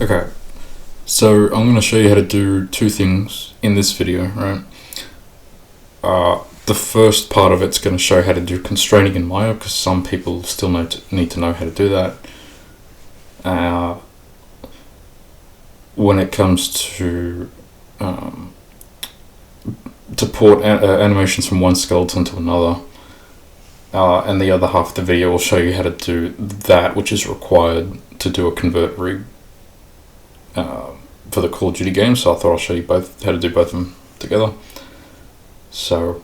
Okay, so I'm going to show you how to do two things in this video, right? The first part of it's going to show how to do constraining in Maya, because some people still need to know how to do that. When it comes to port animations from one skeleton to another, and the other half of the video will show you how to do that, which is required to do a convert rig for the Call of Duty game. So I thought I'll show you both how to do both of them together. So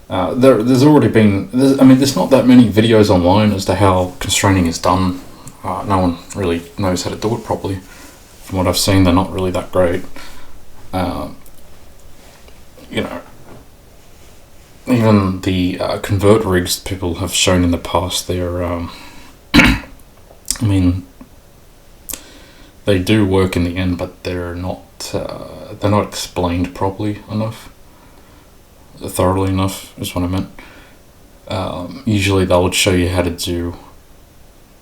there's already been, there's not that many videos online as to how constraining is done. No one really knows how to do it properly. From what I've seen, they're not really that great. Even the convert rigs people have shown in the past, they're they do work in the end, but they're not explained properly enough, thoroughly enough is what I meant. Usually they would show you how to do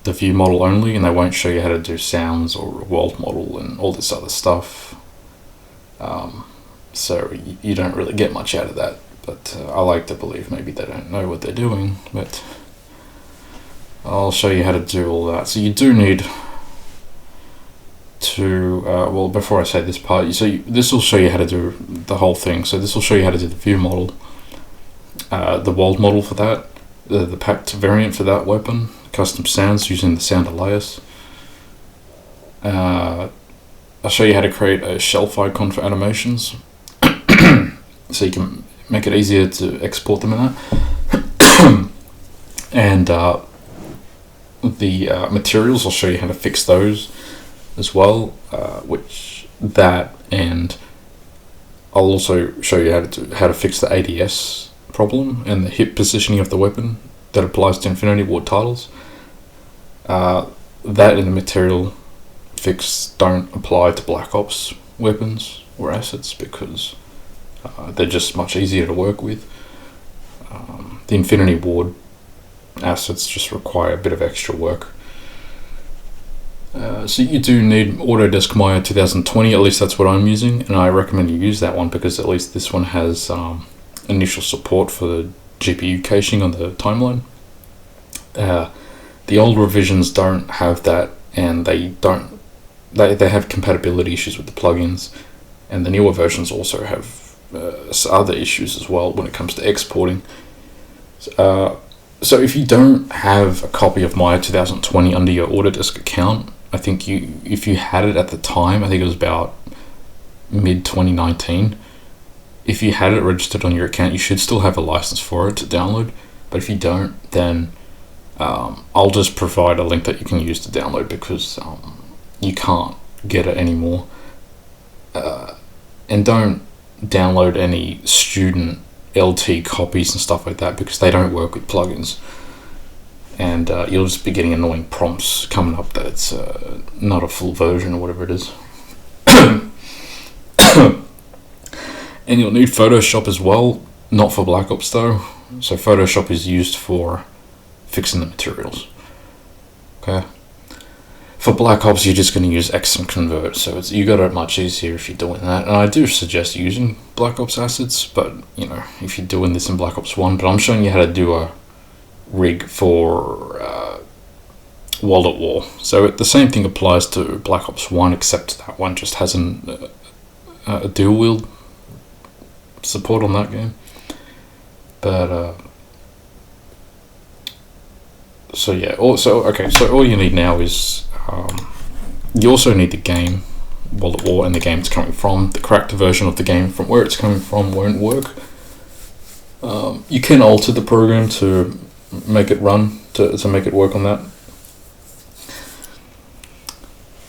the view model only, and they won't show you how to do sounds or a world model and all this other stuff. So you don't really get much out of that, but I like to believe maybe they don't know what they're doing, but I'll show you how to do all that. So you do need to, well, before I say this part, this will show you how to do the whole thing. So this will show you how to do the view model, the world model for that, the packed variant for that weapon, custom sounds using the sound alias. I'll show you how to create a shelf icon for animations, so you can make it easier to export them in that. And the materials, I'll show you how to fix those as well, and I'll also show you how to fix the ADS problem and the hip positioning of the weapon that applies to Infinity Ward titles. That and the material fix don't apply to Black Ops weapons or assets, because they're just much easier to work with. The Infinity Ward assets just require a bit of extra work. So you do need Autodesk Maya 2020, at least that's what I'm using, and I recommend you use that one because at least this one has initial support for the GPU caching on the timeline. The old revisions don't have that, and they have compatibility issues with the plugins, and the newer versions also have other issues as well when it comes to exporting. So if you don't have a copy of Maya 2020 under your Autodesk account, I think if you had it at the time, I think it was about mid 2019, if you had it registered on your account, you should still have a license for it to download. But if you don't, then I'll just provide a link that you can use to download, because you can't get it anymore. And don't download any student LT copies and stuff like that, because they don't work with plugins, and you'll just be getting annoying prompts coming up that it's not a full version or whatever it is. And you'll need Photoshop as well, not for Black Ops though. So Photoshop is used for fixing the materials. Okay. For Black Ops, you're just going to use X and Convert, so you got it much easier if you're doing that. And I do suggest using Black Ops assets, but if you're doing this in Black Ops 1, but I'm showing you how to do a rig for World at War. So the same thing applies to Black Ops 1, except that one just has a Dual-Wield support on that game. But so yeah, so all you need now is you also need the game World at War and the game it's coming from. The cracked version of the game from where it's coming from won't work. You can alter the program to make it run, to make it work on that.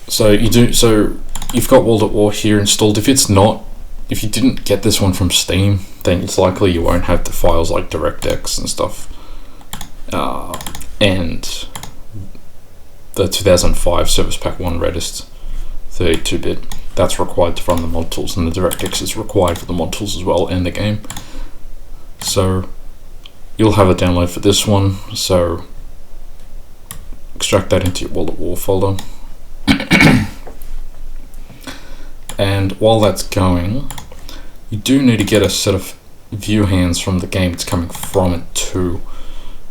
So you've got World at War here installed. If you didn't get this one from Steam, then it's likely you won't have the files like DirectX and stuff, and the 2005 Service Pack 1 Redist 32-bit. That's required to run the mod tools, and the DirectX is required for the mod tools as well and the game. So you'll have a download for this one, so extract that into your World at War folder. And while that's going, you do need to get a set of view hands from the game it's coming from and to.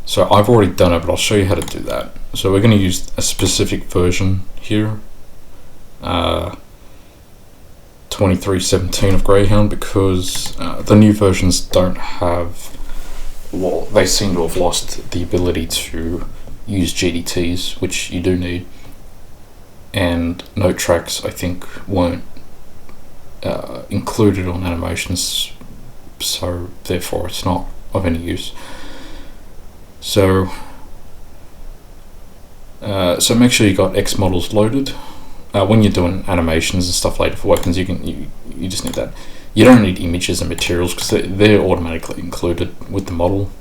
So I've already done it, but I'll show you how to do that. So we're going to use a specific version here, 2317 of Greyhound, because the new versions don't have, well, they seem to have lost the ability to use GDTs, which you do need, and note tracks I think weren't included on animations, so therefore it's not of any use. So so make sure you got X models loaded. When you're doing animations and stuff later for weapons, you just need that. You don't need images and materials because they're automatically included with the model,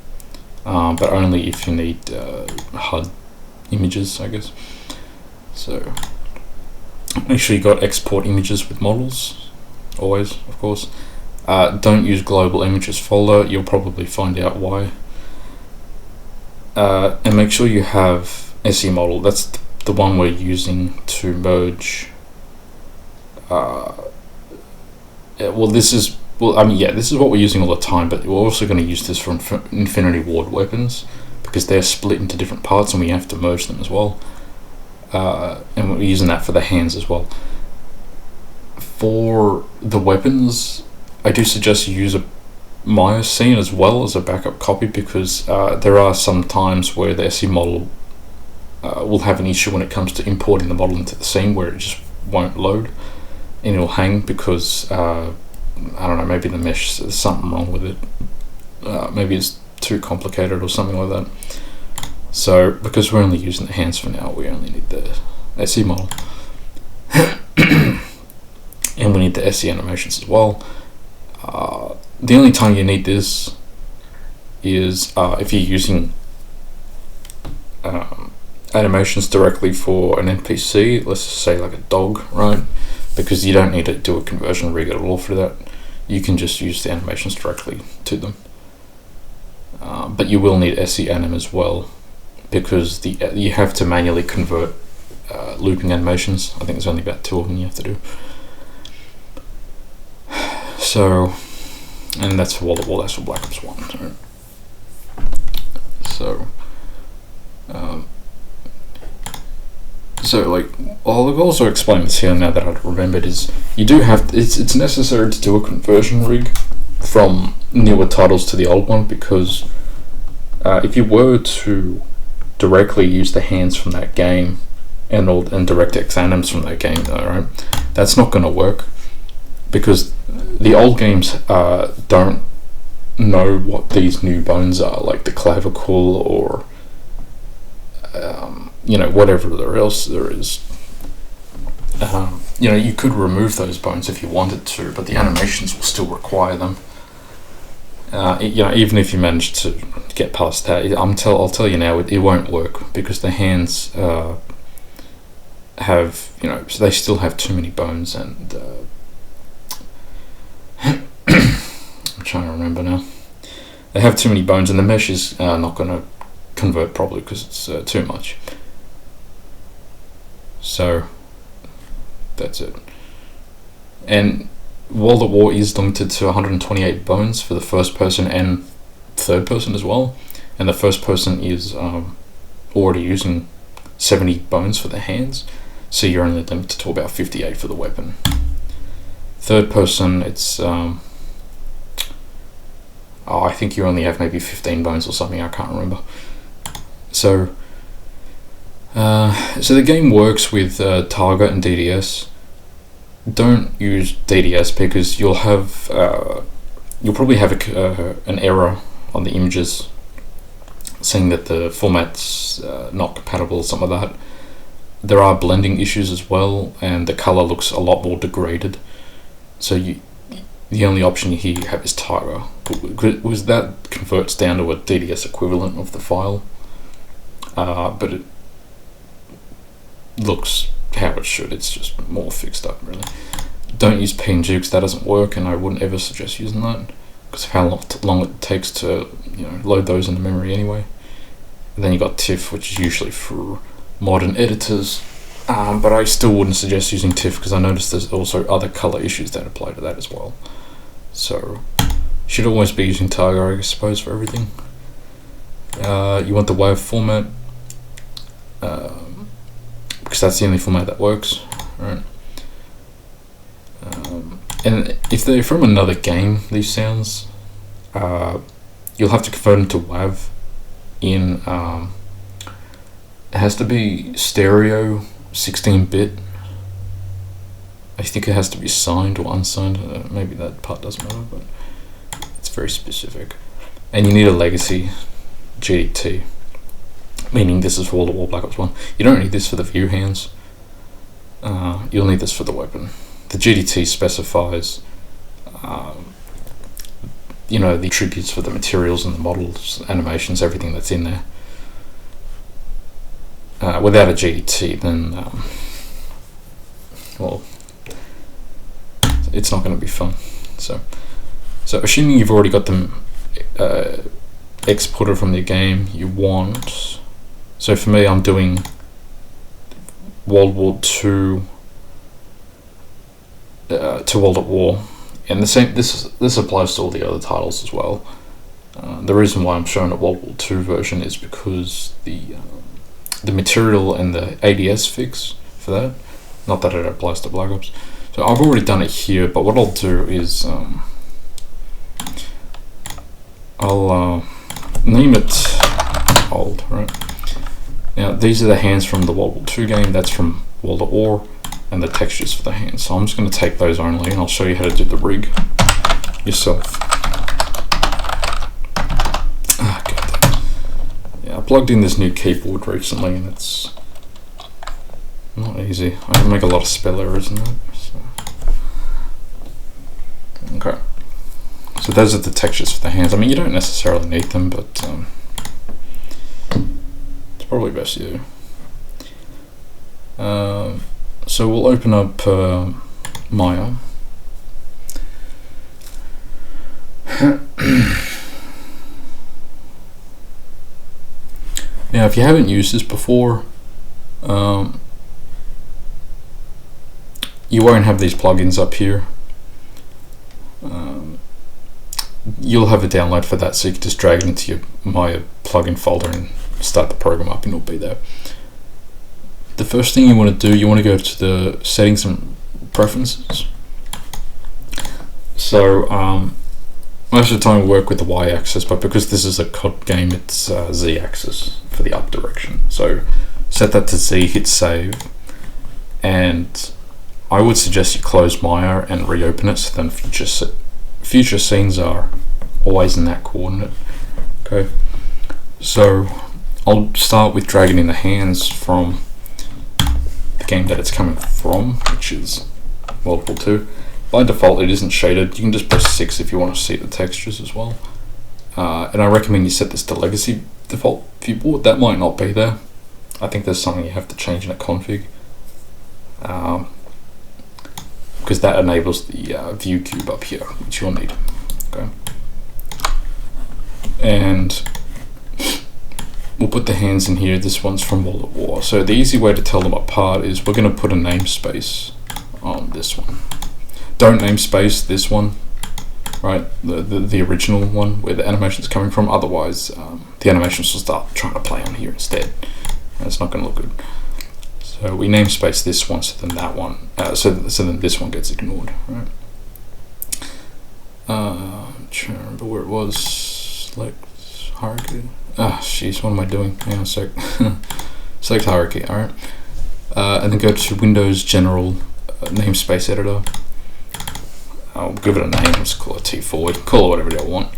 but only if you need HUD images, I guess. So make sure you got export images with models, always, of course. Don't use global images folder, you'll probably find out why. And make sure you have SE model, that's the one we're using to merge. This is what we're using all the time, but we're also going to use this for Infinity Ward weapons because they're split into different parts and we have to merge them as well. And we're using that for the hands as well. For the weapons, I do suggest you use a Maya scene as well as a backup copy, because there are some times where the SE model will have an issue when it comes to importing the model into the scene, where it just won't load and it'll hang because I don't know, maybe the mesh, there's something wrong with it, maybe it's too complicated or something like that. So because we're only using the hands for now, we only need the SE model and we need the SE animations as well. The only time you need this is if you're using animations directly for an NPC, let's just say like a dog, right? Because you don't need to do a conversion rig at all for that. You can just use the animations directly to them. But you will need SE anim as well, because you have to manually convert looping animations. I think there's only about 2 of them you have to do. So, and that's for that's for Black Ops 1. Right? So like, I'll also explain this here now that I've remembered, is you do have, it's necessary to do a conversion rig from newer titles to the old one, because if you were to directly use the hands from that game and DirectX anims from that game, right, that's not going to work, because the old games don't know what these new bones are, like the clavicle or whatever else there is. You could remove those bones if you wanted to, but the animations will still require them. Even if you manage to get past that, I'll tell you now, it won't work, because the hands have, so they still have too many bones, and I'm trying to remember now. They have too many bones, and the mesh is not going to convert properly because it's too much. So that's it. And World at War is limited to 128 bones for the first person and third person as well, and the first person is already using 70 bones for the hands, so you're only limited to about 58 for the weapon. Third person, it's I think you only have maybe 15 bones or something, I can't remember. So the game works with Target and DDS. Don't use DDS because you'll probably have an error on the images saying that the format's not compatible or something like that. There are blending issues as well, and the color looks a lot more degraded. So the only option here you have is Tiger, because that converts down to a DDS equivalent of the file, but it looks how it should. It's just more fixed up, really. Don't use PNG because that doesn't work, and I wouldn't ever suggest using that because of how long it takes to load those into memory anyway. And then you got TIFF, which is usually for modern editors. but I still wouldn't suggest using TIFF because I noticed there's also other color issues that apply to that as well. So should always be using Tiger, I suppose, for everything. You want the WAV format because that's the only format that works, right? And if they're from another game, these sounds, you'll have to convert them to WAV in, it has to be stereo 16-bit. I think it has to be signed or unsigned. Maybe that part doesn't matter, but it's very specific. And you need a legacy GDT, meaning this is for World of War Black Ops 1. You don't need this for the view hands. You'll need this for the weapon. The GDT specifies, you know, the attributes for the materials and the models, animations, everything that's in there. Without a GDT, then, well, it's not going to be fun. So assuming you've already got them exported from the game, you want. So for me, I'm doing World War II to World at War, and the same. This applies to all the other titles as well. The reason why I'm showing a World War II version is because the material and the ADS fix for that. Not that it applies to Black Ops. So I've already done it here, but what I'll do is I'll name it old, right? Now these are the hands from the World War II game, that's from World at War, and the textures for the hands. So I'm just going to take those only, and I'll show you how to do the rig yourself. Yeah, I plugged in this new keyboard recently, and it's not easy. I can make a lot of spell errors in that. So. Okay. So those are the textures for the hands. I mean, you don't necessarily need them, but it's probably best you do. So we'll open up Maya. Now, if you haven't used this before, you won't have these plugins up here. You'll have a download for that, so you can just drag it into your Maya plugin folder and start the program up, and it'll be there. The first thing you want to do, you want to go to the settings and preferences. So most of the time we work with the y-axis, but because this is a COD game, it's z-axis for the up direction. So set that to Z, hit save, and I would suggest you close Maya and reopen it, so then future scenes are always in that coordinate. Okay, so I'll start with dragging in the hands from the game that it's coming from, which is World War II. By default it isn't shaded. You can just press 6 if you want to see the textures as well. And I recommend you set this to legacy default viewport. That might not be there. I think there's something you have to change in a config. Because that enables the view cube up here, which you'll need. Okay. And we'll put the hands in here. This one's from World at War. So the easy way to tell them apart is we're going to put a namespace on this one. Don't namespace this one, right? The original one where the animation's coming from. Otherwise, the animations will start trying to play on here instead. And it's not going to look good. So we namespace this one, so then that one, so then this one gets ignored, right? I'm trying to remember where it was. Select hierarchy. Ah, jeez, what am I doing? Hang on a sec. Select hierarchy. All right, and then go to Windows General Namespace Editor. I'll give it a name. Let's call it T4. You can call it whatever you want.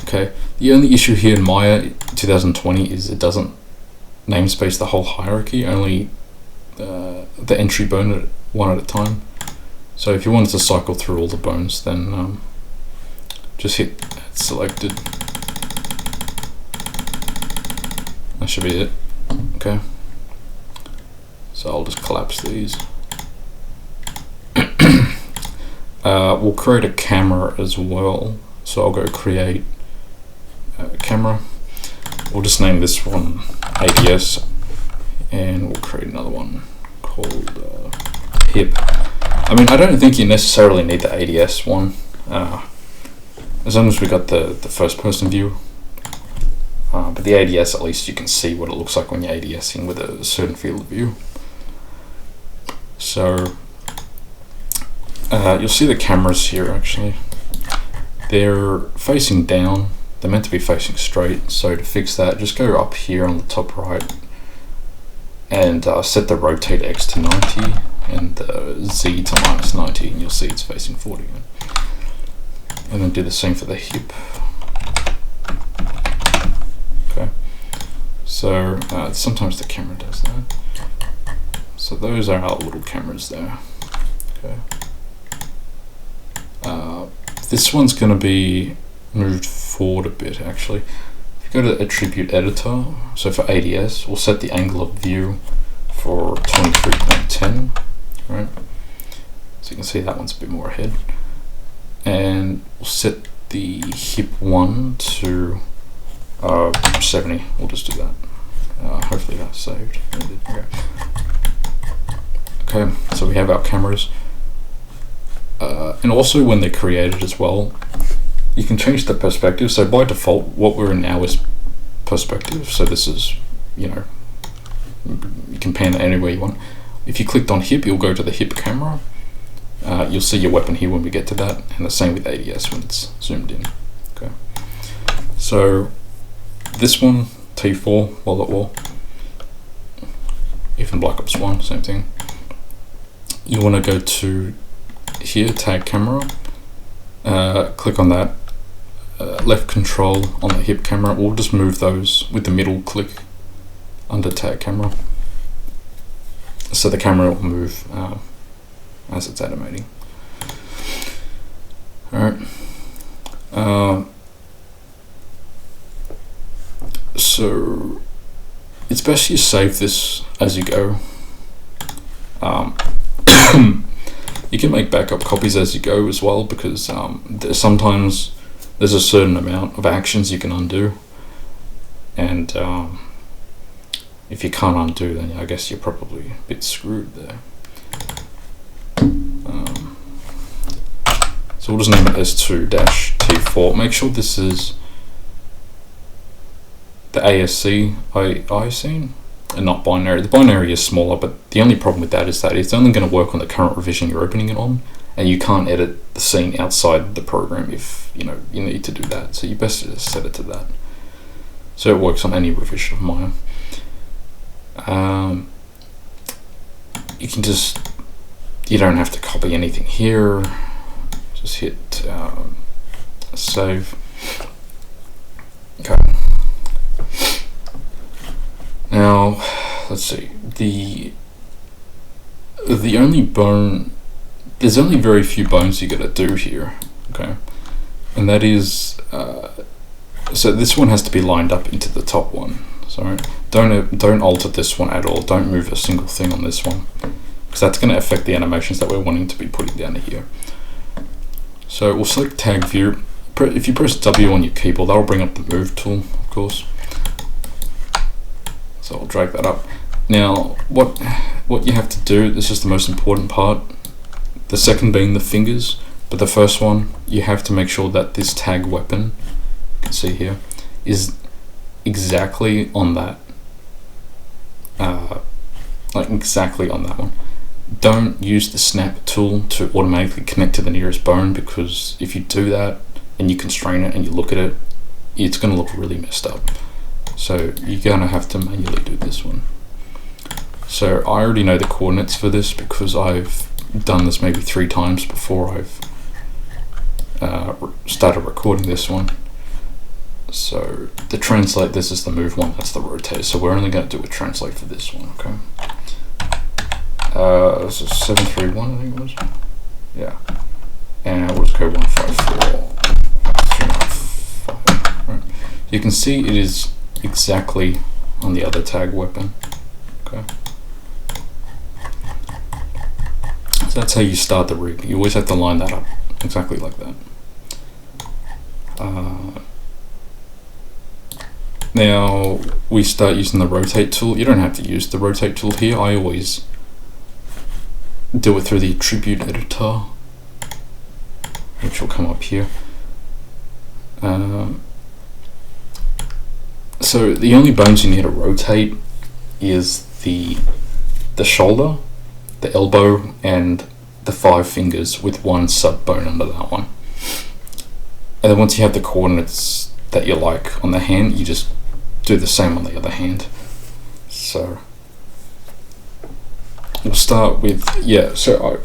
Okay. The only issue here in Maya 2020 is it doesn't namespace the whole hierarchy, only the entry bone one at a time. So if you wanted to cycle through all the bones, then just hit selected. That should be it. Okay. So I'll just collapse these. We'll create a camera as well. So I'll go create camera. We'll just name this one ADS. and we'll create another one called hip. I mean, I don't think you necessarily need the ADS one, as long as we got the first person view. But the ADS, at least you can see what it looks like when you're ADSing with a certain field of view. So you'll see the cameras here actually. They're facing down. They're meant to be facing straight. So to fix that, just go up here on the top right and set the rotate X to 90 and the Z to -90, and you'll see it's facing 40 again. And then do the same for the hip. Okay. So sometimes the camera does that. So those are our little cameras there. Okay. This one's going to be moved forward a bit actually. If you go to attribute editor, so for ADS, we'll set the angle of view for 23.10, right? So you can see that one's a bit more ahead. And we'll set the hip one to 70. We'll just do that. Hopefully that's saved. Okay, so we have our cameras. And also when they're created as well, you can change the perspective. So by default, what we're in now is perspective. So this is, you know, you can pan it anywhere you want. If you clicked on hip, you'll go to the hip camera. You'll see your weapon here when we get to that, and the same with ADS when it's zoomed in. Okay. So this one, T4, World at War, even Black Ops 1, same thing. You want to go to here, tag camera, click on that, left control on the hip camera. We'll just move those with the middle click under tag camera, so the camera will move as it's animating. Alright. So it's best you save this as you go. You can make backup copies as you go as well, because sometimes there's a certain amount of actions you can undo, and if you can't undo, then I guess you're probably a bit screwed there. So we'll just name it S2-T4. Make sure this is the ASC scene and not binary. The binary is smaller, but the only problem with that is that it's only going to work on the current revision you're opening it on, and you can't edit the scene outside the program if you need to do that. So you best just set it to that, so it works on any revision of mine. You can you don't have to copy anything here. Just hit save. Okay. Now, let's see. The only bone, there's only very few bones you got to do here. Okay, and that is so this one has to be lined up into the top one. So don't alter this one at all. Don't move a single thing on this one, because that's going to affect the animations that we're wanting to be putting down here. So we'll select tag view. If you press W on your keyboard, that'll bring up the move tool, of course. So I'll drag that up. Now, what you have to do, this is the most important part, the second being the fingers, but the first one, you have to make sure that this tag weapon, you can see here, is exactly on that, like exactly on that one. Don't use the snap tool to automatically connect to the nearest bone, because if you do that and you constrain it and you look at it, it's going to look really messed up. So you're going to have to manually do this one. So I already know the coordinates for this because I've done this maybe 3 times before I've started recording this one. So the translate, this is the move one, that's the rotate. So we're only going to do a translate for this one, okay? This is 731, I think it was. Yeah. And we'll just go 154. 395. Right. You can see it is exactly on the other tag weapon. Okay. So that's how you start the rig. You always have to line that up exactly like that. Now we start using the rotate tool. You don't have to use the rotate tool here. I always do it through the attribute editor, which will come up here. So the only bones you need to rotate is the shoulder, the elbow, and the 5 fingers with 1 sub bone under that one. And then once you have the coordinates that you like on the hand, you just do the same on the other hand. So we'll start with, so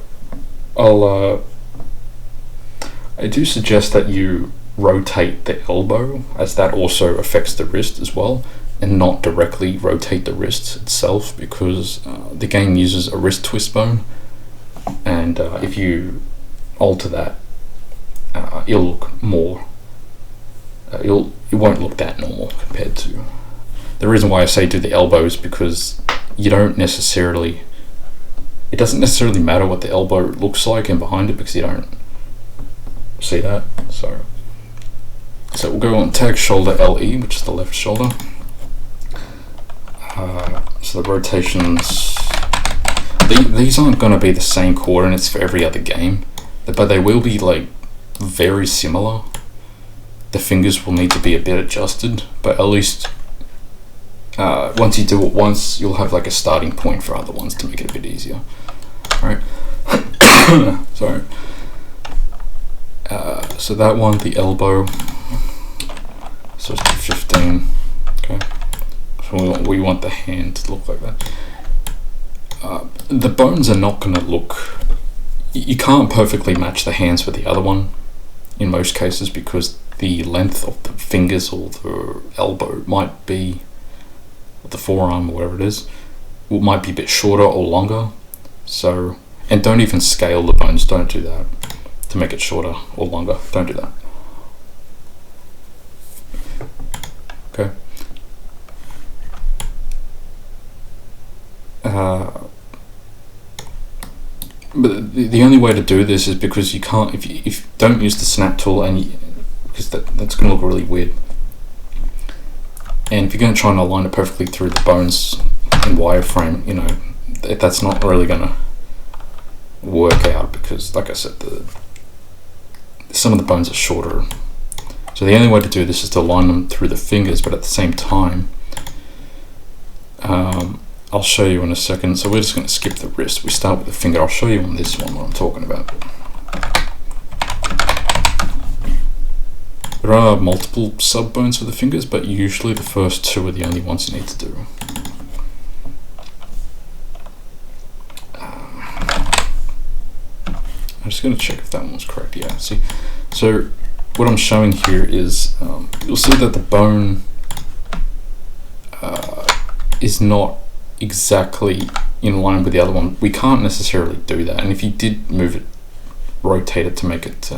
I do suggest that you rotate the elbow, as that also affects the wrist as well, and not directly rotate the wrist itself, because the game uses a wrist twist bone, and if you alter that, it'll look more, it won't look that normal compared to. The reason why I say do the elbows, because you don't necessarily, it doesn't necessarily matter what the elbow looks like and behind it, because you don't see that. So we'll go on tag shoulder LE, which is the left shoulder. So the rotations, these aren't going to be the same coordinates for every other game, but they will be like very similar. The fingers will need to be a bit adjusted, but at least once you do it once, you'll have like a starting point for other ones to make it a bit easier. All right. Sorry. So that one, the elbow, so it's 15. Okay. So we want the hand to look like that. The bones are not going to look, you can't perfectly match the hands with the other one in most cases, because the length of the fingers or the elbow might be, or the forearm or whatever it is, might be a bit shorter or longer. So, and don't even scale the bones, don't do that to make it shorter or longer, don't do that. Okay. But the only way to do this is because you can't, if you don't use the snap tool, and because that's going to look really weird. And if you're going to try and align it perfectly through the bones in wireframe, you know, that's not really going to work out, because like I said, some of the bones are shorter. So the only way to do this is to align them through the fingers, but at the same time, I'll show you in a second. So we're just going to skip the wrist. We start with the finger. I'll show you on this one what I'm talking about. There are multiple sub bones for the fingers, but usually the first 2 are the only ones you need to do. I'm just going to check if that one's correct. Yeah, see, so what I'm showing here is, you'll see that the bone is not exactly in line with the other one. We can't necessarily do that, and if you did move it, rotate it to make it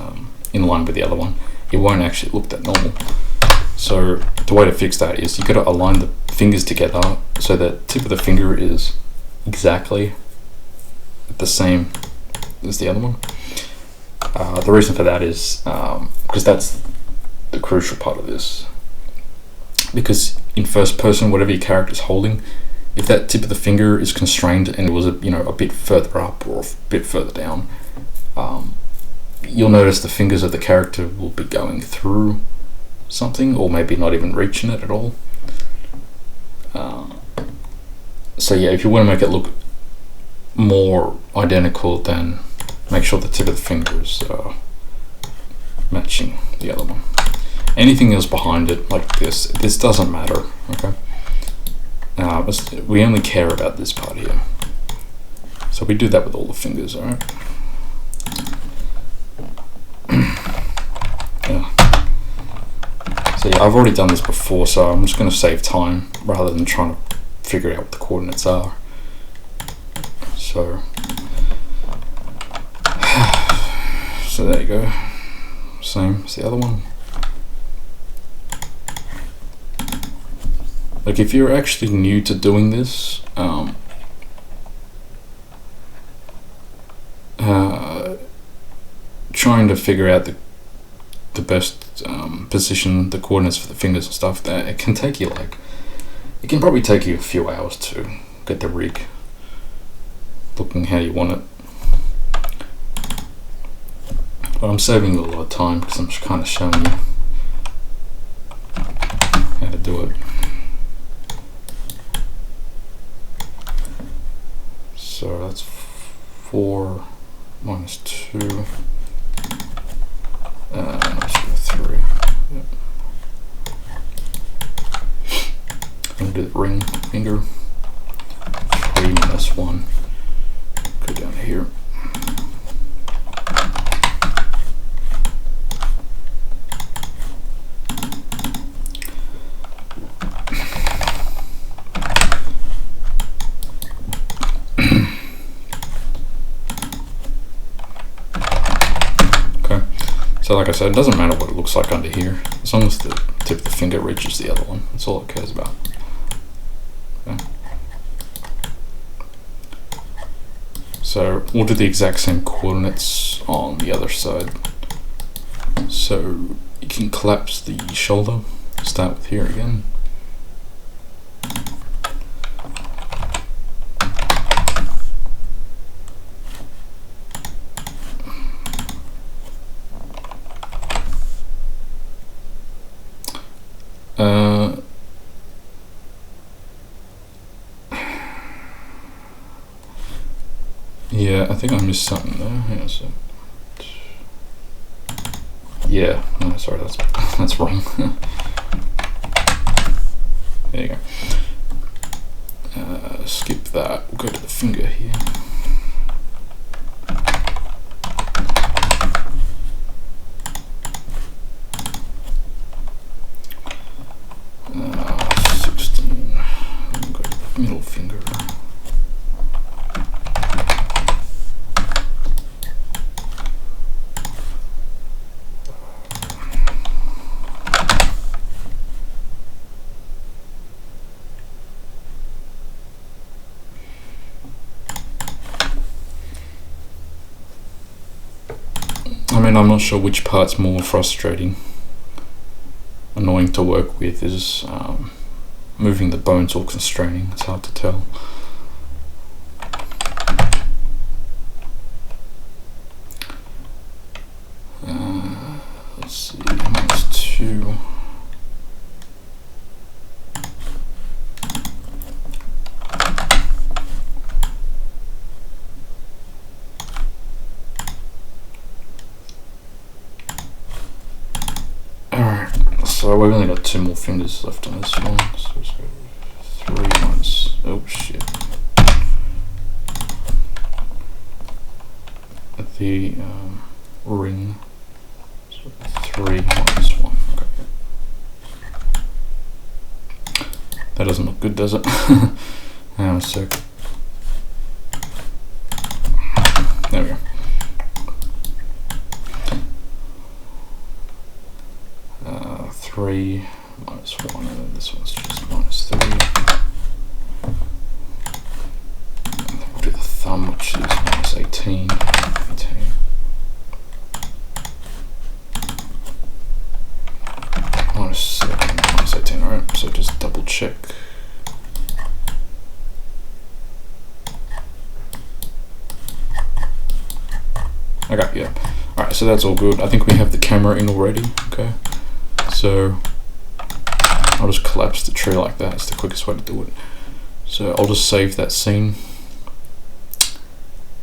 in line with the other one, it won't actually look that normal. So the way to fix that is you got to align the fingers together so that tip of the finger is exactly the same as the other one. The reason for that is because that's the crucial part of this. Because in first person, whatever your character's holding, if that tip of the finger is constrained and it was a bit further up or a bit further down, you'll notice the fingers of the character will be going through something, or maybe not even reaching it at all. So yeah, if you want to make it look more identical, then make sure the tip of the finger is matching the other one. Anything else behind it, like this doesn't matter, okay? We only care about this part here. So we do that with all the fingers, alright? Yeah. So yeah, I've already done this before, so I'm just going to save time rather than trying to figure out what the coordinates are. So there you go. Same as the other one. Like if you're actually new to doing this, trying to figure out the best position the coordinates for the fingers and stuff, that it can take you it can probably take you a few hours to get the rig looking how you want it. But I'm saving a lot of time because I'm just kind of showing you how to do it. So that's 4 minus 2. Let's do 3. Yep. I'm gonna do the ring finger. 3 minus 1. Go down here. So like I said, it doesn't matter what it looks like under here, as long as the tip of the finger reaches the other one. That's all it cares about. Okay. So we'll do the exact same coordinates on the other side. So you can collapse the shoulder, start with here again. Yeah, I think I missed something there. Hang on a sec. Yeah, no, sorry, that's wrong. There you go. Skip that. We'll go to the finger here. Middle finger. I mean, I'm not sure which part's more frustrating, annoying to work with, is moving the bones or constraining. It's hard to tell. Let's see, -2. Alright, so we've only got 2 more fingers left on this one. So let's go 3 minus, oh shit. The ring, so 3 minus 1. Okay. That doesn't look good, does it? Hang on a sec. There we go. 3 minus 1, and then this one's just -3. And then we'll do the thumb, which is -18. -7, -18, alright, so just double check. Okay, yeah. Alright, so that's all good. I think we have the camera in already, okay? So I'll just collapse the tree like that. It's the quickest way to do it. So I'll just save that scene.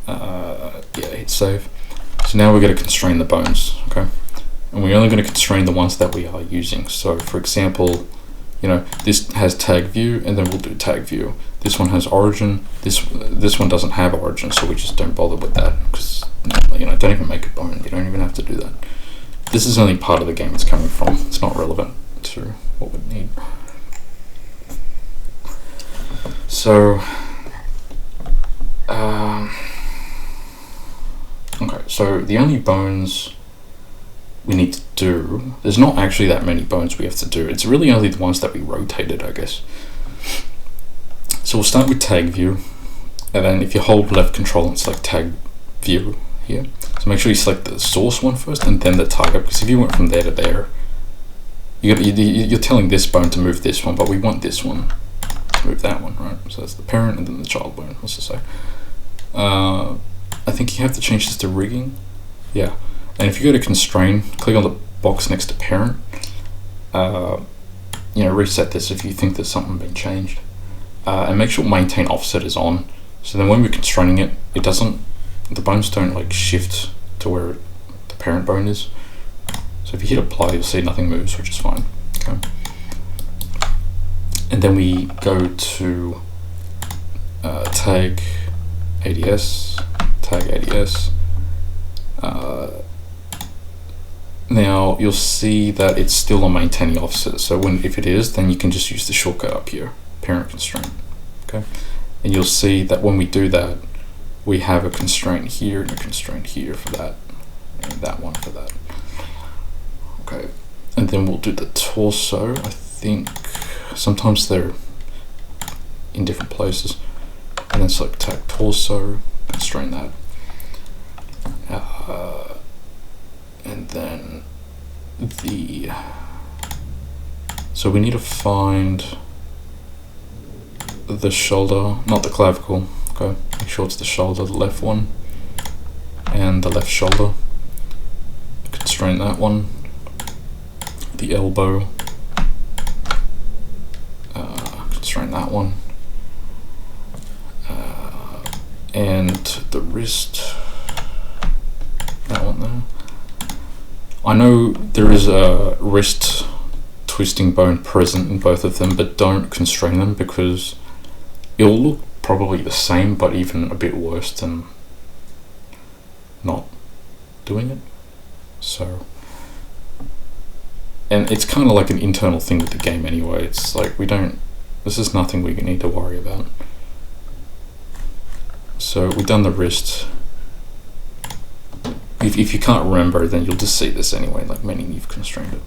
Yeah, hit save. So now we're going to constrain the bones, okay? And we're only going to constrain the ones that we are using. So for example, you know, this has tag view, and then we'll do tag view. This one has origin. This one doesn't have origin, so we just don't bother with that, because, you know, don't even make a bone. You don't even have to do that. This is only part of the game it's coming from. It's not relevant to what we need. So, okay, so the only bones we need to do, there's not actually that many bones we have to do. It's really only the ones that we rotated, I guess. So we'll start with tag view, and then if you hold left control and select tag view here, so So make sure you select the source one first and then the target, because if you went from there to there, you're telling this bone to move this one, but we want this one to move that one, right? So that's the parent and then the child bone, let's just say. I think you have to change this to rigging. Yeah, and if you go to constrain, click on the box next to parent. Reset this if you think there's something been changed, and make sure maintain offset is on. So then when we're constraining it, the bones don't like shift to where the parent bone is. So if you hit apply, you'll see nothing moves, which is fine. Okay. And then we go to tag ADS. Now you'll see that it's still on maintaining offset. So if it is, then you can just use the shortcut up here, parent constraint. Okay, and you'll see that when we do that, we have a constraint here and a constraint here for that, and that one for that. Okay, and then we'll do the torso. I think sometimes they're in different places. And then select tag torso, constrain that. And then so we need to find the shoulder, not the clavicle. Okay, make sure it's the shoulder, the left one, and the left shoulder. Constrain that one. The elbow, constrain that one. And the wrist, that one there. I know there is a wrist twisting bone present in both of them, but don't constrain them because it'll look probably the same, but even a bit worse than not doing it. So, and it's kind of like an internal thing with the game anyway. It's like this is nothing we need to worry about. So we've done the wrist. If you can't remember, then you'll just see this anyway, like meaning you've constrained it.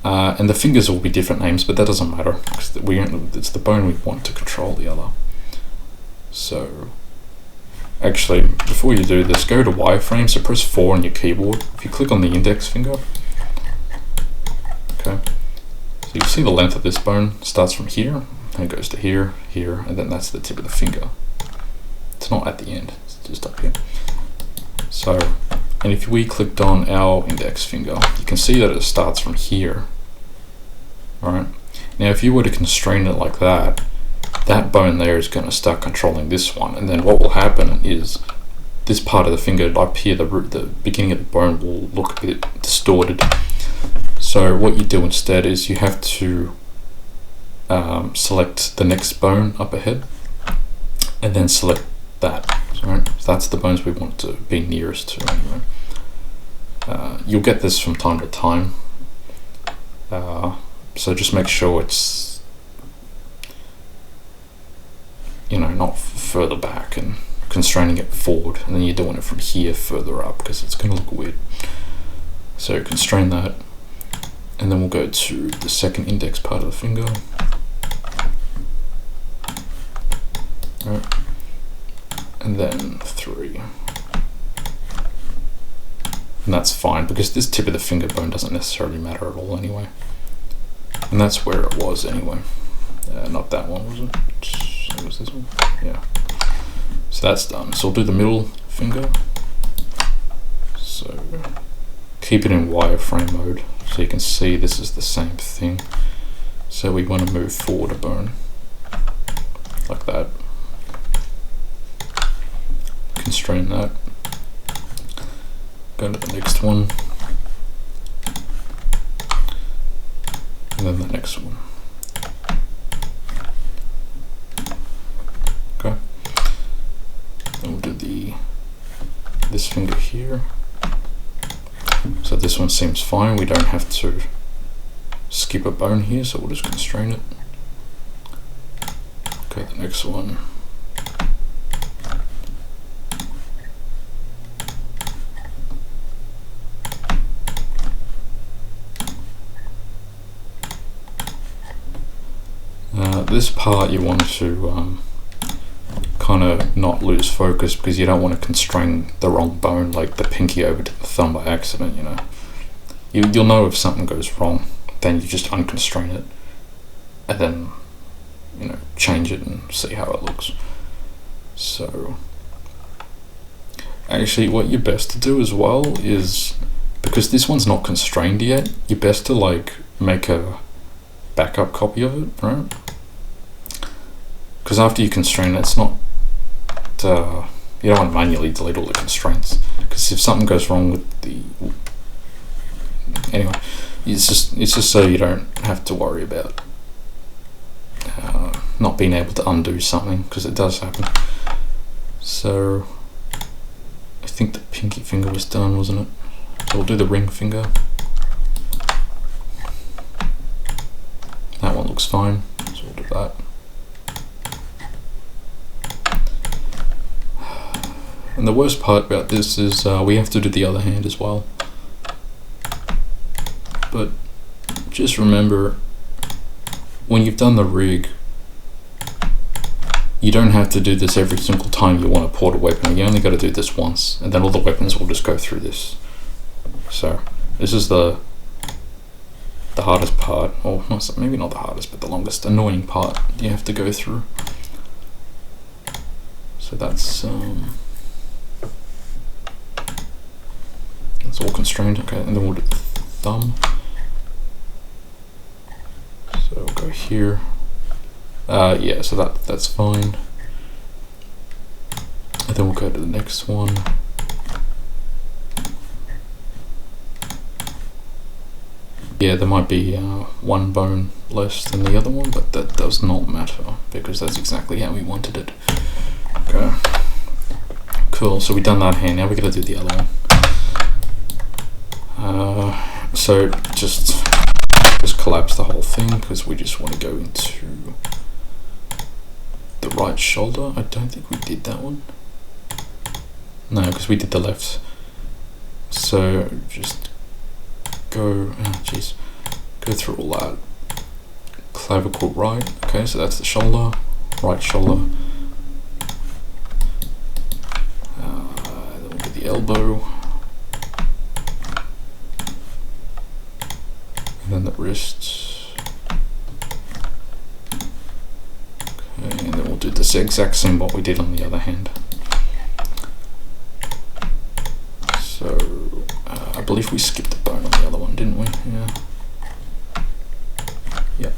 Okay? And the fingers will be different names, but that doesn't matter because it's the bone we want to control the other. So actually, before you do this, go to wireframe. So press 4 on your keyboard. If you click on the index finger, okay. So you see the length of this bone starts from here and it goes to here, here, and then that's the tip of the finger. It's not at the end, it's just up here. So, and if we clicked on our index finger, you can see that it starts from here. Alright, now if you were to constrain it like that, that bone there is going to start controlling this one, and then what will happen is this part of the finger up here, the beginning of the bone will look a bit distorted. So what you do instead is you have to select the next bone up ahead, and then select that. Right? So that's the bones we want to be nearest to anyway. You'll get this from time to time, so just make sure it's not further back and constraining it forward, and then you're doing it from here further up because it's going to look weird. So constrain that, and then we'll go to the second index part of the finger. Right. And then 3. And that's fine because this tip of the finger bone doesn't necessarily matter at all anyway. And that's where it was anyway. Not that one, was it? It was this one? Yeah. So that's done. So we'll do the middle finger. So keep it in wireframe mode so you can see this is the same thing. So we want to move forward a bone like that. Constrain that. Go to the next one. And then the next one. Okay. Then we'll do this finger here. So this one seems fine. We don't have to skip a bone here, so we'll just constrain it. Okay, the next one. This part you want to kind of not lose focus, because you don't want to constrain the wrong bone, like the pinky over to the thumb by accident, you know. You'll know if something goes wrong, then you just unconstrain it, and then, you know, change it and see how it looks. So, actually what you're best to do as well is, because this one's not constrained yet, you're best to like make a backup copy of it, right? Because after you constrain it, it's not, you don't want to manually delete all the constraints, because if something goes wrong with the, anyway, it's just so you don't have to worry about not being able to undo something, because it does happen. So I think the pinky finger was done, wasn't it? So we'll do the ring finger. That one looks fine, so we'll do that. And the worst part about this is we have to do the other hand as well. But just remember, when you've done the rig, you don't have to do this every single time you want to port a weapon. You only got to do this once, and then all the weapons will just go through this. So this is the hardest part, or maybe not the hardest, but the longest annoying part you have to go through. So that's all constrained. Okay, and then we'll do the thumb. So we'll go here. Yeah, so that's fine. And then we'll go to the next one. Yeah, there might be one bone less than the other one, but that does not matter, because that's exactly how we wanted it. Okay. Cool, so we've done that hand, now we're going to do the other one. So just collapse the whole thing, because we just want to go into the right shoulder. I don't think we did that one. No, because we did the left. So just go, go through all that. Clavicle right, okay, so that's the shoulder, right shoulder. Then we'll do the elbow. And then the wrists. Okay, and then we'll do this exact same what we did on the other hand. So, I believe we skipped the bone on the other one, didn't we? Yeah. Yep.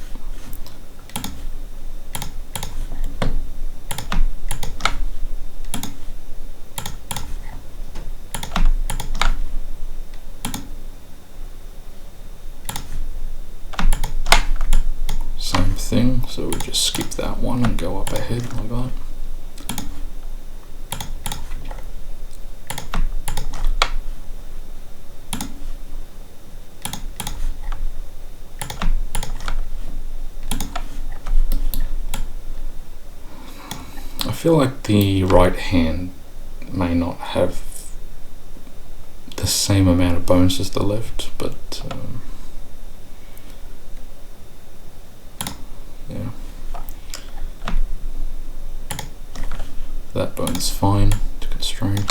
Same thing, so we just skip that one and go up ahead like that. I feel like the right hand may not have the same amount of bones as the left, but yeah, that bone's fine to constrain.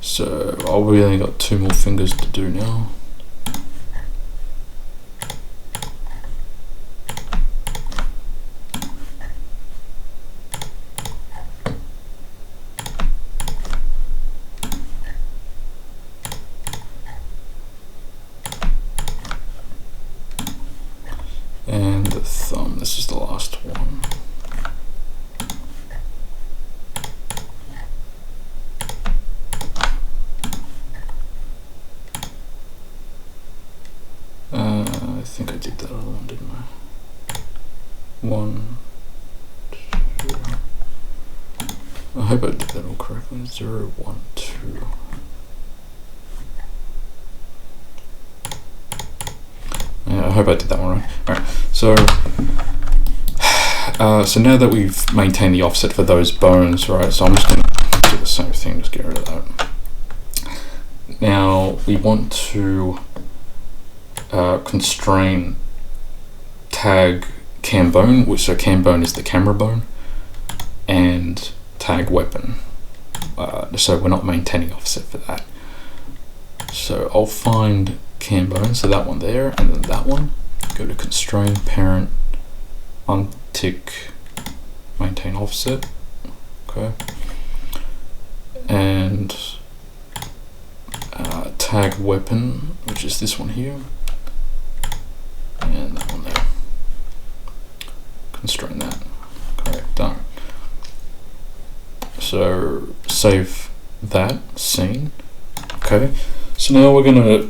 So I've really got 2 more fingers to do now. And the thumb, this is the last one. I think I did that other one, didn't I? 1, 2. I hope I did that all correctly. 0, 1, 2. I hope I did that one right. Alright, so so now that we've maintained the offset for those bones, right, so I'm just going to do the same thing, just get rid of that. Now we want to constrain tag cam bone, which so cam bone is the camera bone, and tag weapon. So we're not maintaining offset for that. So I'll find cam bone, so that one there, and then that one. Go to constrain parent, untick maintain offset. Okay. And tag weapon, which is this one here, and that one there. Constrain that. Okay, done. So save that scene. Okay, so now we're gonna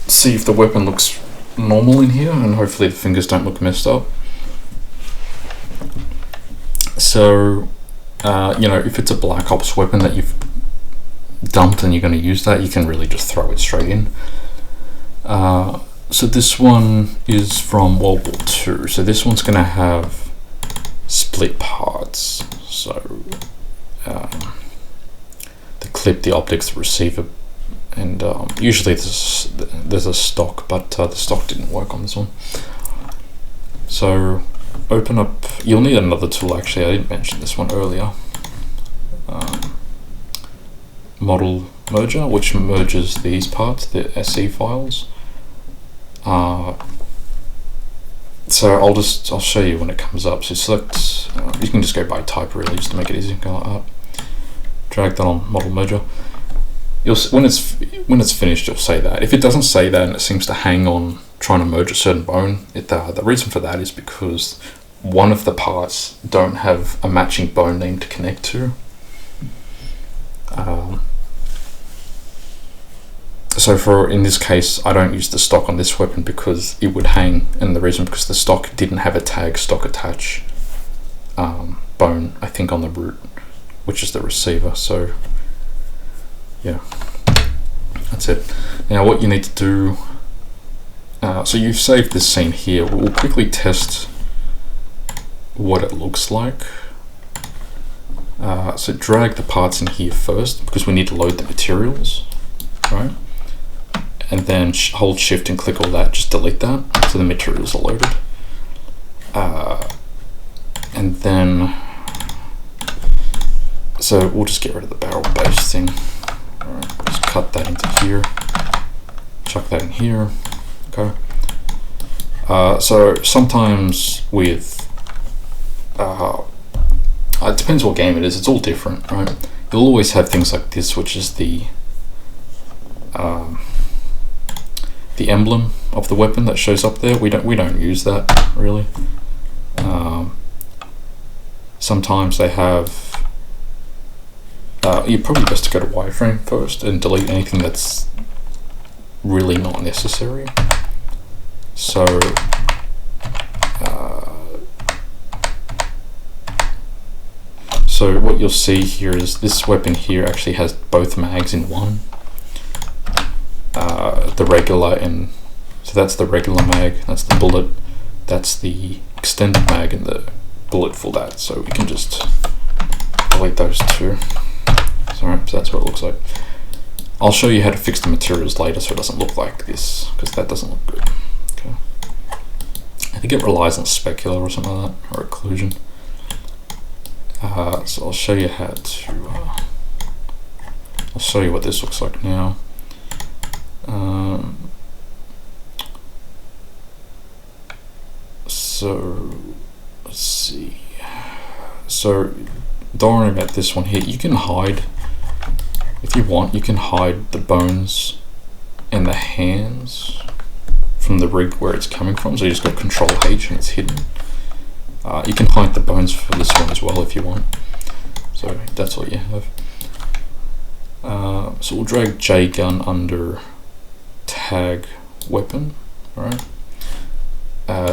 see if the weapon looks normal in here, and hopefully the fingers don't look messed up. So you know, if it's a Black Ops weapon that you've dumped and you're going to use that, you can really just throw it straight in. So this one is from World War II. So this one's going to have split parts. So the clip, the optics, the receiver, and usually there's a stock, but the stock didn't work on this one. So open up, you'll need another tool actually, I didn't mention this one earlier. Model merger, which merges these parts, the SE files. So I'll show you when it comes up. So select, you can just go by type really, just to make it easy. Go like that. Drag that on model merger. You'll when it's finished, you'll say that. If it doesn't say that and it seems to hang on trying to merge a certain bone, the reason for that is because one of the parts don't have a matching bone name to connect to. So in this case, I don't use the stock on this weapon because it would hang, and the reason because the stock didn't have a tag stock attach bone, I think, on the root, which is the receiver. So yeah, that's it. Now what you need to do, so you've saved this scene here. We'll quickly test what it looks like. So drag the parts in here first because we need to load the materials, right? And then hold shift and click all that, just delete that so the materials are loaded. And then, so we'll just get rid of the barrel base thing. All right, just cut that into here, chuck that in here, okay. So sometimes with, it depends what game it is, it's all different, right? You'll always have things like this, which is the emblem of the weapon that shows up there. We don't use that really. Sometimes they have, you're probably best to go to wireframe first and delete anything that's really not necessary. So so what you'll see here is this weapon here actually has both mags in one. The regular, and so that's the regular mag, that's the bullet, that's the extended mag, and the bullet for that. So we can just delete those two. So that's what it looks like. I'll show you how to fix the materials later so it doesn't look like this, because that doesn't look good. Okay. I think it relies on specular or something like that, or occlusion. So I'll show you how to, I'll show you what this looks like now. So let's see. So don't worry about this one here. You can hide, if you want, you can hide the bones and the hands from the rig where it's coming from. So you just go Control H and it's hidden. You can hide the bones for this one as well if you want. So that's all you have. So we'll drag J gun under tag weapon, right?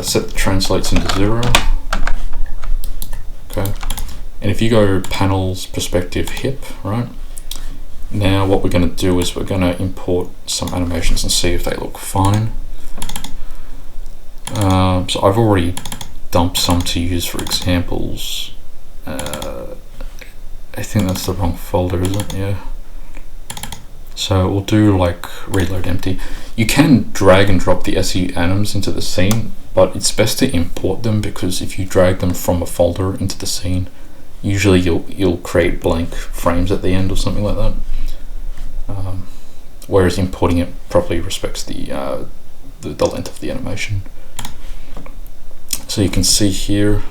Set the translates into 0. Okay. And if you go panels, perspective, hip, right? Now what we're going to do is we're going to import some animations and see if they look fine. So I've already dumped some to use for examples. I think that's the wrong folder, isn't it? Yeah. So we'll do like reload empty. You can drag and drop the SE anims into the scene, but it's best to import them, because if you drag them from a folder into the scene, usually you'll create blank frames at the end or something like that. Whereas importing it properly respects the length of the animation. So you can see here,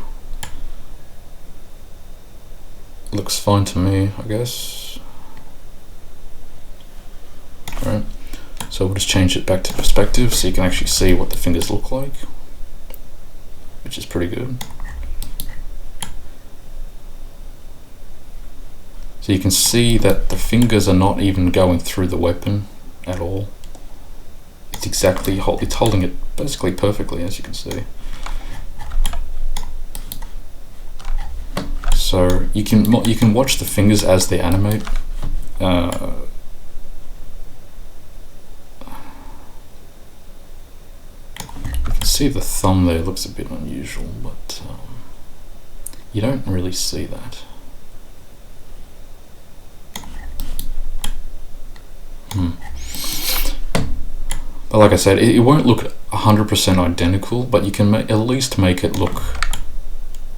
looks fine to me, I guess. Alright, so we'll just change it back to perspective so you can actually see what the fingers look like, which is pretty good. So you can see that the fingers are not even going through the weapon at all. It's exactly, it's holding it basically perfectly, as you can see. So you can watch the fingers as they animate. See, the thumb there looks a bit unusual, but you don't really see that. But like I said, it won't look 100% identical, but you can at least make it look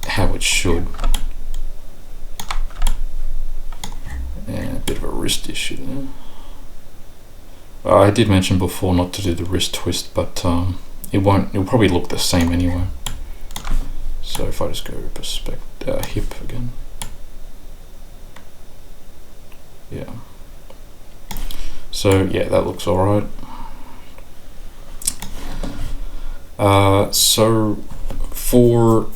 how it should. Yeah, a bit of a wrist issue there. I did mention before not to do the wrist twist, but it'll probably look the same anyway. So if I just go hip again, yeah. So yeah, that looks alright. So for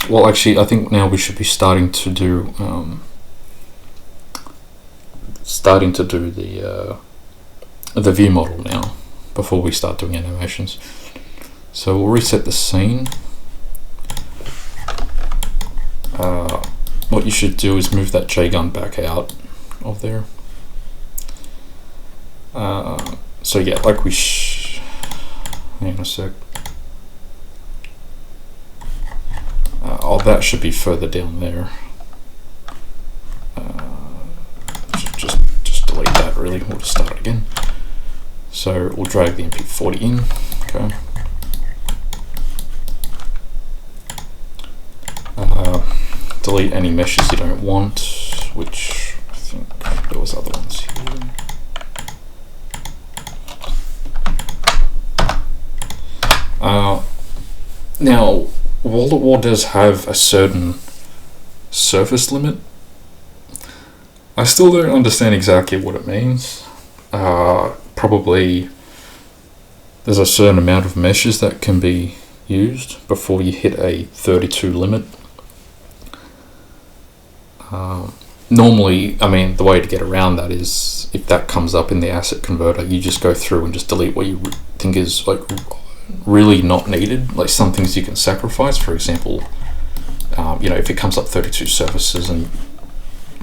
well, actually, I think now we should be starting to do the view model now, before we start doing animations. So we'll reset the scene. What you should do is move that J-gun back out of there. So yeah, like hang on a sec. Oh, that should be further down there. Just delete that, really. We'll just start it again. So we'll drag the MP40 in. Okay. Delete any meshes you don't want, which I think there was other ones here. Now, World at War does have a certain surface limit. I still don't understand exactly what it means. Probably there's a certain amount of meshes that can be used before you hit a 32 limit. Normally, I mean, the way to get around that is, if that comes up in the asset converter, you just go through and just delete what you think is like really not needed. Like some things you can sacrifice. For example, you know, if it comes up 32 surfaces, and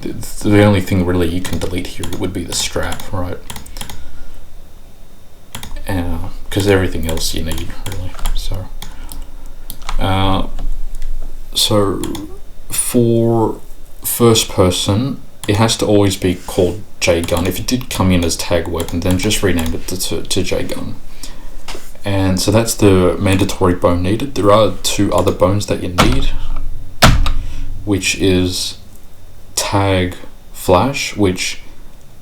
the only thing really you can delete here would be the strap, right? Because everything else you need, really. So for first person, it has to always be called J-gun. If it did come in as tag weapon, then just rename it to J-gun. And so that's the mandatory bone needed. There are two other bones that you need, which is tag flash, which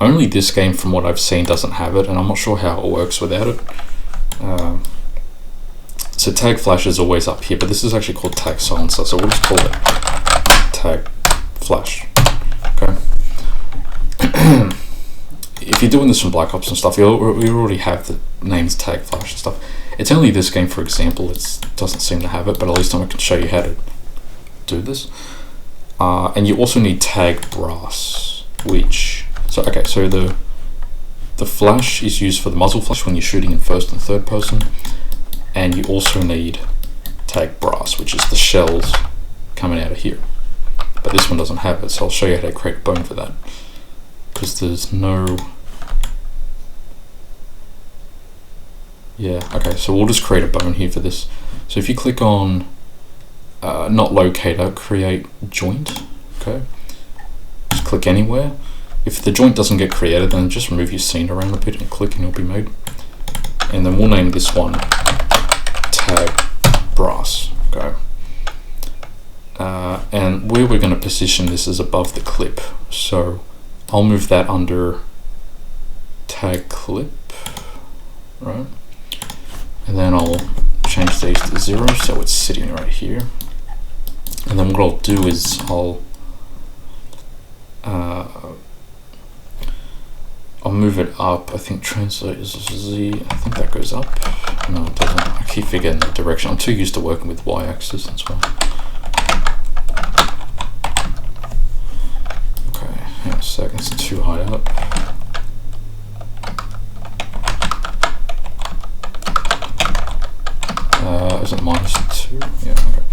only this game, from what I've seen, doesn't have it, and I'm not sure how it works without it. So tag flash is always up here, but this is actually called tag silencer, so we'll just call it tag flash. Okay. If you're doing this from Black Ops and stuff, you already have the names tag flash and stuff. It's only this game, for example, it doesn't seem to have it, but at least I can show you how to do this. And you also need tag brass, which so the flash is used for the muzzle flash when you're shooting in first and third person, and you also need tag brass, which is the shells coming out of here. But this one doesn't have it, so I'll show you how to create a bone for that, because there's no Yeah, okay, so we'll just create a bone here for this. So if you click on not locator, create joint, okay? Just click anywhere. If the joint doesn't get created, then just move your scene around a bit and click and it'll be made. And then we'll name this one tag brass, okay? And where we're going to position this is above the clip. So I'll move that under tag clip, right? And then I'll change these to 0 so it's sitting right here. And then what I'll do is I'll move it up. I think translate is Z. I think that goes up. No, it doesn't. I keep forgetting the direction. I'm too used to working with y-axis as well. Okay, hang on a second. It's too high up. Is it -2? Yeah, okay.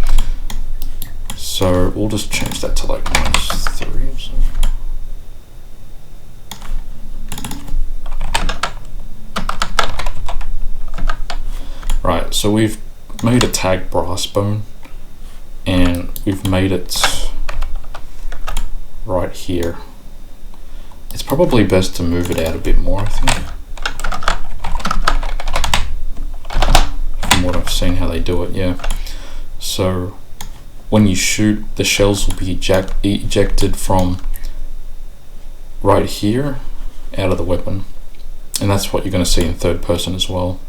So we'll just change that to like -3 or something. Right, so we've made a tag brass bone and we've made it right here. It's probably best to move it out a bit more, I think. From what I've seen how they do it, yeah. So when you shoot, the shells will be ejected from right here out of the weapon. And that's what you're going to see in third person as well,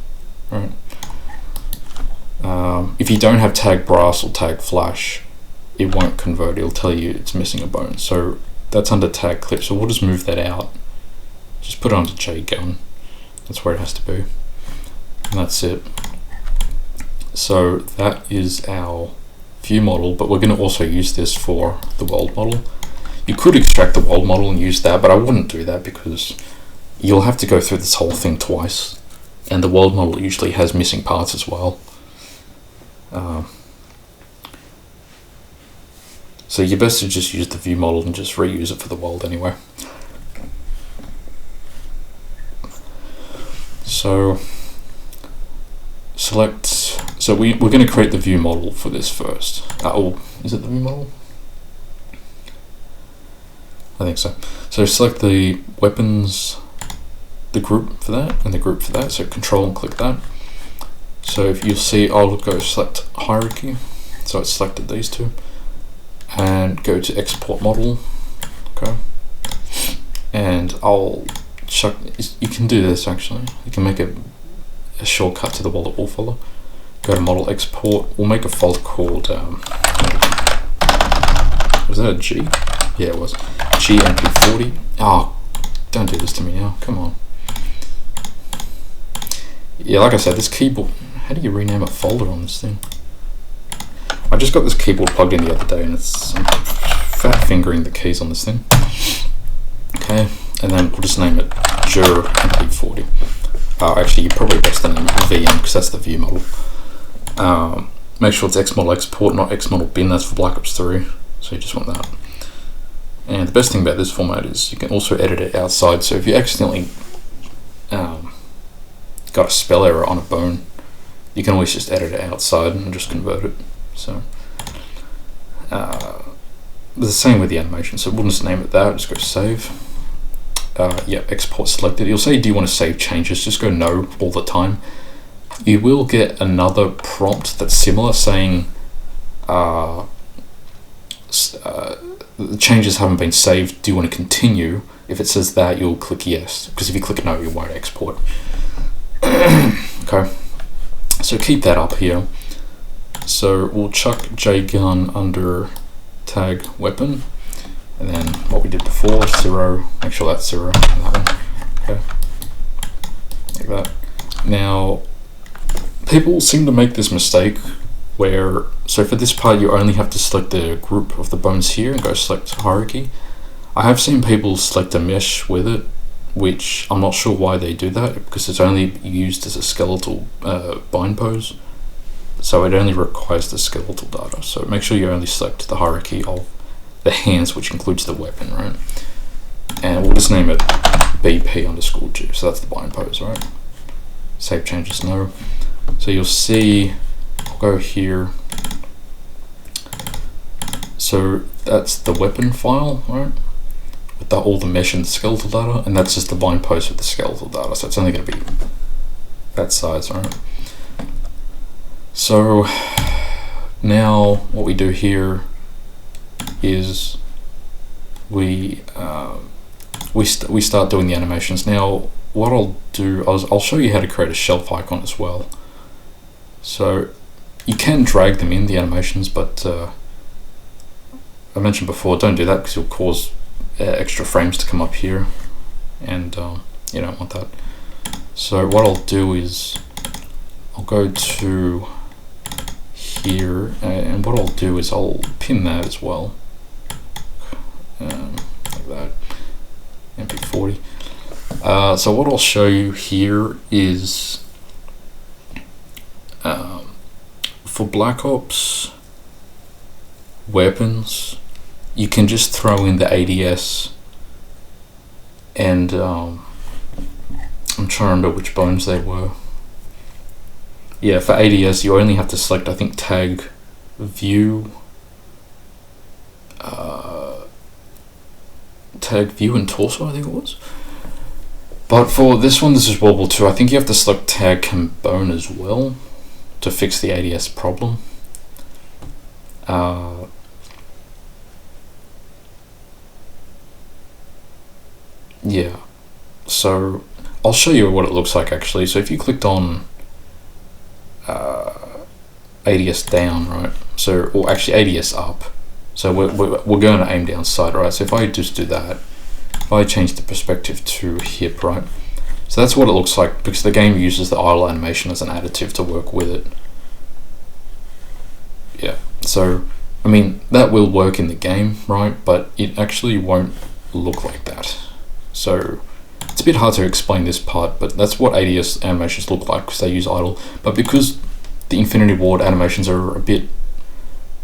right? If you don't have tag brass or tag flash, it won't convert. It'll tell you it's missing a bone. So that's under tag clip. So we'll just move that out. Just put it onto J gun. That's where it has to be. And that's it. So that is our view model, but we're going to also use this for the world model. You could extract the world model and use that, but I wouldn't do that because you'll have to go through this whole thing twice. And the world model usually has missing parts as well. So you're best to just use the view model and just reuse it for the world anyway. So select, so we're going to create the view model for this first. Oh, is it the view model? I think so. So select the weapons, the group for that, and the group for that. So control and click that. So if you see, I'll go select hierarchy. So it's selected these two. And go to export model. Okay. And I'll chuck, you can do this actually. You can make a shortcut to the wallet wall folder. Go to model export. We'll make a folder called, was that a G? Yeah, it was. GMP40. Oh, don't do this to me now. Come on. Yeah, like I said, this keyboard, how do you rename a folder on this thing? I just got this keyboard plugged in the other day and it's fat fingering the keys on this thing. Okay, and then we'll just name it GMP40. Actually, you're probably best to name it VM because that's the view model. Make sure it's Xmodel export, not Xmodel bin. That's for Black Ops 3. So you just want that. And the best thing about this format is you can also edit it outside. So if you accidentally got a spell error on a bone, you can always just edit it outside and just convert it. So the same with the animation. So we'll just name it that. Just go save. Yeah, export selected. You'll say, do you want to save changes? Just go no all the time. You will get another prompt that's similar saying the changes haven't been saved. Do you want to continue? If it says that, you'll click yes, because if you click no, you won't export. Okay, so keep that up here. So we'll chuck JGun under tag weapon, and then what we did before, 0, make sure that's 0, that one. Okay, like that. Now, people seem to make this mistake where, so for this part you only have to select the group of the bones here and go select hierarchy. I have seen people select a mesh with it, which I'm not sure why they do that, because it's only used as a skeletal bind pose. So it only requires the skeletal data. So make sure you only select the hierarchy of the hands, which includes the weapon, right? And we'll just name it BP_G. So that's the bind pose, right? save changes, no. So you'll see, I'll go here. So that's the weapon file, right? With all the mesh and the skeletal data, and that's just the bind post with the skeletal data. So it's only going to be that size, right? So now what we do here is we start doing the animations. Now what I'll do, I'll show you how to create a shelf icon as well. So you can drag them in, the animations, but I mentioned before, don't do that because you'll cause extra frames to come up here, and you don't want that. So what I'll do is I'll go to here, and what I'll do is I'll pin that as well, like that, MP40. So what I'll show you here is for Black Ops weapons, you can just throw in the ADS, and I'm trying to remember which bones they were. Yeah, for ADS you only have to select, I think, tag view, and torso, I think it was. But for this one, this is World War II, I think you have to select tag and bone as well to fix the ADS problem. Yeah, so I'll show you what it looks like actually. So if you clicked on ADS down, right? So, or actually ADS up. So we're going to aim down sight, right? So if I just do that, if I change the perspective to hip, right? So that's what it looks like, because the game uses the idle animation as an additive to work with it. Yeah, so I mean that will work in the game, right? But it actually won't look like that. So it's a bit hard to explain this part, but that's what ADS animations look like because they use idle. But because the Infinity Ward animations are a bit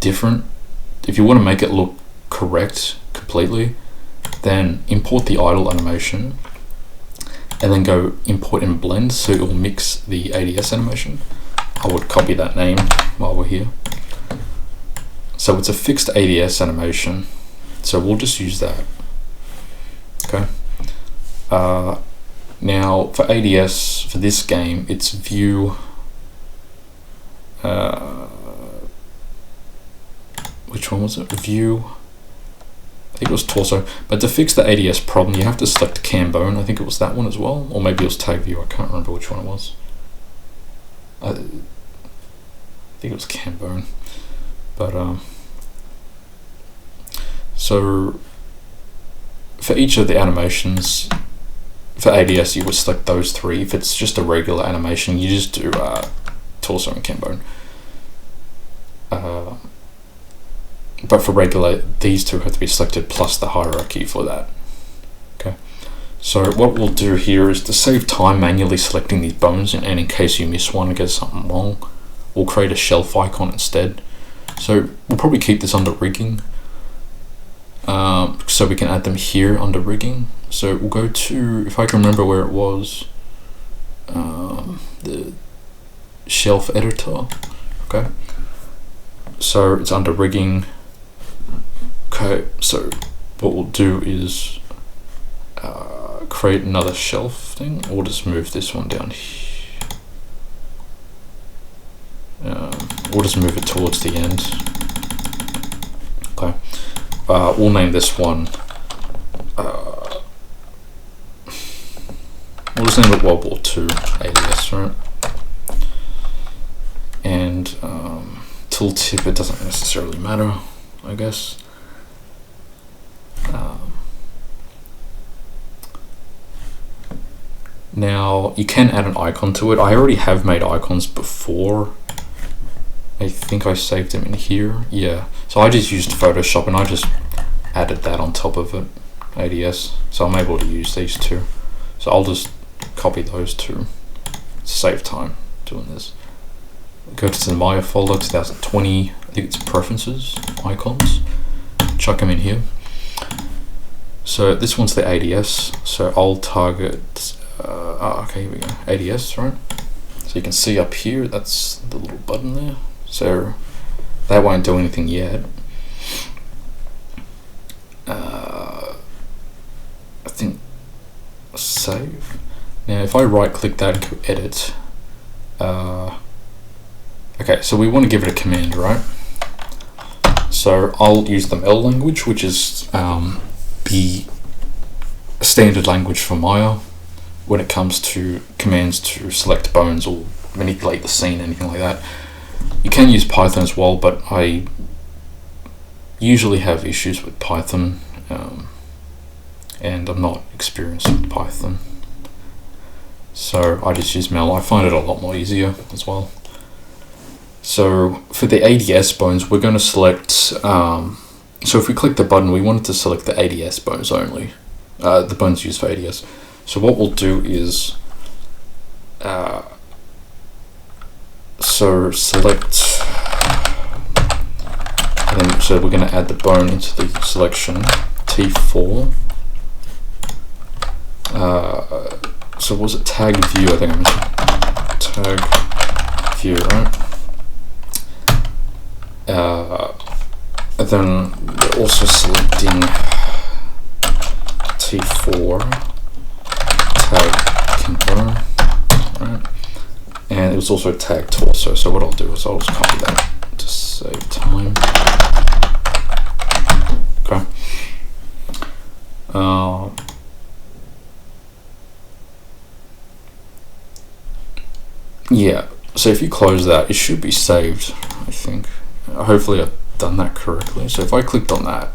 different, if you want to make it look correct completely, then import the idle animation and then go import and blend, so it will mix the ADS animation. I would copy that name while we're here. So it's a fixed ADS animation, so we'll just use that. Okay. Now for ADS for this game, it's view. Which one was it? View. I think it was torso. But to fix the ADS problem, you have to select cam bone. I think it was that one as well, or maybe it was tag view. I can't remember which one it was. I think it was cam bone. But so for each of the animations, for ADS you would select those three. If it's just a regular animation, you just do torso and cam bone. But for regular, these two have to be selected plus the hierarchy for that. Okay. So what we'll do here is to save time manually selecting these bones, and in case you miss one and get something wrong, we'll create a shelf icon instead. So we'll probably keep this under rigging, so we can add them here under rigging. So we'll go to, if I can remember where it was, the shelf editor. Okay. So it's under rigging. Okay, so what we'll do is create another shelf thing. We'll just move this one down here. We'll just move it towards the end. Okay, we'll name this one. We'll just name it World War II ADS, right? And tooltip, it doesn't necessarily matter, I guess. Now you can add an icon to it. I already have made icons before. I think I saved them in here. Yeah, so I just used Photoshop and I just added that on top of it, ADS. So I'm able to use these two. So I'll just copy those two to save time doing this. Go to the Maya folder, 2020, I think it's preferences, icons, chuck them in here. So this one's the ADS, so I'll target, okay, here we go, ADS, right? So you can see up here, that's the little button there. So that won't do anything yet. I think save. Now if I right click that and go edit, okay, so we want to give it a command, right? So I'll use the MEL language, which is the standard language for Maya when it comes to commands to select bones or manipulate the scene, anything like that. You can use Python as well, but I usually have issues with Python, and I'm not experienced with Python. So I just use MEL. I find it a lot more easier as well. So for the ADS bones, we're going to select, so if we click the button, we wanted to select the ADS bones only, the bones used for ADS. So what we'll do is, so select, and then, so we're going to add the bone into the selection, T4. So was it tag view? I think I mentioned tag view, right? And then we're also selecting T4 tag confirm, right? And it was also tag torso. So what I'll do is I'll just copy that to save time. Okay. Yeah, so if you close that, it should be saved, I think. Hopefully I've done that correctly. So if I clicked on that,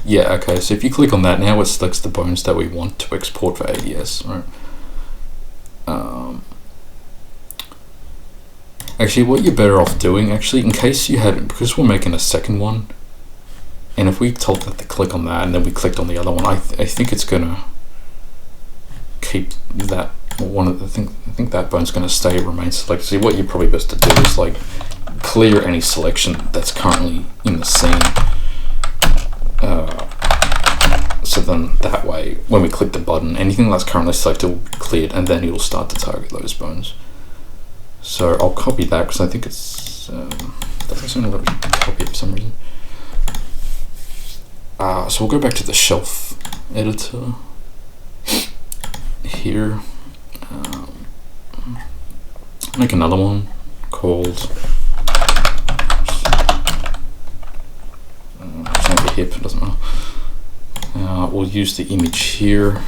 yeah, okay, so if you click on that, now it selects the bones that we want to export for ADS, right? Actually, what you're better off doing, actually, in case you had, because we're making a second one, and if we told that to click on that and then we clicked on the other one, I think it's gonna keep that one of the I think that bone's gonna remain selected. See, what you're probably best to do is like clear any selection that's currently in the scene. So then that way, when we click the button, anything that's currently selected will be cleared, and then you'll start to target those bones. So I'll copy that because I think it's doesn't seem to let me copy it for some reason. So we'll go back to the shelf editor here. Make another one called hip, doesn't matter. We'll use the image here.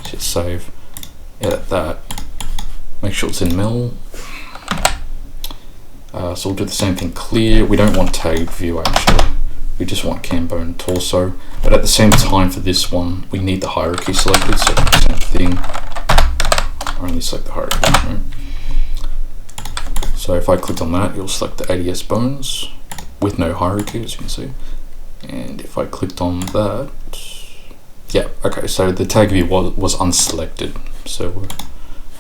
Hit save. Edit that. Make sure it's in MEL. So we'll do the same thing. Clear. We don't want tag view actually. We just want cam bone torso. But at the same time for this one, we need the hierarchy selected. So same thing. Only select the hierarchy. Right? So if I clicked on that, you'll select the ADS bones with no hierarchy, as you can see. And if I clicked on that, yeah, okay, so the tag view was unselected. So we'll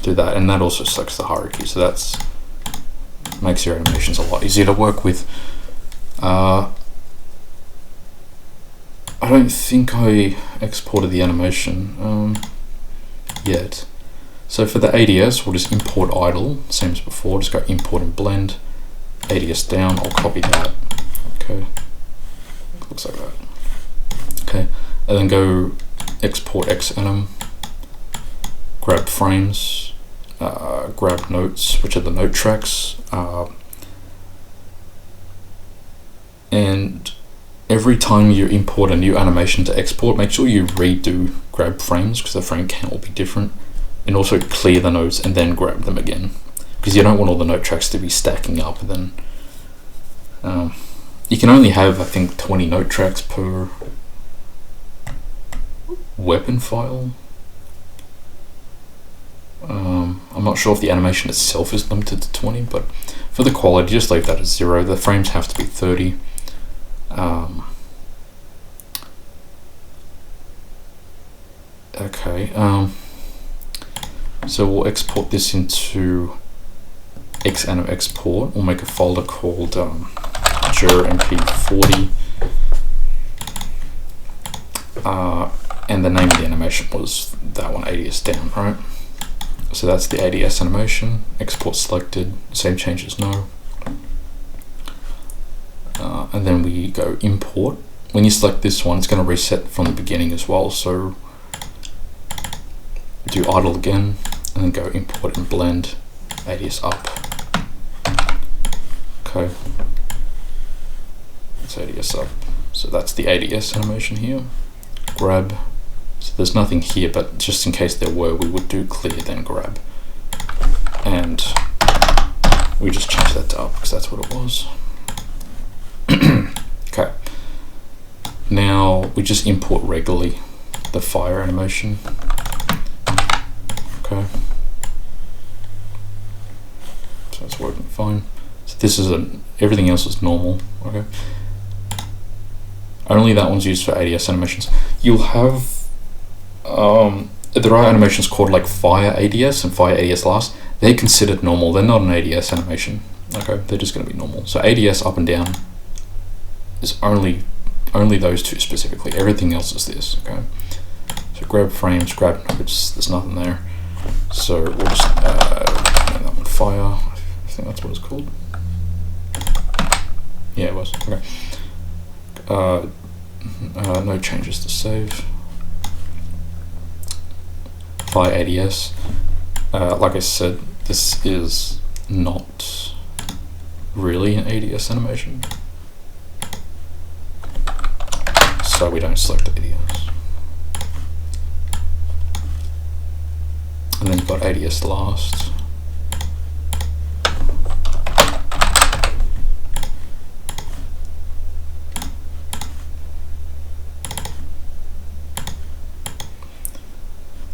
do that, and that also selects the hierarchy. So that's makes your animations a lot easier to work with. I don't think I exported the animation yet. So for the ADS, we'll just import idle, same as before, just go import and blend, ADS down, I'll copy that, okay, looks like that, okay, and then go export XAnim, grab frames, grab notes, which are the note tracks, and every time you import a new animation to export, make sure you redo grab frames because the frame count will be different. And also clear the notes and then grab them again, because you don't want all the note tracks to be stacking up. And then you can only have, I think, 20 note tracks per weapon file. I'm not sure if the animation itself is limited to 20, but for the quality, just leave that as 0. The frames have to be 30. Okay. So we'll export this into XAnim export. We'll make a folder called MP40, and the name of the animation was that one, ADS down, right? So that's the ADS animation. Export selected, save changes no. And then we go import. When you select this one, it's going to reset from the beginning as well. So do idle again, and then go import and blend ADS up. Okay, that's ADS up. So that's the ADS animation here. Grab. So there's nothing here, but just in case there were, we would do clear then grab. And we just change that to up because that's what it was. Okay. Now we just import regularly the fire animation. Okay. So it's working fine. So this is everything else is normal. Okay. Only that one's used for ADS animations. You'll have there are animations called like fire ADS and fire ADS last. They're considered normal. They're not an ADS animation. Okay, they're just going to be normal. So ADS up and down is only those two specifically. Everything else is this. Okay. So grab frames, grab nodes. There's nothing there. So we'll just name that one fire. I think that's what it's called. Yeah, it was. Okay. No changes to save. Fire ADS. Like I said, this is not really an ADS animation, so we don't select ADS. And then you've got ADS last.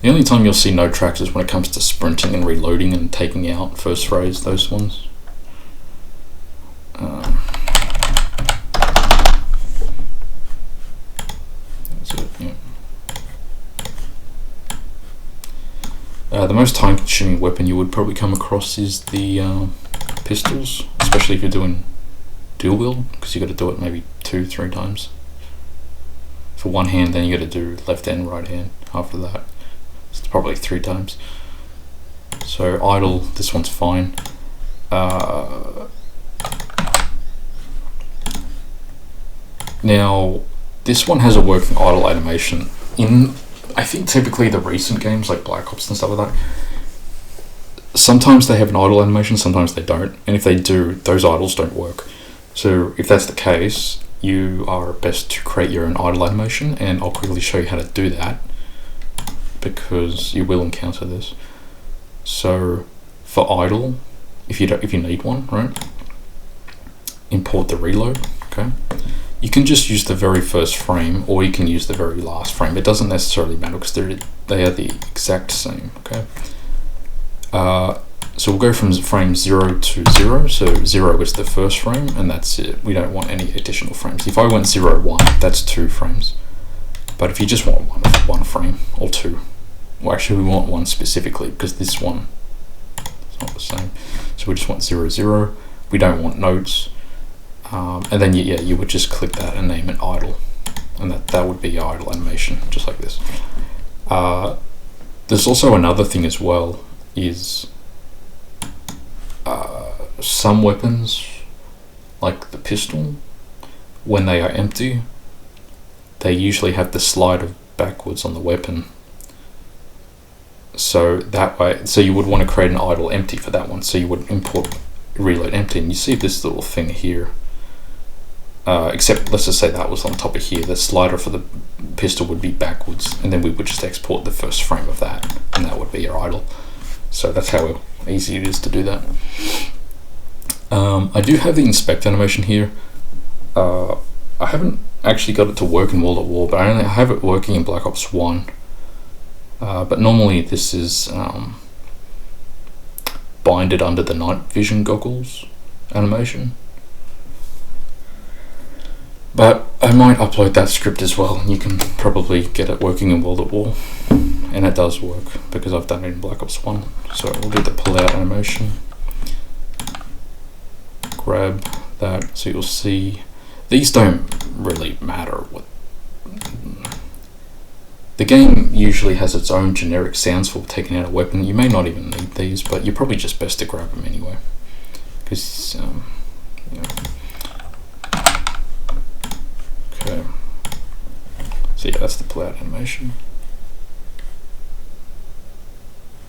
The only time you'll see no tracks is when it comes to sprinting and reloading and taking out first phrase, those ones. That's it, yeah. The most time-consuming weapon you would probably come across is the pistols, especially if you're doing Dual-Wield, because you got to do it maybe 2-3 times. For one hand, then you got to do left hand, right hand after that. It's probably 3 times. So idle, this one's fine. Now, this one has a working idle animation. In, I think typically the recent games like Black Ops and stuff like that, sometimes they have an idle animation, sometimes they don't. And if they do, those idles don't work. So if that's the case, you are best to create your own idle animation, and I'll quickly show you how to do that, because you will encounter this. So for idle, if you need one, right, import the reload. Okay, you can just use the very first frame, or you can use the very last frame. It doesn't necessarily matter because they are the exact same. Okay, so we'll go from frame 0 to 0. So 0 is the first frame, and that's it. We don't want any additional frames. If I went 0, 1, that's 2 frames. But if you just want one frame or 2, well, actually we want 1 specifically because this one is not the same. So we just want 0, 0. We don't want nodes. And then you would just click that and name it idle, and that would be your idle animation, just like this. There's also another thing as well, is some weapons, like the pistol, when they are empty, they usually have the slider backwards on the weapon. So that way, so you would want to create an idle empty for that one. So you would import reload empty, and you see this little thing here. Except let's just say that was on top of here. The slider for the pistol would be backwards, and then we would just export the first frame of that, and that would be your idle. So that's how easy it is to do that. I do have the inspect animation here. I haven't actually got it to work in World at War, but I have it working in Black Ops 1. But normally this is binded under the night vision goggles animation. But I might upload that script as well, and you can probably get it working in World at War. And it does work because I've done it in Black Ops 1. So we'll do the pull out animation. Grab that, so you'll see these don't really matter. The game usually has its own generic sounds for taking out a weapon. You may not even need these, but you're probably just best to grab them anyway. Because, you know. Okay. So yeah, that's the pull-out animation.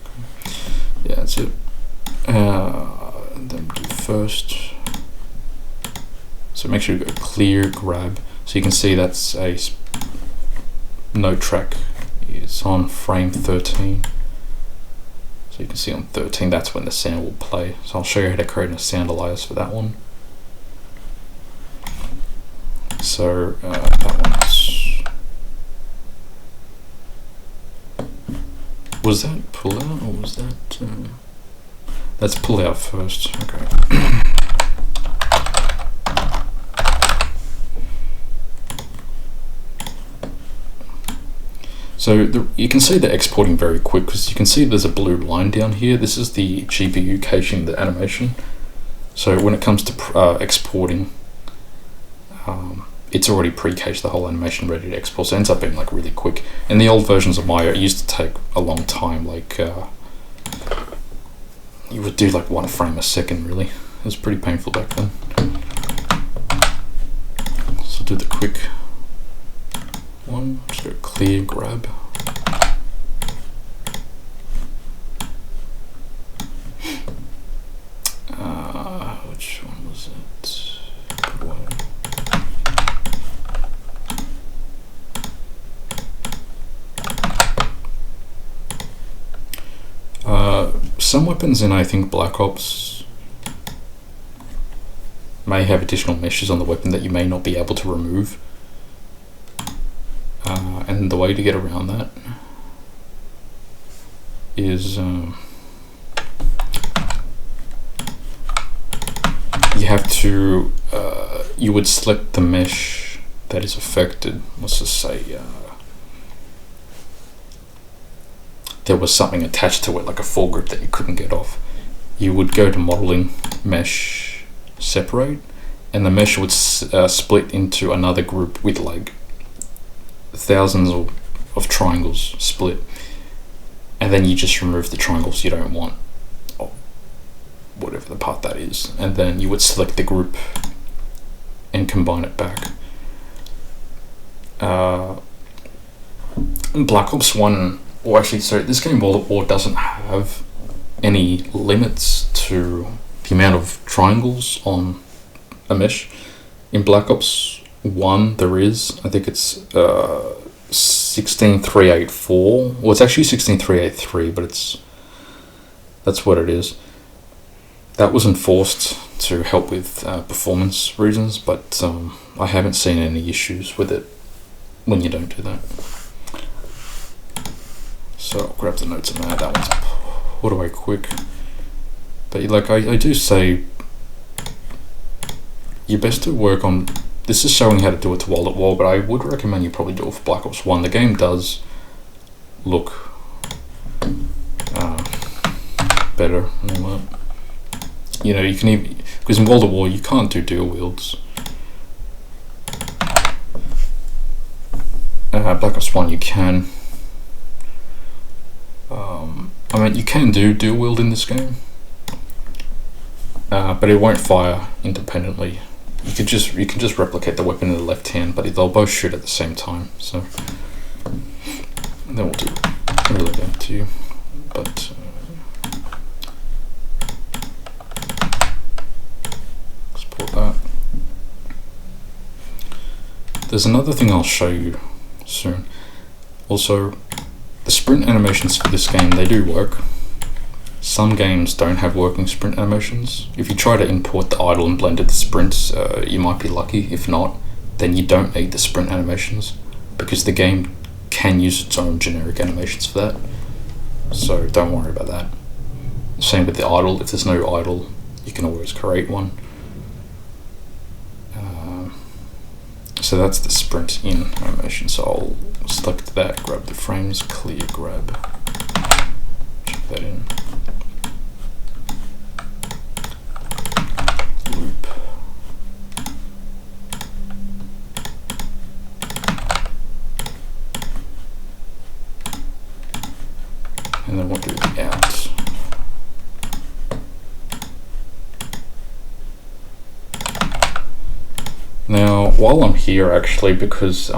Okay. Yeah, that's it. And then do first. So make sure you go clear, grab. So you can see that's a note track. It's on frame 13. So you can see on 13, that's when the sound will play. So I'll show you how to create a sound alias for that one. So that was that pull out or was that? That's pull out first. Okay. So you can see they're exporting very quick because you can see there's a blue line down here. This is the GPU caching the animation. So when it comes to exporting, it's already pre-cached the whole animation ready to export. So it ends up being like really quick. In the old versions of Maya, it used to take a long time. Like you would do like 1 frame a second. Really, it was pretty painful back then. So do the quick one. Just go clear, grab. Which one was it? Some weapons in, I think, Black Ops may have additional meshes on the weapon that you may not be able to remove. And the way to get around that is you have to you would select the mesh that is affected. Let's just say there was something attached to it, like a foregrip that you couldn't get off. You would go to modeling, mesh, separate, and the mesh would split into another group with like thousands of triangles split, and then you just remove the triangles you don't want, or whatever the part that is, and then you would select the group and combine it back. In Black Ops 1, or actually, sorry, this game World at War doesn't have any limits to the amount of triangles on a mesh. In Black Ops 1 there is, I think it's 16384. Well, it's actually 16383, but that's what it is. That was enforced to help with performance reasons, but I haven't seen any issues with it when you don't do that. So I'll grab the notes on that. That one's put away quick. But like I do say, you're best to work on. This is showing how to do it to World at War, but I would recommend you probably do it for Black Ops 1. The game does look better and all that. You know, you can even, because in World at War you can't do dual wields. Black Ops 1 you can. I mean, you can do dual wield in this game, but it won't fire independently. You can just replicate the weapon in the left hand, but they'll both shoot at the same time. So then we'll do really that to you. But export that. There's another thing I'll show you soon. Also, the sprint animations for this game, they do work. Some games don't have working sprint animations. If you try to import the idle and blended sprints, you might be lucky. If not, then you don't need the sprint animations, because the game can use its own generic animations for that. So don't worry about that. Same with the idle. If there's no idle, you can always create one. So that's the sprint in animation. So I'll select that, grab the frames, clear, grab, check that in. Loop. out. Now, while I'm here, actually, because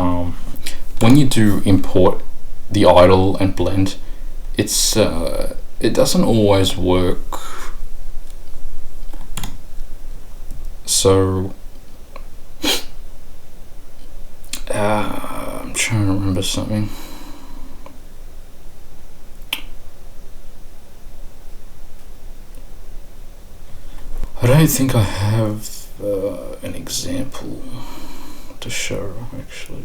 when you do import the idle and blend, it's it doesn't always work. So I'm trying to remember something. I don't think I have an example to show, actually.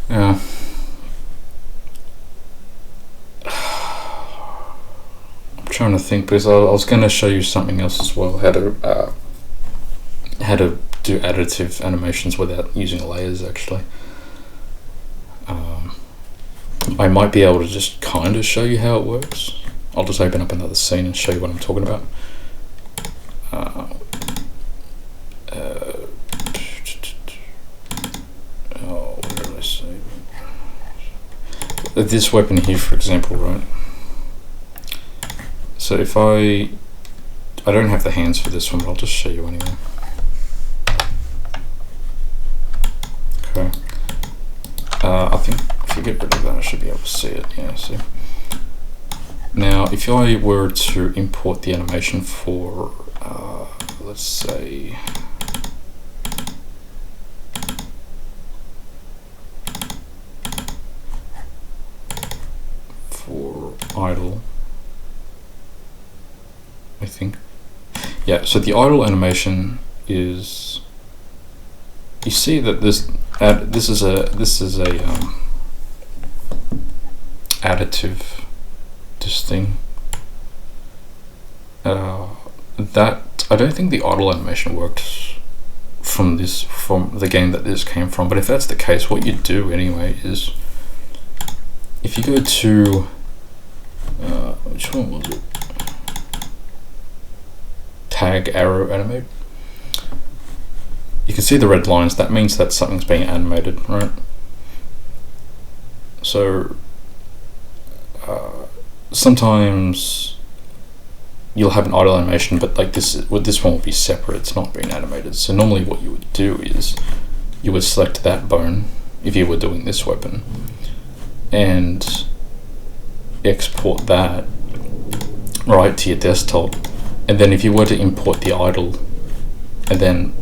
Yeah. I'm trying to think, because I was going to show you something else as well, how to do additive animations without using layers, actually. I might be able to just kind of show you how it works. I'll just open up another scene and show you what I'm talking about. Where did I save it? This weapon here, for example, right? So if I don't have the hands for this one, but I'll just show you anyway. Okay. I think if you get rid of that, I should be able to see it. Yeah, see. Now, if I were to import the animation for, let's say, for idle, I think. Yeah, so the idle animation is, you see that this is a additive, this thing. That I don't think the idle animation works from the game that this came from, but if that's the case, what you do anyway is, if you go to which one was it? Tag arrow animate. You can see the red lines. That means that something's being animated, right? So sometimes you'll have an idle animation, but like this one will be separate. It's not being animated. So normally what you would do is you would select that bone if you were doing this weapon and export that right to your desktop, and then if you were to import the idle and then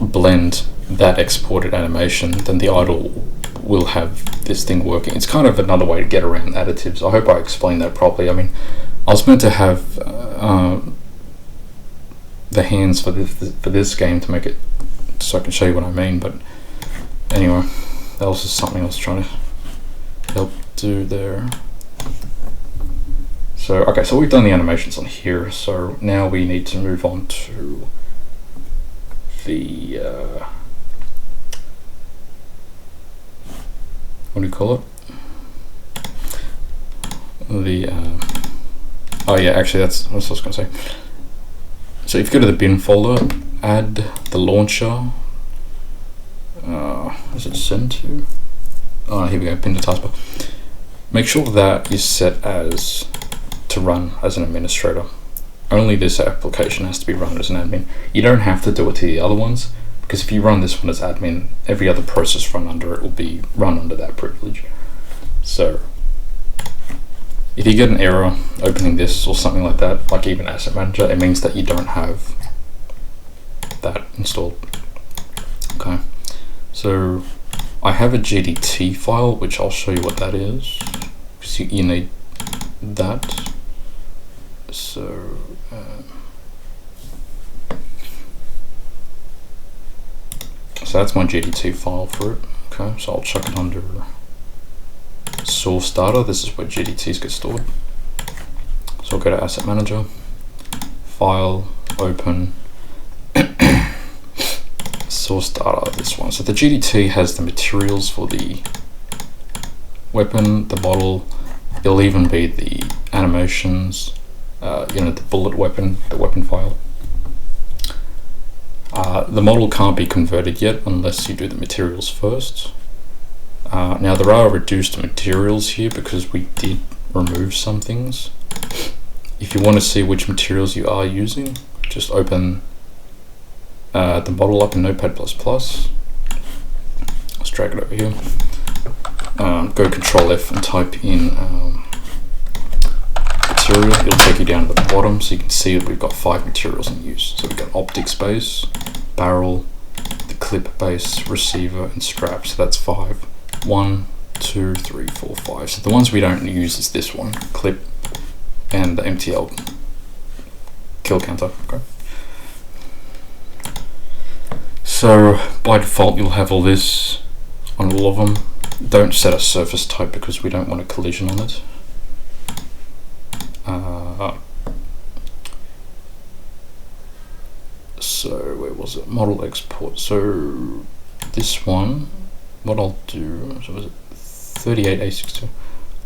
blend that exported animation, then the idle will have this thing working. It's kind of another way to get around additives. I hope I explained that properly. I mean, I was meant to have the hands for this game to make it so I can show you what I mean, but anyway, that was just something I was trying to help do there. So okay, so we've done the animations on here, so now we need to move on to the what do you call it? The oh yeah, actually that's what I was going to say. So if you go to the bin folder, add the launcher. Is it send to? Oh, here we go, pin to taskbar. Make sure that is set as to run as an administrator. Only this application has to be run as an admin. You don't have to do it to the other ones, because if you run this one as admin, every other process run under it will be run under that privilege. So if you get an error opening this or something like that, like even Asset Manager, it means that you don't have that installed. Okay, so I have a GDT file, which I'll show you what that is, because you need that. So so that's my GDT file for it. Okay, so I'll chuck it under source data. This is where GDTs get stored. So I'll go to Asset Manager, File, Open, Source data, this one. So the GDT has the materials for the weapon, the model. It'll even be the animations, the bullet weapon, the weapon file. The model can't be converted yet unless you do the materials first. Now there are reduced materials here because we did remove some things. If you want to see which materials you are using, just open the model up in Notepad++. Let's drag it over here. Go Control F and type in material. It'll take you down to the bottom so you can see that we've got 5 materials in use. So we've got optics base, barrel, the clip base, receiver, and strap. So that's 5. 1, 2, 3, 4, 5. So the ones we don't use is this one, clip, and the MTL kill counter. Okay. So by default you'll have all this on all of them. Don't set a surface type because we don't want a collision on it. So where was it? Model export. So this one, what I'll do, so was it 38A62?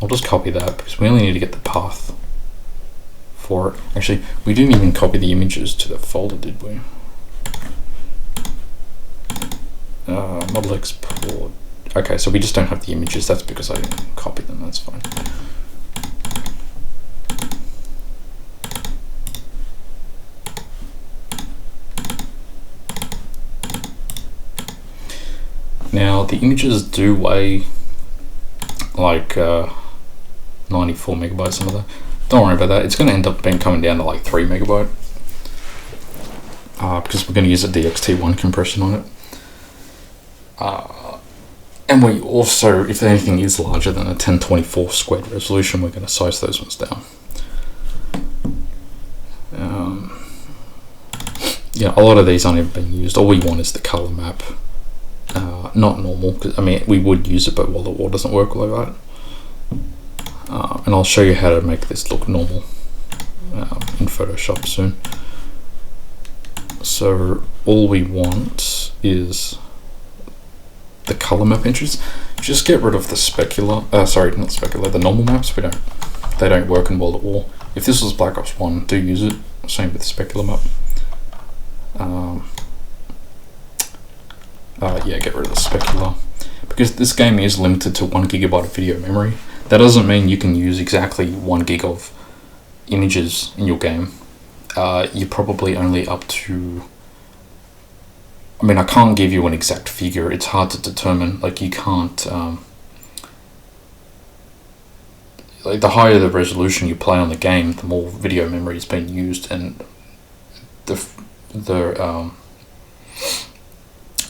I'll just copy that because we only need to get the path for it. Actually, we didn't even copy the images to the folder, did we? Model export. Okay, so we just don't have the images. That's because I didn't copy them. That's fine. Now the images do weigh like 94 megabytes, some of that. Don't worry about that. It's going to end up coming down to like 3 megabyte because we're going to use a DXT1 compression on it. And we also, if anything is larger than a 1024 squared resolution, we're going to size those ones down. Yeah, a lot of these aren't even being used. All we want is the color map. Not normal, because I mean we would use it, but well, the wall doesn't work like that. And I'll show you how to make this look normal in Photoshop soon. So all we want is the color map entries. Just get rid of the specular. Sorry, not specular. The normal maps. They don't work in World at War. If this was Black Ops 1, do use it. Same with the specular map. Yeah, get rid of the specular because this game is limited to 1 gigabyte of video memory. That doesn't mean you can use exactly 1 gig of images in your game. You're probably only up to, I mean, I can't give you an exact figure. It's hard to determine. Like you can't, like the higher the resolution you play on the game, the more video memory is being used, and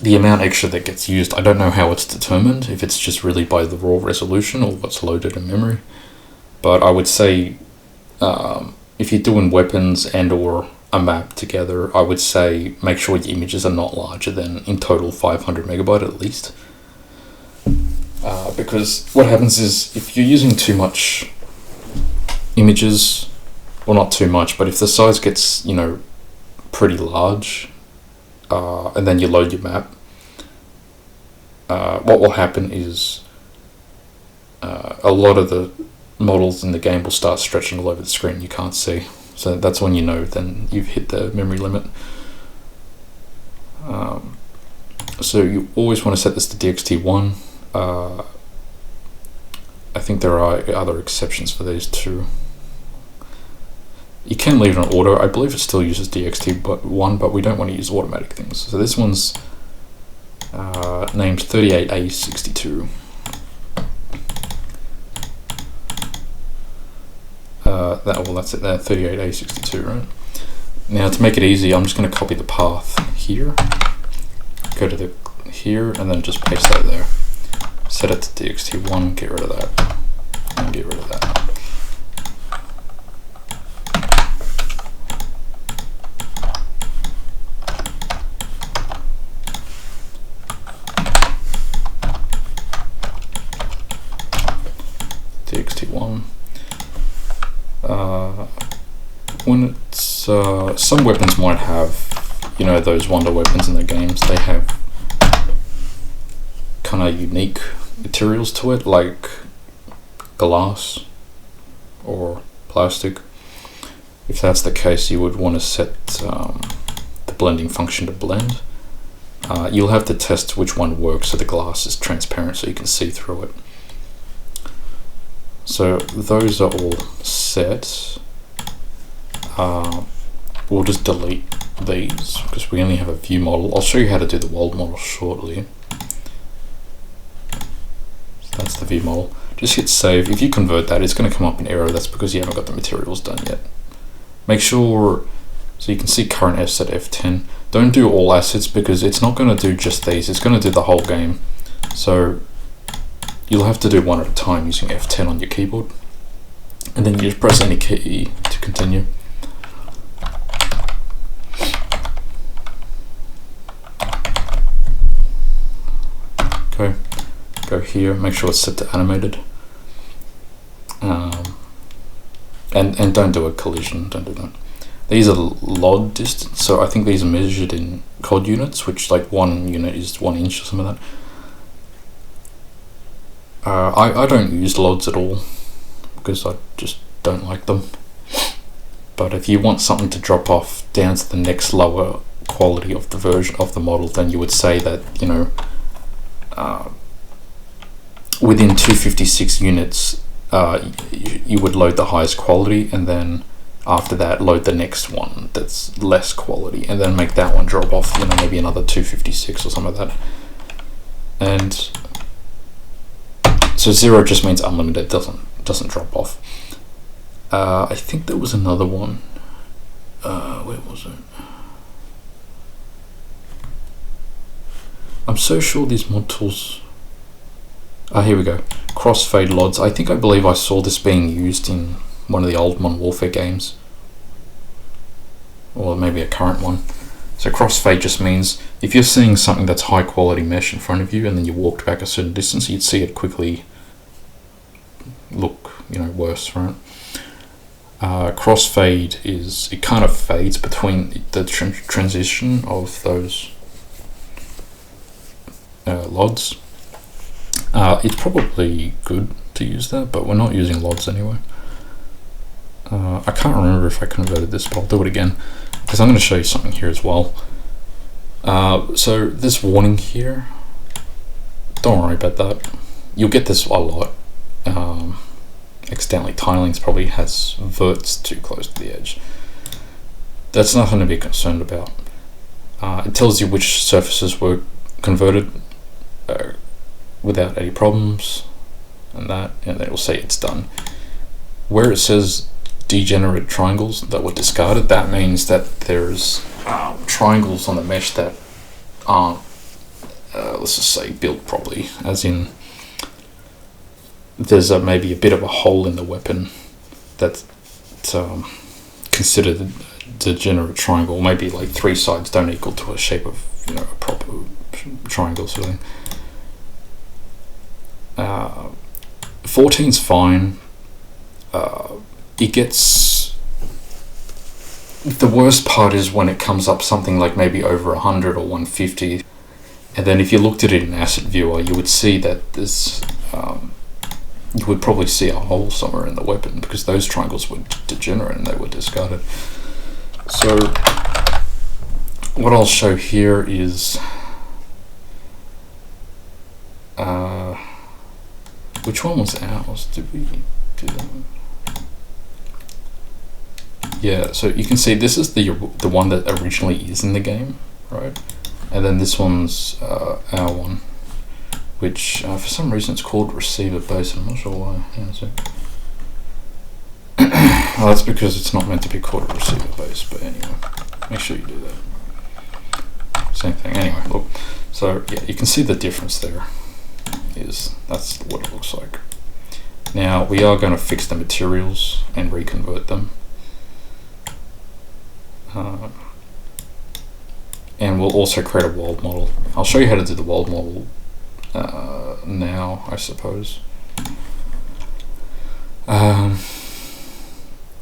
the amount extra that gets used, I don't know how it's determined, if it's just really by the raw resolution or what's loaded in memory. But I would say if you're doing weapons and or a map together, I would say make sure the images are not larger than in total 500 megabyte at least. Because what happens is if you're using too much images, well not too much, but if the size gets, you know, pretty large, and then you load your map, what will happen is a lot of the models in the game will start stretching all over the screen. You can't see, so that's when you know then you've hit the memory limit. So you always want to set this to DXT1. I think there are other exceptions for these too. You can leave it on auto. I believe it still uses DXT1, but we don't want to use automatic things. So this one's named 38A62. That's it there, 38A62, right? Now to make it easy, I'm just going to copy the path here, go to here, and then just paste that there. Set it to DXT1, get rid of that, and get rid of that. DXT1. When it's some weapons might have, you know, those wonder weapons in the games. They have kind of unique materials to it, like glass or plastic. If that's the case, you would want to set the blending function to blend. you'll have to test which one works so the glass is transparent so you can see through it. So those are all set. We'll just delete these because we only have a view model. I'll show you how to do the world model shortly. So that's the view model. Just hit save. If you convert that, it's going to come up in error. That's because you haven't got the materials done yet. Make sure, so you can see current Fs at F10. Don't do all assets because it's not going to do just these. It's going to do the whole game. So you'll have to do one at a time using F10 on your keyboard. And then you just press any key to continue. Okay. Go here, make sure it's set to animated. And don't do a collision, don't do that. These are LOD distance, so I think these are measured in COD units, which like 1 unit is 1 inch or something like that. I don't use LODs at all because I just don't like them. But if you want something to drop off down to the next lower quality of the version of the model, then you would say that, you know, within 256 units, you would load the highest quality, and then after that load the next one that's less quality, and then make that one drop off, you know, maybe another 256 or something like that. And so 0 just means unlimited, doesn't drop off. I think there was another one. Where was it? I'm so sure these mod tools. Here we go. Crossfade LODs. I believe I saw this being used in one of the old Modern Warfare games, or maybe a current one. So crossfade just means if you're seeing something that's high quality mesh in front of you, and then you walked back a certain distance, you'd see it quickly look, you know, worse, right? Crossfade is, it kind of fades between the transition of those LODs. It's probably good to use that, but we're not using LODs anyway. I can't remember if I converted this, but I'll do it again because I'm going to show you something here as well. So this warning here, don't worry about that. You'll get this a lot. Accidentally tilings probably has verts too close to the edge. That's nothing to be concerned about. It tells you which surfaces were converted without any problems, and then it will say it's done. Where it says degenerate triangles that were discarded, that means that there's triangles on the mesh that aren't, let's just say, built properly, as in there's maybe a bit of a hole in the weapon that's considered a degenerate triangle. Maybe like 3 sides don't equal to a shape of, you know, a proper triangle sort of thing. 14's fine. It gets, the worst part is when it comes up something like maybe over 100 or 150, and then if you looked at it in Asset Viewer, you would see that there's you would probably see a hole somewhere in the weapon because those triangles were degenerate and they were discarded. So what I'll show here is which one was ours? Did we do that one? Yeah, so you can see this is the one that originally is in the game, right? And then this one's our one, which for some reason it's called receiver base. I'm not sure why. Yeah, so well, that's because it's not meant to be called a receiver base, but anyway, make sure you do that. Same thing. Anyway, look. So yeah, you can see the difference there. That's what it looks like. Now we are going to fix the materials and reconvert them. And we'll also create a world model. I'll show you how to do the world model now, I suppose.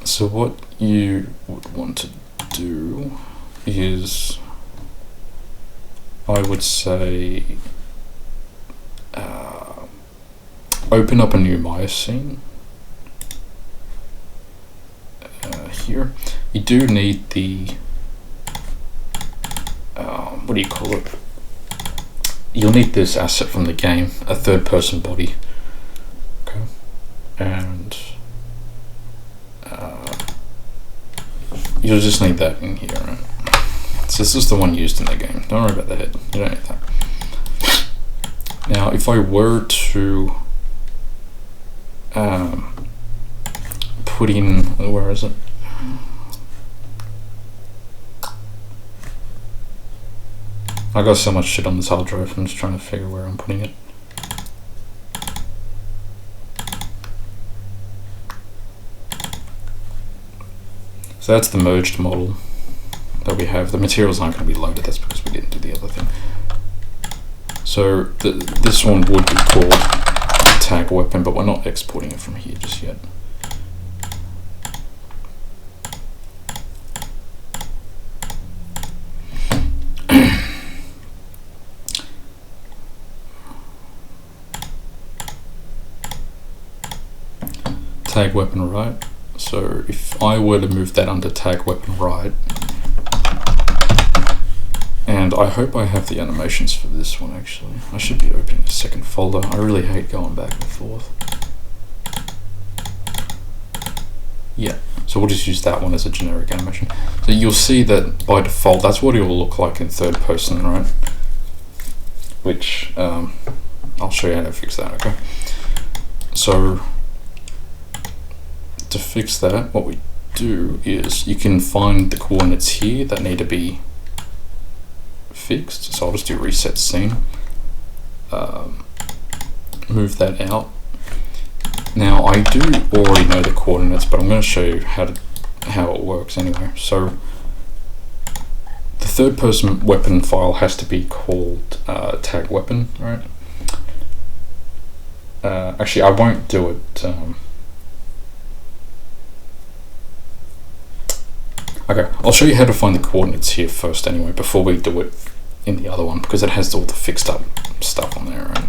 So what you would want to do is, I would say, open up a new Maya scene. Here, you do need the what do you call it? you'll need this asset from the game, a third person body. Okay, and you'll just need that in here, right? So this is the one used in the game. Don't worry about the head, you don't need that. Now if I were to put in, where is it? I got so much shit on this hard drive, I'm just trying to figure where I'm putting it. So that's the merged model that we have. The materials aren't going to be loaded, that's because we didn't do the other thing. So this one would be called tag weapon, but we're not exporting it from here just yet. Tag weapon right. So if I were to move that under tag weapon right, and I hope I have the animations for this one actually. I should be opening a second folder. I really hate going back and forth. Yeah, so we'll just use that one as a generic animation. So you'll see that by default, that's what it will look like in third person, right? Which, I'll show you how to fix that, okay? So, to fix that, what we do is you can find the coordinates here that need to be fixed. So I'll just do reset scene, move that out. Now I do already know the coordinates, but I'm going to show you how it works anyway. So the third person weapon file has to be called tag weapon, right? Actually, I won't do it. Okay, I'll show you how to find the coordinates here first anyway, before we do it in the other one, because it has all the fixed up stuff on there, right?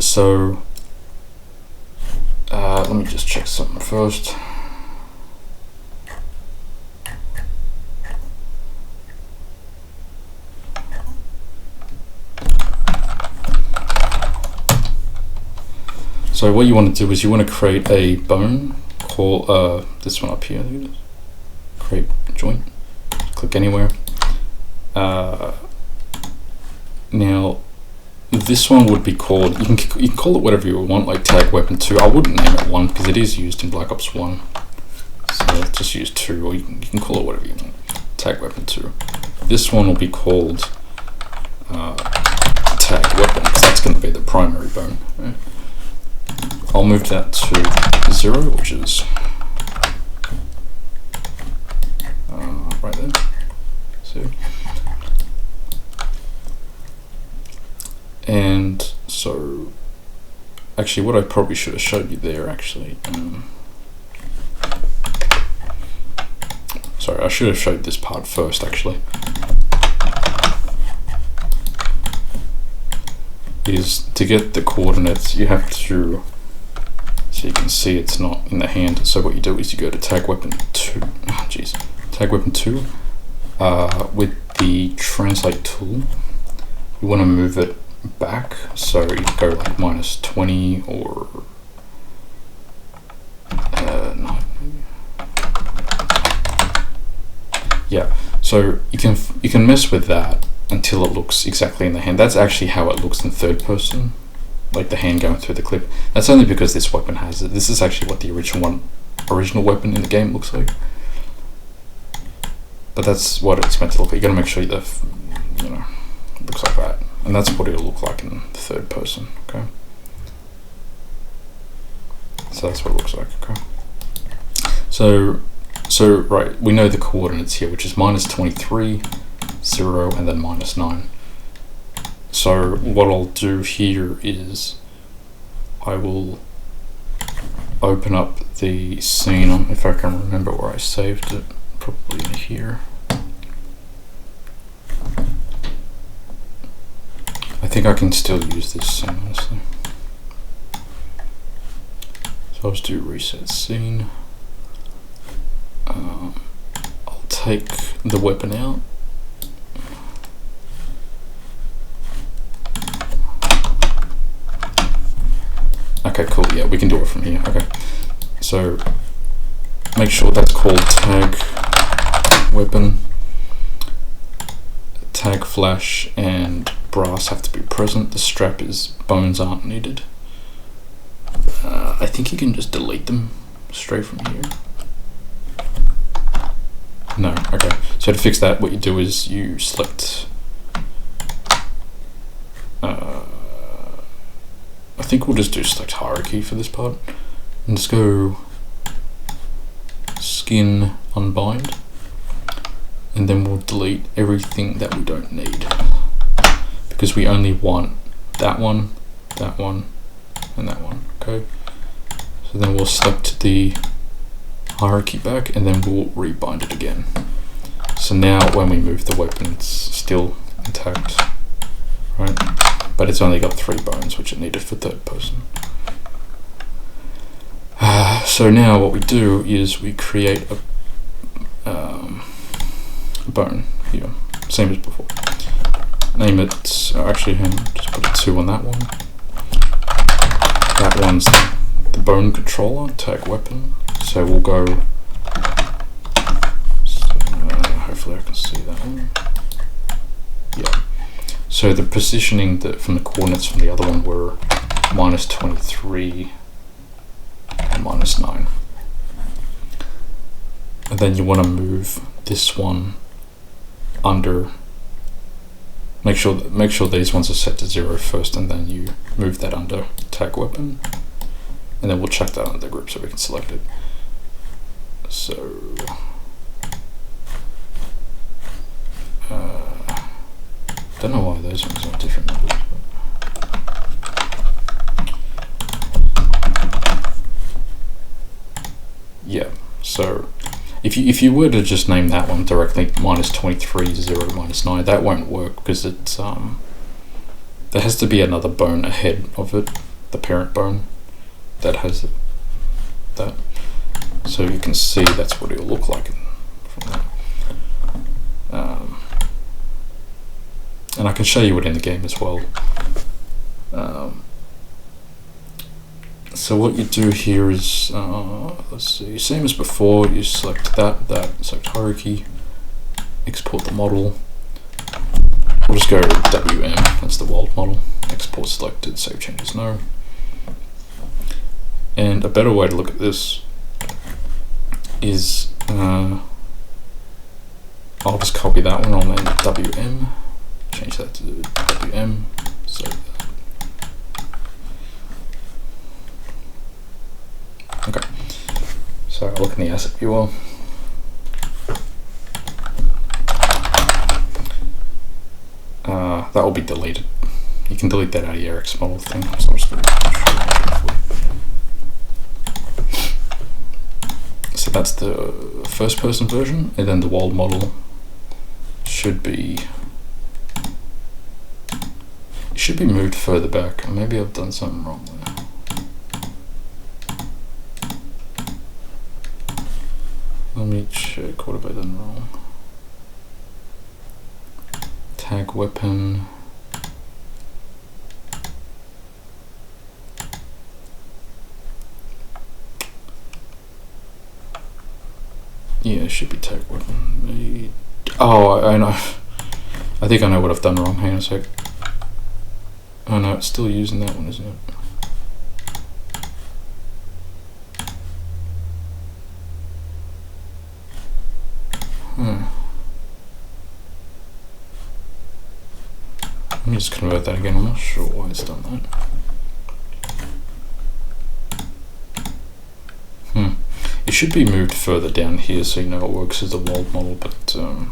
So, let me just check something first. So what you want to do is you want to create a bone, call this one up here, I think it is. Create joint, click anywhere. Now this one would be called, you can call it whatever you want, like tag weapon 2. I wouldn't name it 1 because it is used in Black Ops 1, so just use 2, or you can call it whatever you want. Tag weapon 2. This one will be called tag weapon because that's going to be the primary bone, right? I'll move that to 0, which is right there. So, and so actually what I probably should have showed you there actually, sorry, I should have showed this part first actually, is to get the coordinates you have to, so you can see it's not in the hand. So what you do is you go to tag weapon 2, oh geez, tag weapon 2, with the translate tool, you want to move it back, so you go like -20 or no, yeah. So you can mess with that until it looks exactly in the hand. That's actually how it looks in third person, like the hand going through the clip. That's only because this weapon has it. This is actually what the original weapon in the game looks like. But that's what it's meant to look like. You gotta make sure that, you know, it looks like that. And that's what it'll look like in third person, okay? So that's what it looks like, okay? So right, we know the coordinates here, which is -23, 0, and then -9. So what I'll do here is I will open up the scene, if I can remember where I saved it, probably in here. I think I can still use this scene, honestly. So I'll just do reset scene. I'll take the weapon out. Okay, cool. Yeah, we can do it from here. Okay, so make sure that's called tag weapon. Tag flash and brass have to be present. The strap is bones aren't needed. I think you can just delete them straight from here. No, okay. So to fix that, what you do is you select. I think we'll just do select hierarchy for this part, and just go skin unbind, and then we'll delete everything that we don't need, because we only want that one, and that one. Okay. So then we'll select the hierarchy back, and then we'll rebind it again. So now when we move the weapon, it's still intact, right? But it's only got 3 bones, which are needed for third person. So now what we do is we create a bone here, same as before. Name it, actually just put a 2 on that one. That one's the bone controller, tag weapon. So we'll go, hopefully I can see that one. Yeah. So the positioning from the coordinates from the other one were -23 and -9. And then you want to move this one under. Make sure these ones are set to 0 first, and then you move that under tag weapon, and then we'll check that under the group so we can select it. So don't know why those ones are different numbers. Yeah, so if you were to just name that one directly -23, 0, -9, that won't work, because it's there has to be another bone ahead of it, the parent bone that has that. So you can see that's what it'll look like from that. And I can show you it in the game as well. So what you do here is, let's see, same as before, you select that, select hierarchy, export the model. We'll just go WM, that's the world model, export selected, save changes no. And a better way to look at this is, I'll just copy that one, I'll name it WM, change that to WM, save that. Okay, so I'll look in the asset viewer. That will be deleted. You can delete that out of your X model thing. So I'm just going to show you. So that's the first person version, and then the world model should be moved further back. Maybe I've done something wrong there. Let me check, what have I done wrong? Tag weapon. Yeah, it should be tag weapon. Oh, I know. I think I know what I've done wrong. Hang on a sec. Oh no, it's still using that one, isn't it? Let me just convert that again. I'm not sure why it's done that. It should be moved further down here so you know it works as a world model, but for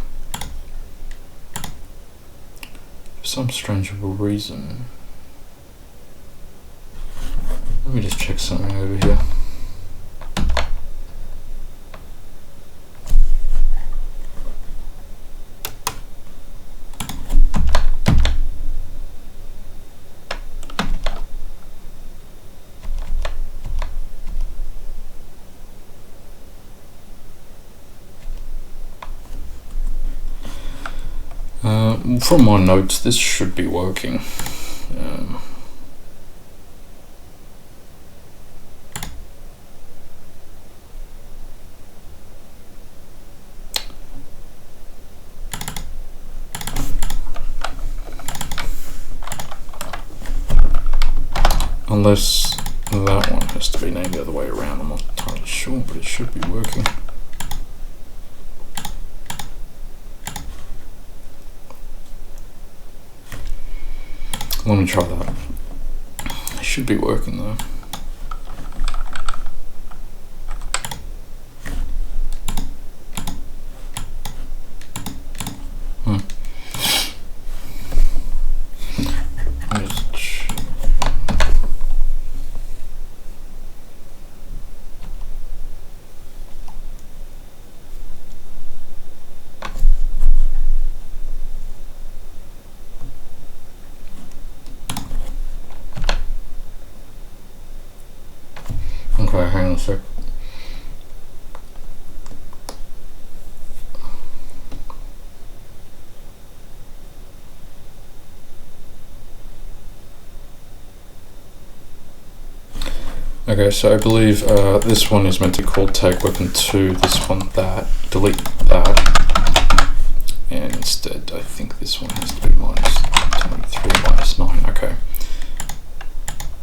some strange reason. Let me just check something over here. From my notes, this should be working. Unless that one has to be named the other way around, I'm not entirely sure, but it should be working. Let me try that. It should be working though. Okay, hang on a sec. Okay, so I believe this one is meant to call tag weapon 2, this one that, delete that, and instead I think this one has to be minus 23, minus 9, okay.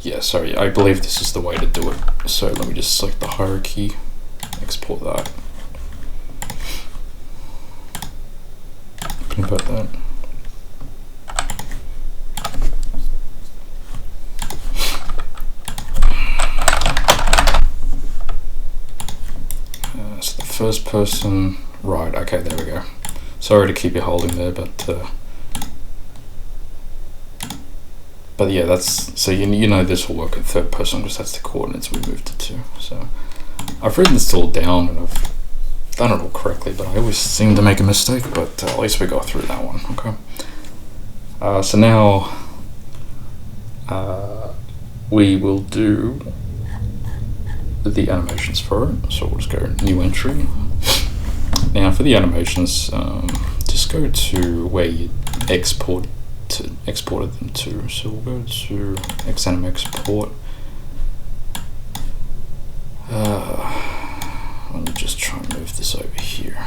Yeah, sorry, I believe this is the way to do it. So let me just select the hierarchy, export that, convert that. So the first person, right, okay, there we go. Sorry to keep you holding there, but yeah, that's, so you know this will work in third person because that's the coordinates we moved it to. So I've written this all down and I've done it all correctly, but I always seem to make a mistake, but at least we got through that one, okay. So now we will do the animations for it. So we'll just go new entry. Now for the animations, just go to where you exported them to. So we'll go to Xanim export. Let me just try and move this over here.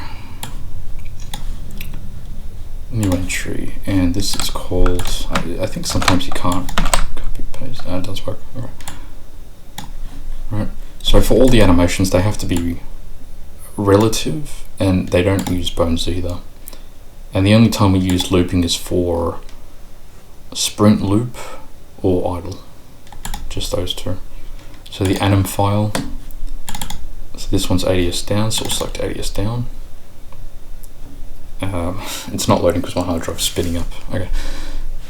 New entry, and this is called, I think sometimes you can't copy paste. It does work. Alright. So for all the animations, they have to be relative, and they don't use bones either. And the only time we use looping is for sprint loop or idle, just those two. So the anim file, so this one's ADS down, so we'll select ADS down. It's not loading because my hard drive is spinning up. Okay.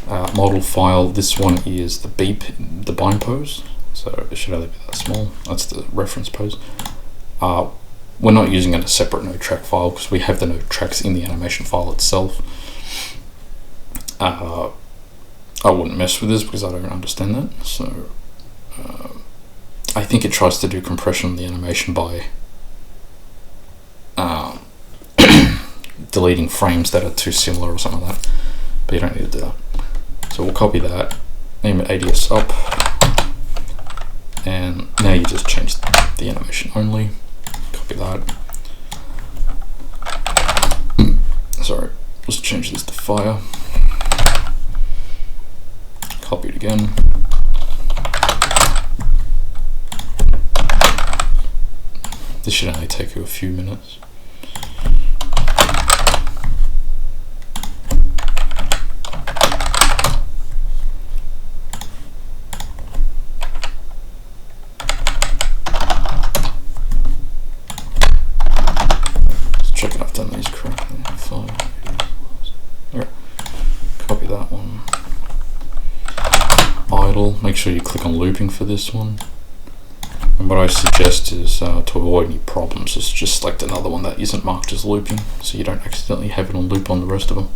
Model file, this one is the the bind pose, so it should only be that small. That's the reference pose. We're not using it as a separate node track file because we have the node tracks in the animation file itself. I wouldn't mess with this because I don't understand that. So I think it tries to do compression on the animation by deleting frames that are too similar or something like that, but you don't need to do that. So we'll copy that, name it ADS up, and now you just change the animation only. Copy that. Sorry, let's change this to fire. Copy it again. This should only take you a few minutes. Let's check if I've done these correctly. Alright, copy that one. Idle, make sure you click on looping for this one. And what I suggest is to avoid any problems, is just select another one that isn't marked as looping, so you don't accidentally have it on loop on the rest of them.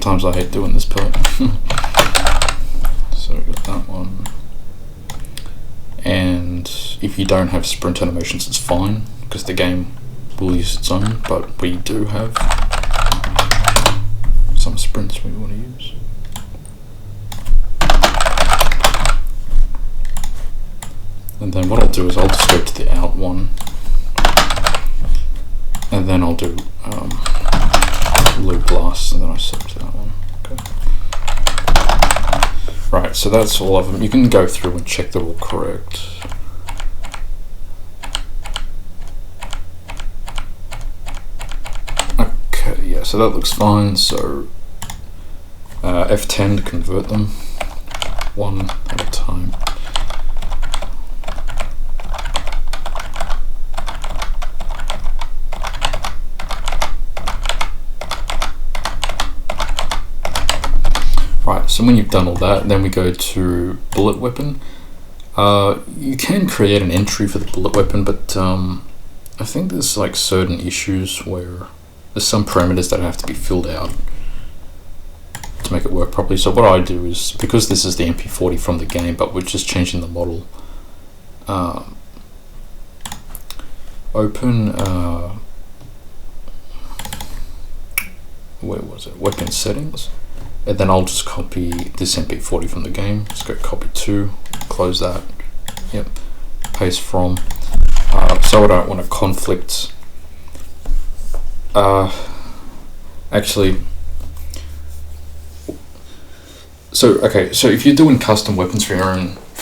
Sometimes I hate doing this part. So we got that one. And if you don't have sprint animations, it's fine, because the game will use its own, but we do have some sprints we want to use. And then what I'll do is I'll just go to the out one, and then I'll do loop blast, and then I select that one. Okay. Right, so that's all of them. You can go through and check they're all correct. Okay, yeah, so that looks fine. So F10 to convert them one at a time. Right, so when you've done all that, then we go to bullet weapon. You can create an entry for the bullet weapon, but I think there's like certain issues where there's some parameters that have to be filled out to make it work properly. So what I do is, because this is the MP40 from the game, but we're just changing the model, open, where was it, weapon settings, and then I'll just copy this MP40 from the game. Let's go copy to, close that, yep, paste from, so I don't want to conflict, actually, so okay, so if you're doing custom weapons for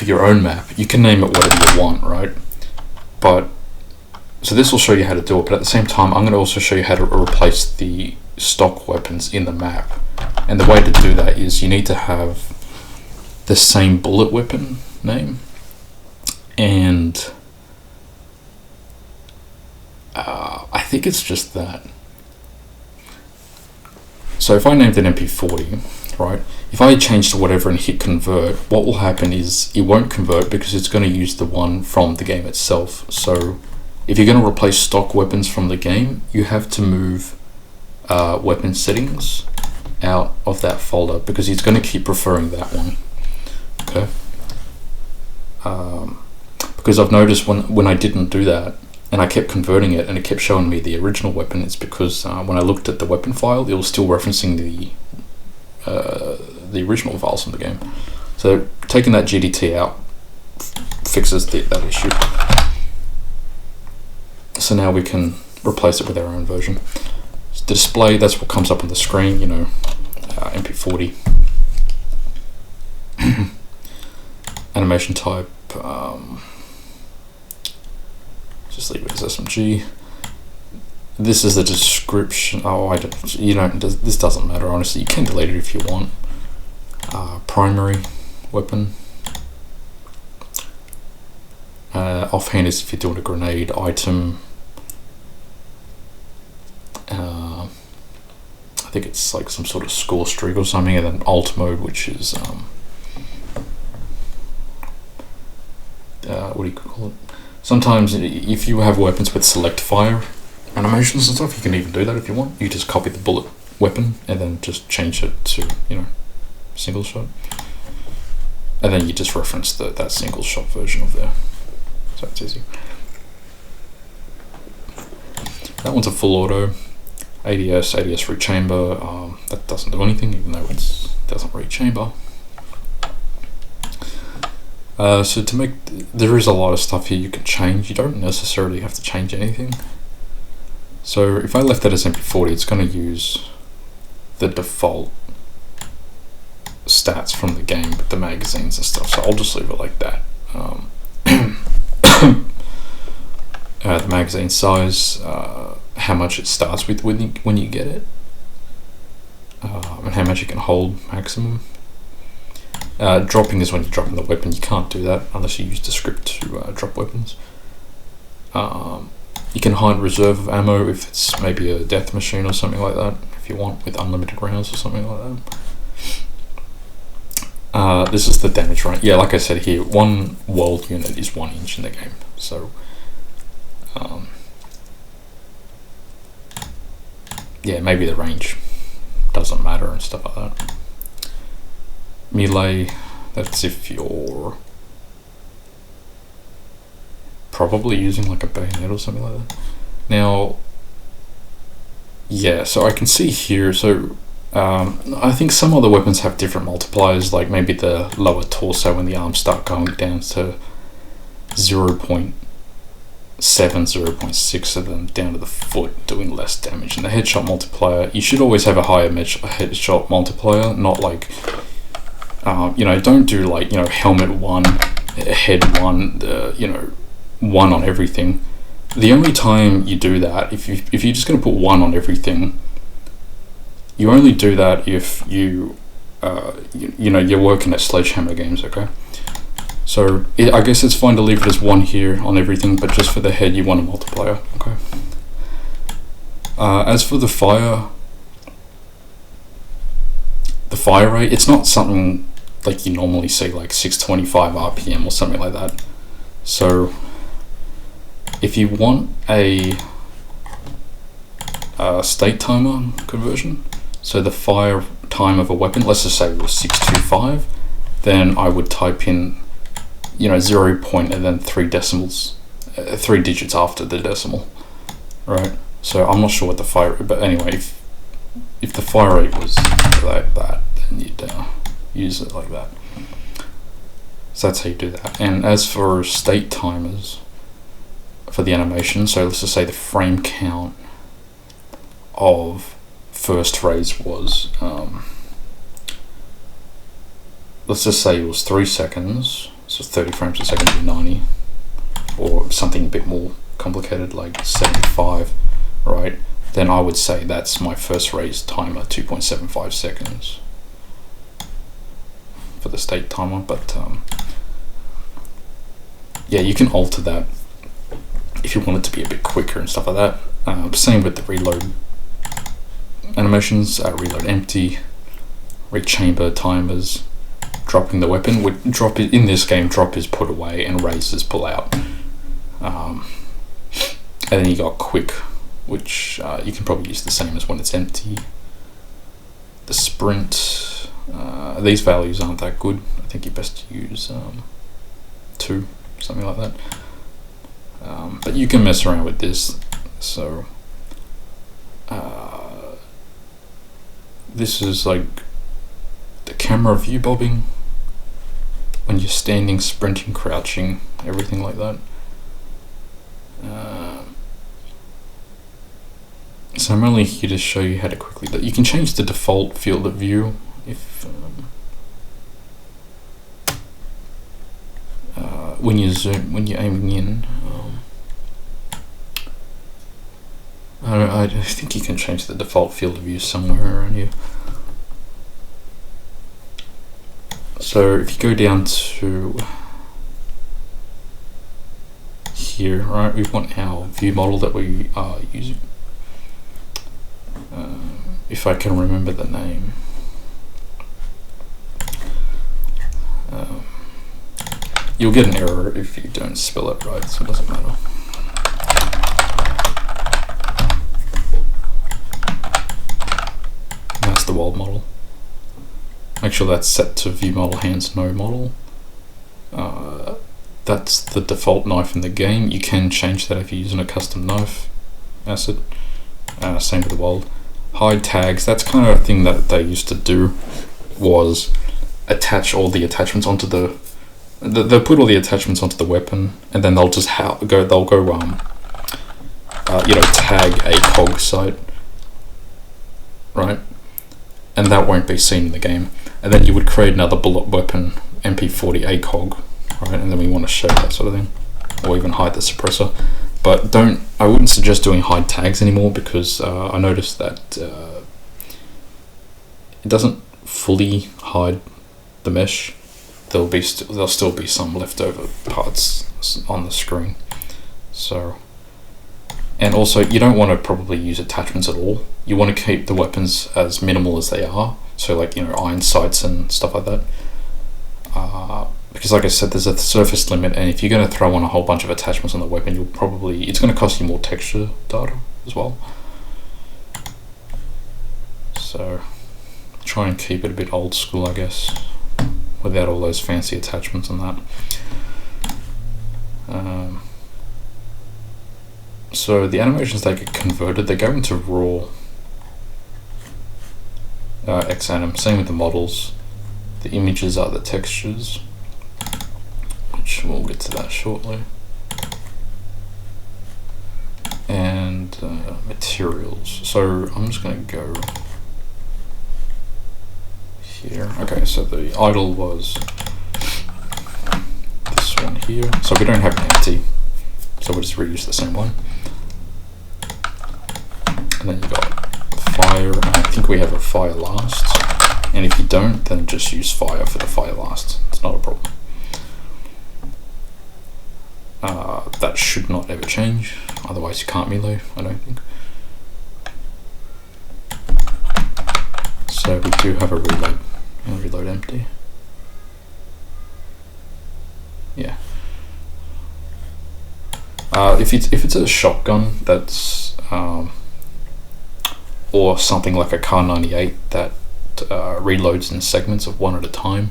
your own map, you can name it whatever you want, right? But so this will show you how to do it, but at the same time I'm going to also show you how to replace the stock weapons in the map. And the way to do that is you need to have the same bullet weapon name, and I think it's just that. So if I named an MP40, right, if I change to whatever and hit convert, what will happen is it won't convert because it's going to use the one from the game itself. So if you're going to replace stock weapons from the game, you have to move weapon settings out of that folder, because he's going to keep preferring that one. Okay. Because I've noticed when I didn't do that and I kept converting it and it kept showing me the original weapon, it's because when I looked at the weapon file, it was still referencing the original files from the game. So taking that GDT out fixes that issue. So now we can replace it with our own version. The display, that's what comes up on the screen, you know, MP40. Animation type, just leave it as SMG. This is the description. Oh, this doesn't matter, honestly. You can delete it if you want. Primary weapon. Offhand is if you're doing a grenade. Item. I think it's like some sort of score streak or something, and then alt mode, which is what do you call it? Sometimes if you have weapons with select fire animations and stuff, you can even do that if you want. You just copy the bullet weapon and then just change it to, you know, single shot, and then you just reference that single shot version of there. So it's easy. That one's a full auto. ADS rechamber, that doesn't do anything, even though it doesn't rechamber. So to make, there is a lot of stuff here you can change. You don't necessarily have to change anything. So if I left that as MP40, it's going to use the default stats from the game with the magazines and stuff. So I'll just leave it like that. The magazine size, how much it starts with when you get it, and how much you can hold maximum. Dropping is when you're dropping the weapon. You can't do that unless you use the script to drop weapons. You can hide reserve of ammo if it's maybe a death machine or something like that, if you want, with unlimited rounds or something like that. This is the damage range. Yeah, like I said here, one world unit is 1 inch in the game. So yeah, maybe the range doesn't matter and stuff like that. Melee, that's if you're probably using like a bayonet or something like that. Now, yeah, so I can see here, so I think some other weapons have different multipliers, like maybe the lower torso when the arms start going down to 0.7, 0.6 of them down to the foot, doing less damage. And the headshot multiplier, you should always have a higher headshot multiplier, not like, don't do like, helmet 1, head 1, 1 on everything. The only time you do that, if you're just going to put 1 on everything, you only do that if you're working at Sledgehammer Games, okay? So I guess it's fine to leave it as 1 here on everything, but just for the head you want a multiplier, okay? As for the fire rate, it's not something like you normally see, like 625 RPM or something like that. So if you want a state timer conversion, so the fire time of a weapon, let's just say it was 625, then I would type in 0 point and then 3 decimals, 3 digits after the decimal, right? So I'm not sure what the fire rate, but anyway, if the fire rate was like that, then you'd use it like that. So that's how you do that. And as for state timers for the animation, so let's just say the frame count of first raise was, let's just say it was 3 seconds, so 30 frames a second would be 90, or something a bit more complicated like 75, right? Then I would say that's my first raise timer, 2.75 seconds for the state timer. But yeah, you can alter that if you want it to be a bit quicker and stuff like that. Same with the reload animations, reload empty, rechamber timers, dropping the weapon. In this game, drop is put away and raise is pull out. And then you got quick, which you can probably use the same as when it's empty. The sprint, these values aren't that good. I think you best use 2, something like that. But you can mess around with this. So this is like the camera view bobbing when you're standing, sprinting, crouching, everything like that. So I'm only here to show you how to quickly do that. You can change the default field of view if when you're aiming in. I think you can change the default field of view somewhere around here. So if you go down to here, right, we want our view model that we are using. If I can remember the name. You'll get an error if you don't spell it right, so it doesn't matter. That's the world model. Make sure that's set to view model hands no model. That's the default knife in the game. You can change that if you're using a custom knife asset. Same with the world. Hide tags, that's kind of a thing that they used to do, was attach all the attachments onto they'll put all the attachments onto the weapon, and then they'll just tag a cog site, right? And that won't be seen in the game. And then you would create another bullet weapon, MP40 ACOG, right? And then we want to show that sort of thing, or even hide the suppressor. But I wouldn't suggest doing hide tags anymore, because I noticed that it doesn't fully hide the mesh. There'll still be some leftover parts on the screen. So, and also you don't want to probably use attachments at all. You want to keep the weapons as minimal as they are. So like, iron sights and stuff like that. Because like I said, there's a surface limit, and if you're going to throw on a whole bunch of attachments on the weapon, it's going to cost you more texture data as well. So try and keep it a bit old school, I guess, without all those fancy attachments and that. So the animations, they get converted, they go into raw Xanim. Same with the models. The images are the textures, which we'll get to that shortly. And materials. So I'm just going to go here. Okay, so the idle was this one here. So we don't have an empty, so we'll just reuse the same one. And then you got fire, and I think we have a fire last. And if you don't, then just use fire for the fire last. It's not a problem. That should not ever change, otherwise you can't melee, I don't think. So we do have a reload, and reload empty. Yeah. If it's a shotgun that's or something like a Kar 98 that reloads in segments of one at a time,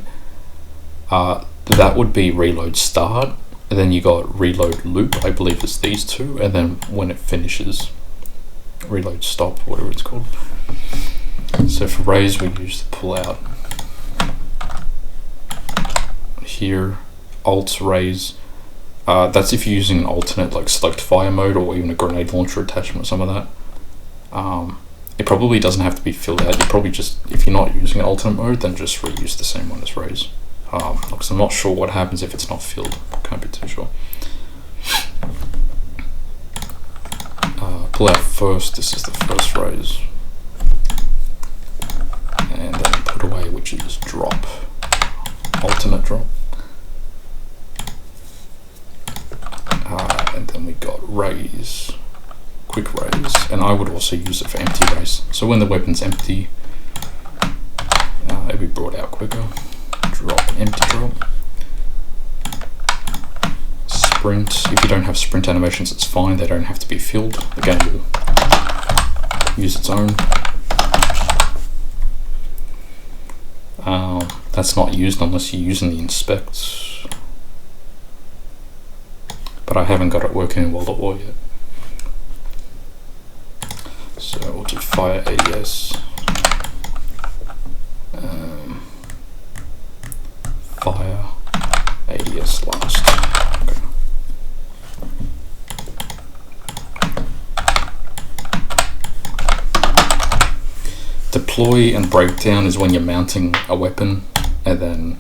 that would be reload start, and then you got reload loop, I believe it's these two, and then when it finishes, reload stop, whatever it's called. So for raise, we use the pull out here, alt raise. That's if you're using an alternate like select fire mode or even a grenade launcher attachment or some of that. It probably doesn't have to be filled out. You probably just, if you're not using an alternate mode, then just reuse the same one as raise. Because I'm not sure what happens if it's not filled. Can't be too sure. Pull out first. This is the first raise, and then put away, which is drop, alternate drop. And then we got raise, quick raise, and I would also use it for empty raise. So when the weapon's empty, it'll be brought out quicker. Drop, empty drop. Sprint, if you don't have sprint animations, it's fine, they don't have to be filled. The game will use its own. That's not used unless you're using the inspect, but I haven't got it working in World at War yet. So we'll do fire ADS, fire ADS last. Okay. Deploy and breakdown is when you're mounting a weapon and then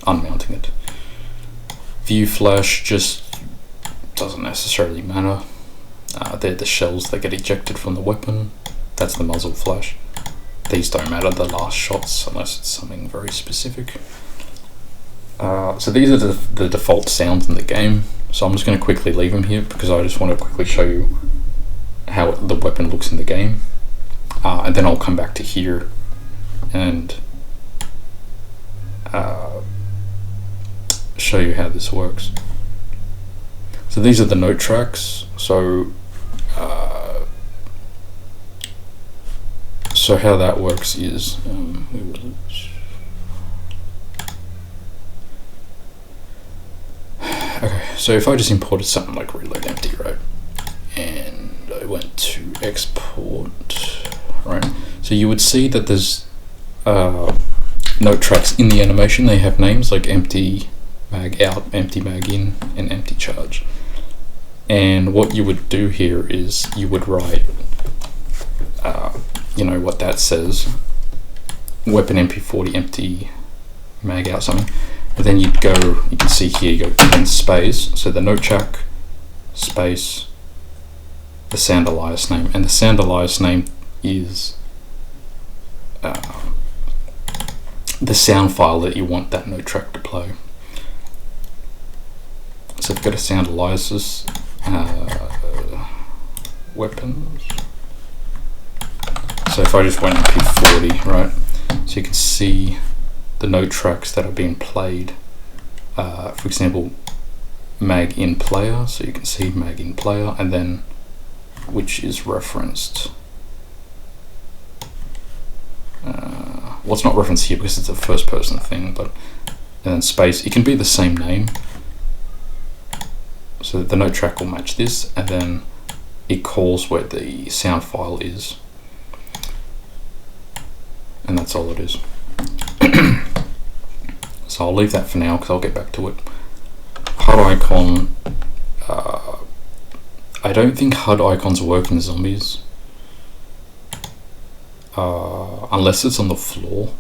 unmounting it. View flash just doesn't necessarily matter. They're the shells that get ejected from the weapon. That's the muzzle flash. These don't matter, the last shots, unless it's something very specific. So these are the default sounds in the game. So I'm just going to quickly leave them here because I just want to quickly show you how the weapon looks in the game. And then I'll come back to here and show you how this works. So these are the note tracks. So how that works is okay, so if I just imported something like reload empty, right, and I went to export, right, so you would see that there's note tracks in the animation. They have names like empty mag out, empty mag in, and empty charge. And what you would do here is you would write you know what that says, weapon MP40 empty mag out something, and then you'd go, you can see here, you go in space, so the note track space, the sound alias name, and the sound alias name is the sound file that you want that note track to play. So if you go to sound aliases, weapons, so if I just went MP40, right, so you can see the note tracks that are being played, for example mag in player, so you can see mag in player, and then which is referenced well, it's not referenced here because it's a first person thing, but and then space, it can be the same name. So the note track will match this, and then it calls where the sound file is. And that's all it is. So I'll leave that for now because I'll get back to it. HUD icon. I don't think HUD icons work in zombies. Unless it's on the floor.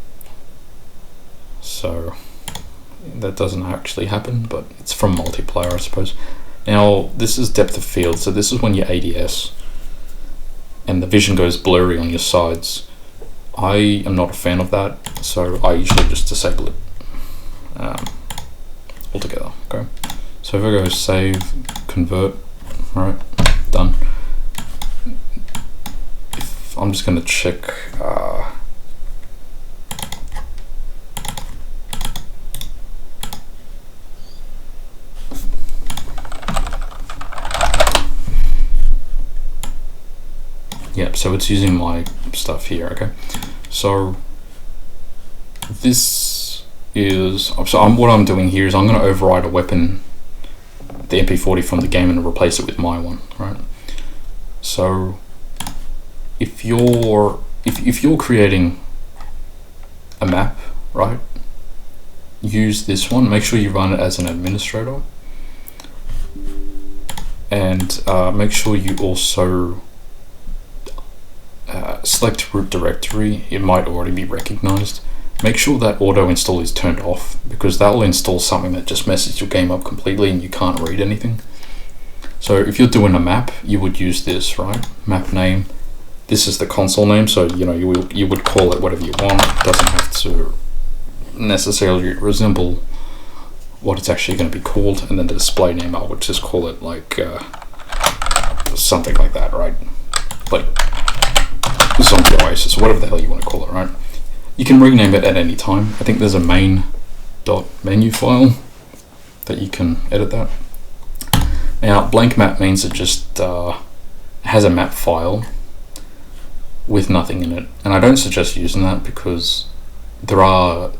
So that doesn't actually happen, but it's from multiplayer, I suppose. Now, this is depth of field, so this is when you're ADS and the vision goes blurry on your sides. I am not a fan of that, so I usually just disable it altogether. Okay, so if I go save, convert, right, done. If I'm just going to check yep, so it's using my stuff here. Okay, so this is, what I'm doing here is I'm going to override a weapon, the MP40 from the game, and replace it with my one, right? So if you're creating a map, right, use this one. Make sure you run it as an administrator, and make sure you also select root directory. It might already be recognized. Make sure that auto install is turned off, because that will install something that just messes your game up completely and you can't read anything. So if you're doing a map, you would use this, right? Map name. This is the console name, so you know you would call it whatever you want. It doesn't have to necessarily resemble what it's actually going to be called. And then the display name, I would just call it like something like that, right? Like Zombie Oasis, or whatever the hell you want to call it, right? You can rename it at any time. I think there's a main.menu file that you can edit that. Now, blank map means it just has a map file with nothing in it. And I don't suggest using that because there are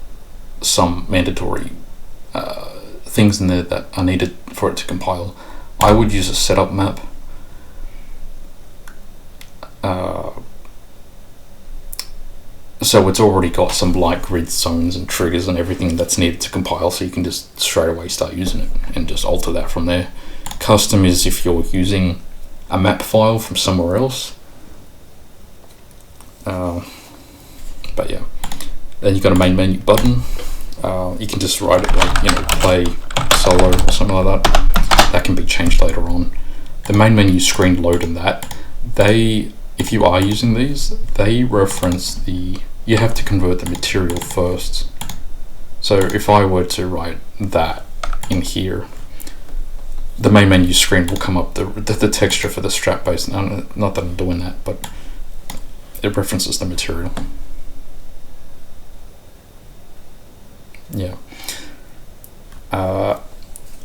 some mandatory things in there that are needed for it to compile. I would use a setup map. So it's already got some light grid zones and triggers and everything that's needed to compile, so you can just straight away start using it and just alter that from there. Custom is if you're using a map file from somewhere else. But yeah, then you've got a main menu button. You can just write it like, you know, play solo or something like that. That can be changed later on. The main menu screen load and that, if you are using these, they reference you have to convert the material first. So if I were to write that in here, the main menu screen will come up, the texture for the strap base. Not that I'm doing that, but it references the material. Yeah. I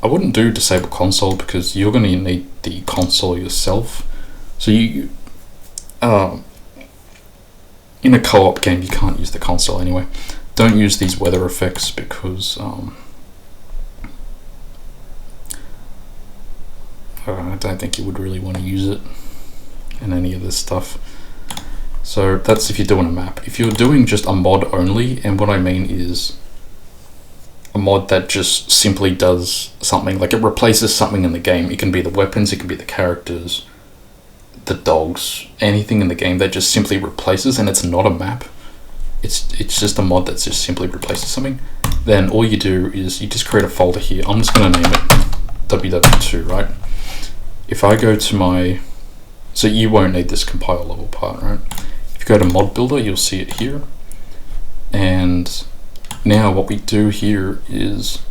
wouldn't do disable console because you're going to need the console yourself. So in a co-op game, you can't use the console anyway. Don't use these weather effects because I don't think you would really want to use it in any of this stuff. So that's if you're doing a map. If you're doing just a mod only, and what I mean is a mod that just simply does something, like it replaces something in the game. It can be the weapons, it can be the characters, the dogs, anything in the game that just simply replaces, and it's not a map, it's just a mod that just simply replaces something. Then all you do is you just create a folder here. I'm just going to name it ww2, right? If I go to my, so you won't need this compile level part, right? If you go to mod builder, you'll see it here. And now what we do here is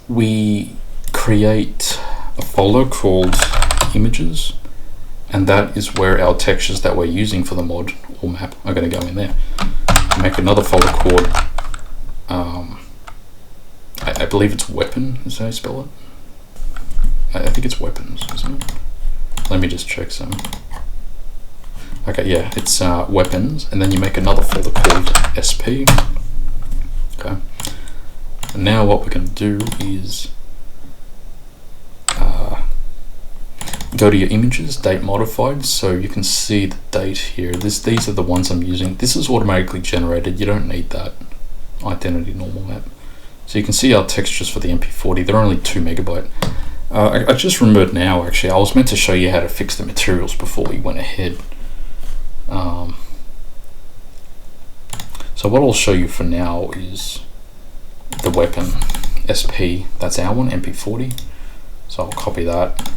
we create a folder called images, and that is where our textures that we're using for the mod or map are going to go in there. Make another folder called I believe it's weapon, is how you spell it. I think it's weapons, isn't it? Let me just check some. Okay, yeah, it's weapons, and then you make another folder called SP. Okay. And now what we're going to do is go to your images, date modified, so you can see the date here. These are the ones I'm using. This is automatically generated. You don't need that identity normal map. So you can see our textures for the MP40. They're only 2 megabyte. I just remembered now, actually, I was meant to show you how to fix the materials before we went ahead. So what I'll show you for now is the weapon SP. That's our one, MP40. So I'll copy that.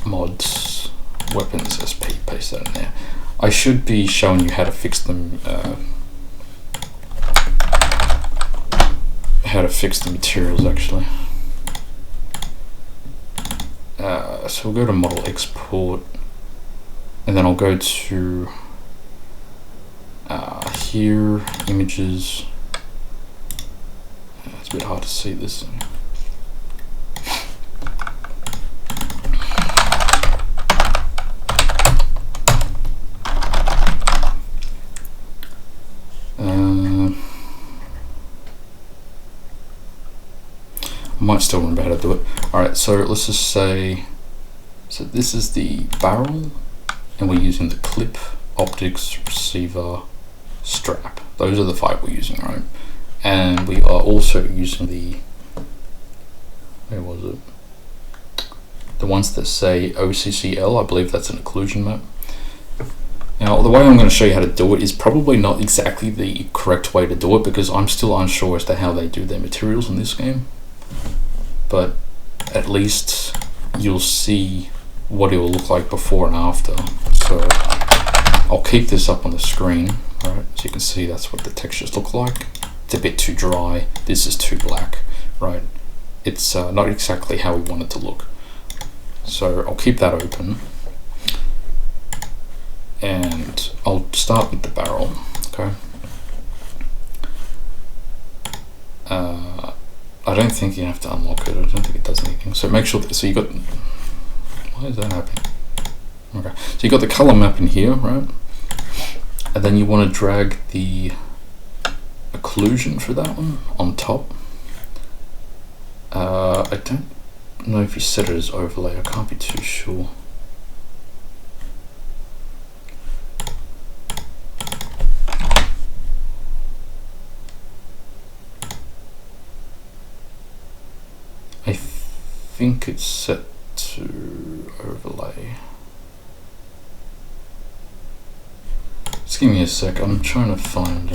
Mods, weapons SP, paste that in there. I should be showing you how to fix them, how to fix the materials actually. So we'll go to model export, and then I'll go to here, images. It's a bit hard to see this. I might still remember how to do it. Alright, so let's just say, so this is the barrel, and we're using the clip, optics, receiver, strap. Those are the 5 we're using, right? And we are also using the, where was it? The ones that say OCCL, I believe that's an occlusion map. Now, the way I'm going to show you how to do it is probably not exactly the correct way to do it, because I'm still unsure as to how they do their materials in this game. But at least you'll see what it will look like before and after. So I'll keep this up on the screen, right? So you can see that's what the textures look like. It's a bit too dry. This is too black, right? It's not exactly how we want it to look. So I'll keep that open. And I'll start with the barrel, okay? I don't think you have to unlock it. I don't think it does anything. So make sure that, so you got, why is that happening? Okay, so you got the color map in here, right? And then you want to drag the occlusion for that one on top. I don't know if you set it as overlay. I can't be too sure. I think it's set to overlay. Just give me a sec, I'm trying to find,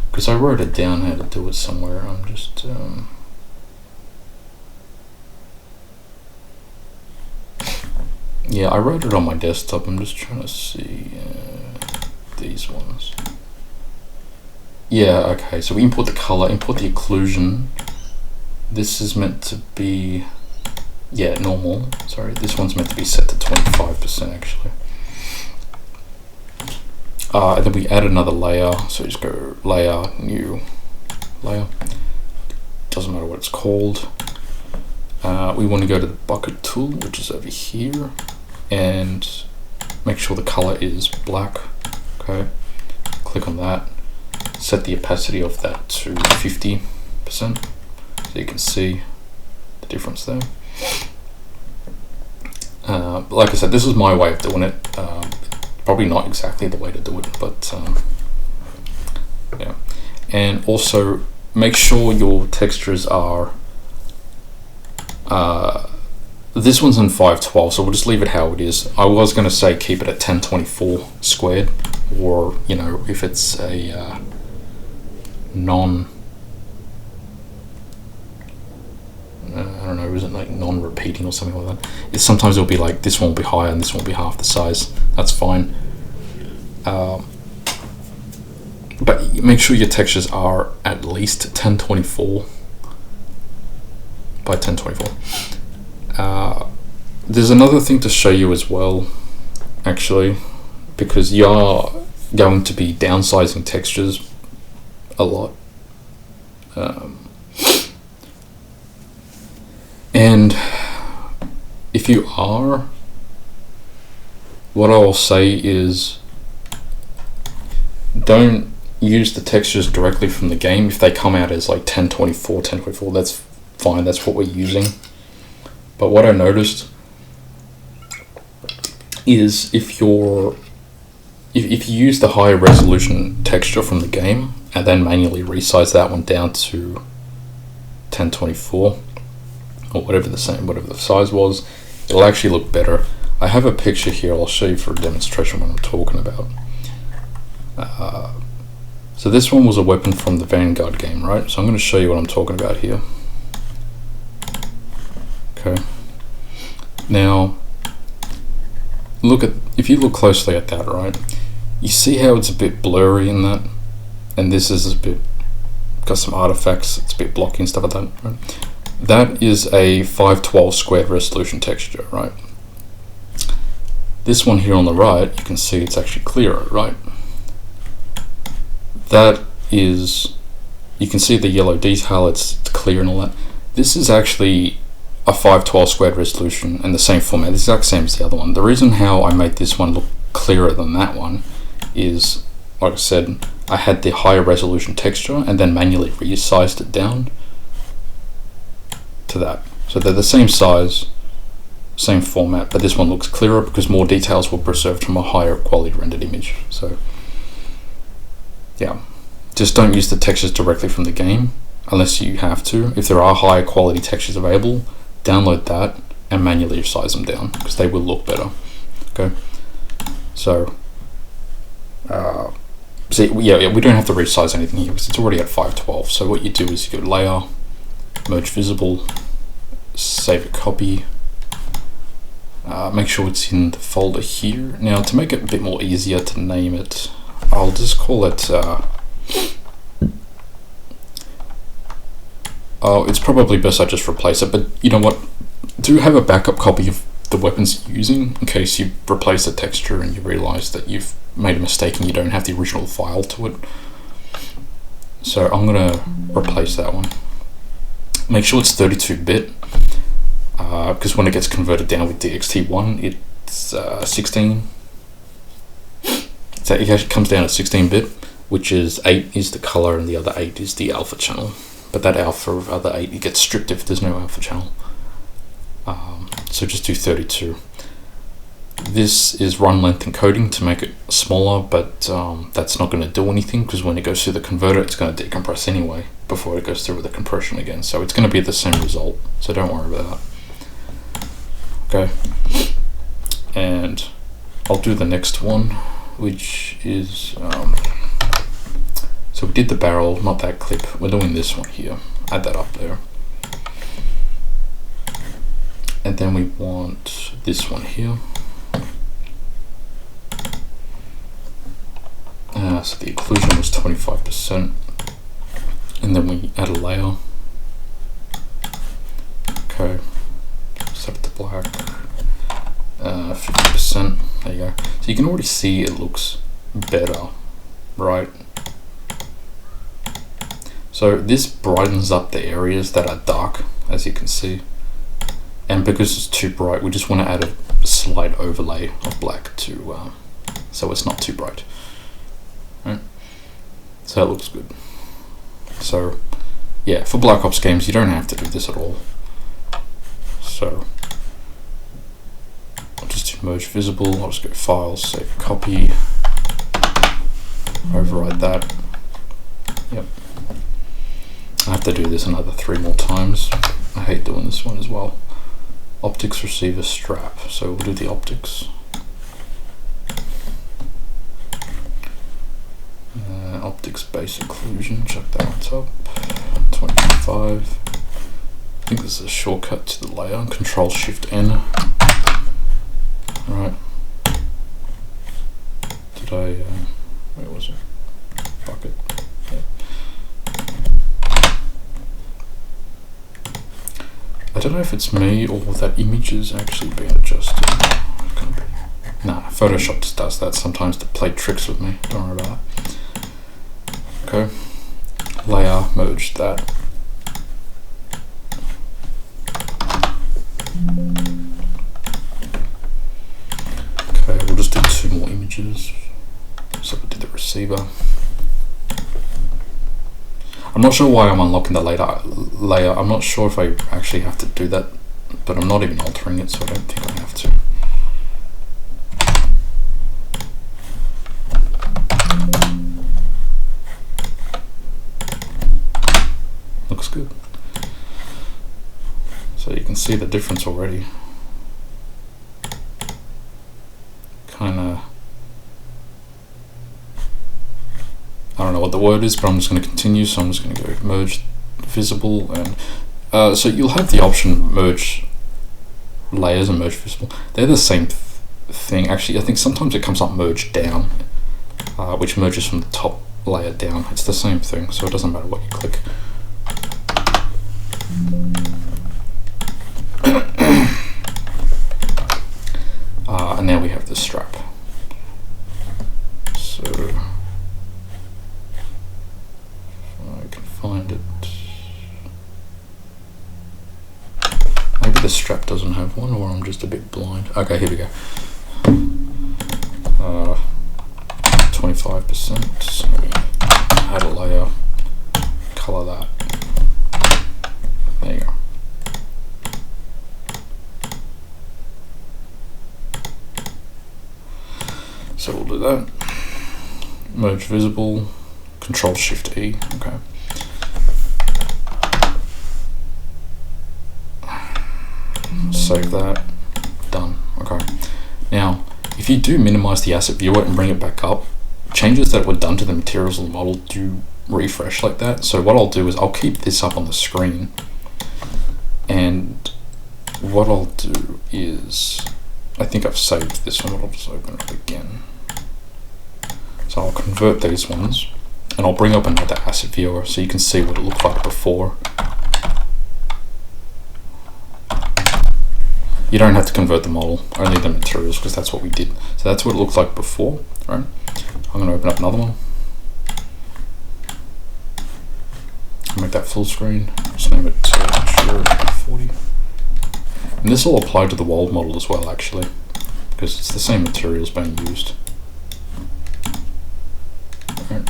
because I wrote it down how to do it somewhere. I'm just, yeah, I wrote it on my desktop. I'm just trying to see these ones. Yeah, okay, so we import the color, import the occlusion. This is meant to be, yeah, normal. Sorry, this one's meant to be set to 25% actually. And then we add another layer, so just go layer, new layer. Doesn't matter what it's called. We want to go to the bucket tool, which is over here, and make sure the color is black. Okay, click on that. Set the opacity of that to 50%, so you can see the difference there. Like I said, this is my way of doing it. Probably not exactly the way to do it, but yeah. And also make sure your textures are, this one's in 512, so we'll just leave it how it is. I was going to say keep it at 1024 squared, or you know, if it's a non, I don't know, isn't like non-repeating or something like that. Sometimes it'll be like this one will be higher and this one will be half the size. That's fine. But make sure your textures are at least 1024 by 1024. There's another thing to show you as well, actually, because you're going to be downsizing textures a lot. And if you are, what I will say is, don't use the textures directly from the game. If they come out as like 1024, 1024, that's fine, that's what we're using. But what I noticed is if you use the higher resolution texture from the game and then manually resize that one down to 1024 or whatever the size was, it'll actually look better. I have a picture here, I'll show you for a demonstration what I'm talking about. So this one was a weapon from the Vanguard game, right? So I'm going to show you what I'm talking about here. Okay. Now, if you look closely at that, right? You see how it's a bit blurry in that, and this is a bit got some artifacts. It's a bit blocky and stuff like that. Right? That is a 512 squared resolution texture, right? This one here on the right, you can see it's actually clearer, right? That is, you can see the yellow detail, it's clear and all that. This is actually a 512 squared resolution and the same format, the exact same as the other one. The reason how I made this one look clearer than that one is, like I said, I had the higher resolution texture and then manually resized it down to that. So they're the same size, same format, but this one looks clearer because more details were preserved from a higher quality rendered image. So yeah, just don't use the textures directly from the game unless you have to. If there are higher quality textures available, download that and manually size them down because they will look better. Okay, so see, yeah, we don't have to resize anything here because it's already at 512. So what you do is you go layer, merge visible, save a copy, make sure it's in the folder here. Now to make it a bit more easier to name it, I'll just call it oh, it's probably best I just replace it, but you know what, do have a backup copy of the weapons you're using in case you replace the texture and you realize that you've made a mistake and you don't have the original file to it. So I'm gonna replace that one. Make sure it's 32-bit because when it gets converted down with DXT1, it's 16. So it actually comes down to 16-bit, which is 8 is the color and the other 8 is the alpha channel. But that alpha of other 8, it gets stripped if there's no alpha channel. So just do 32. This is run length encoding to make it smaller, but that's not going to do anything because when it goes through the converter, it's going to decompress anyway before it goes through with the compression again. So it's going to be the same result. So don't worry about that. Okay. And I'll do the next one, which is so we did the barrel, not that clip. We're doing this one here. Add that up there. And then we want this one here. So the occlusion was 25%. And then we add a layer. Okay. Set it to black. 50%. There you go. So you can already see it looks better, right? So this brightens up the areas that are dark, as you can see. And because it's too bright, we just want to add a slight overlay of black to so it's not too bright. Right? So it looks good. So yeah, for Black Ops games, you don't have to do this at all. So I'll just do merge visible. I'll just go files, save copy, override that. Yep. I have to do this another 3 more times. I hate doing this one as well. Optics receiver strap. So we'll do the optics. Optics base occlusion. Check that on top. 25. I think this is a shortcut to the layer. Control Shift N. Right. Did I? Where was it? Bucket. Yeah. I don't know if it's me or that image is actually being adjusted. Nah, Photoshop just does that sometimes to play tricks with me. Don't worry about that. Okay. Layer, merge that. Okay, we'll just images. So we did the receiver. I'm not sure why I'm unlocking the layer. I'm not sure if I actually have to do that, but I'm not even altering it, so I don't think I have to. Looks good. So you can see the difference already. Kinda, I don't know what the word is, but I'm just going to continue. So I'm just going to go merge visible, and so you'll have the option merge layers and merge visible. They're the same thing. Actually, I think sometimes it comes up merge down, which merges from the top layer down. It's the same thing, so it doesn't matter what you click. And now we have the strap. So if I can find it. Maybe the strap doesn't have one, or I'm just a bit blind. Okay, here we go. 25%. So add a layer, color that. There you go. So we'll do that. Merge visible, Control Shift E. Okay. Save that. Done. Okay. Now, if you do minimize the asset viewer and bring it back up, changes that were done to the materials of the model do refresh like that. So what I'll do is I'll keep this up on the screen, and what I'll do is, I think I've saved this one, but I'll just open it again. So I'll convert these ones, and I'll bring up another asset viewer so you can see what it looked like before. You don't have to convert the model, only the materials, because that's what we did. So that's what it looked like before, right? I'm going to open up another one. Make that full screen. Just name it 40. And this will apply to the world model as well, actually, because it's the same materials being used. Right.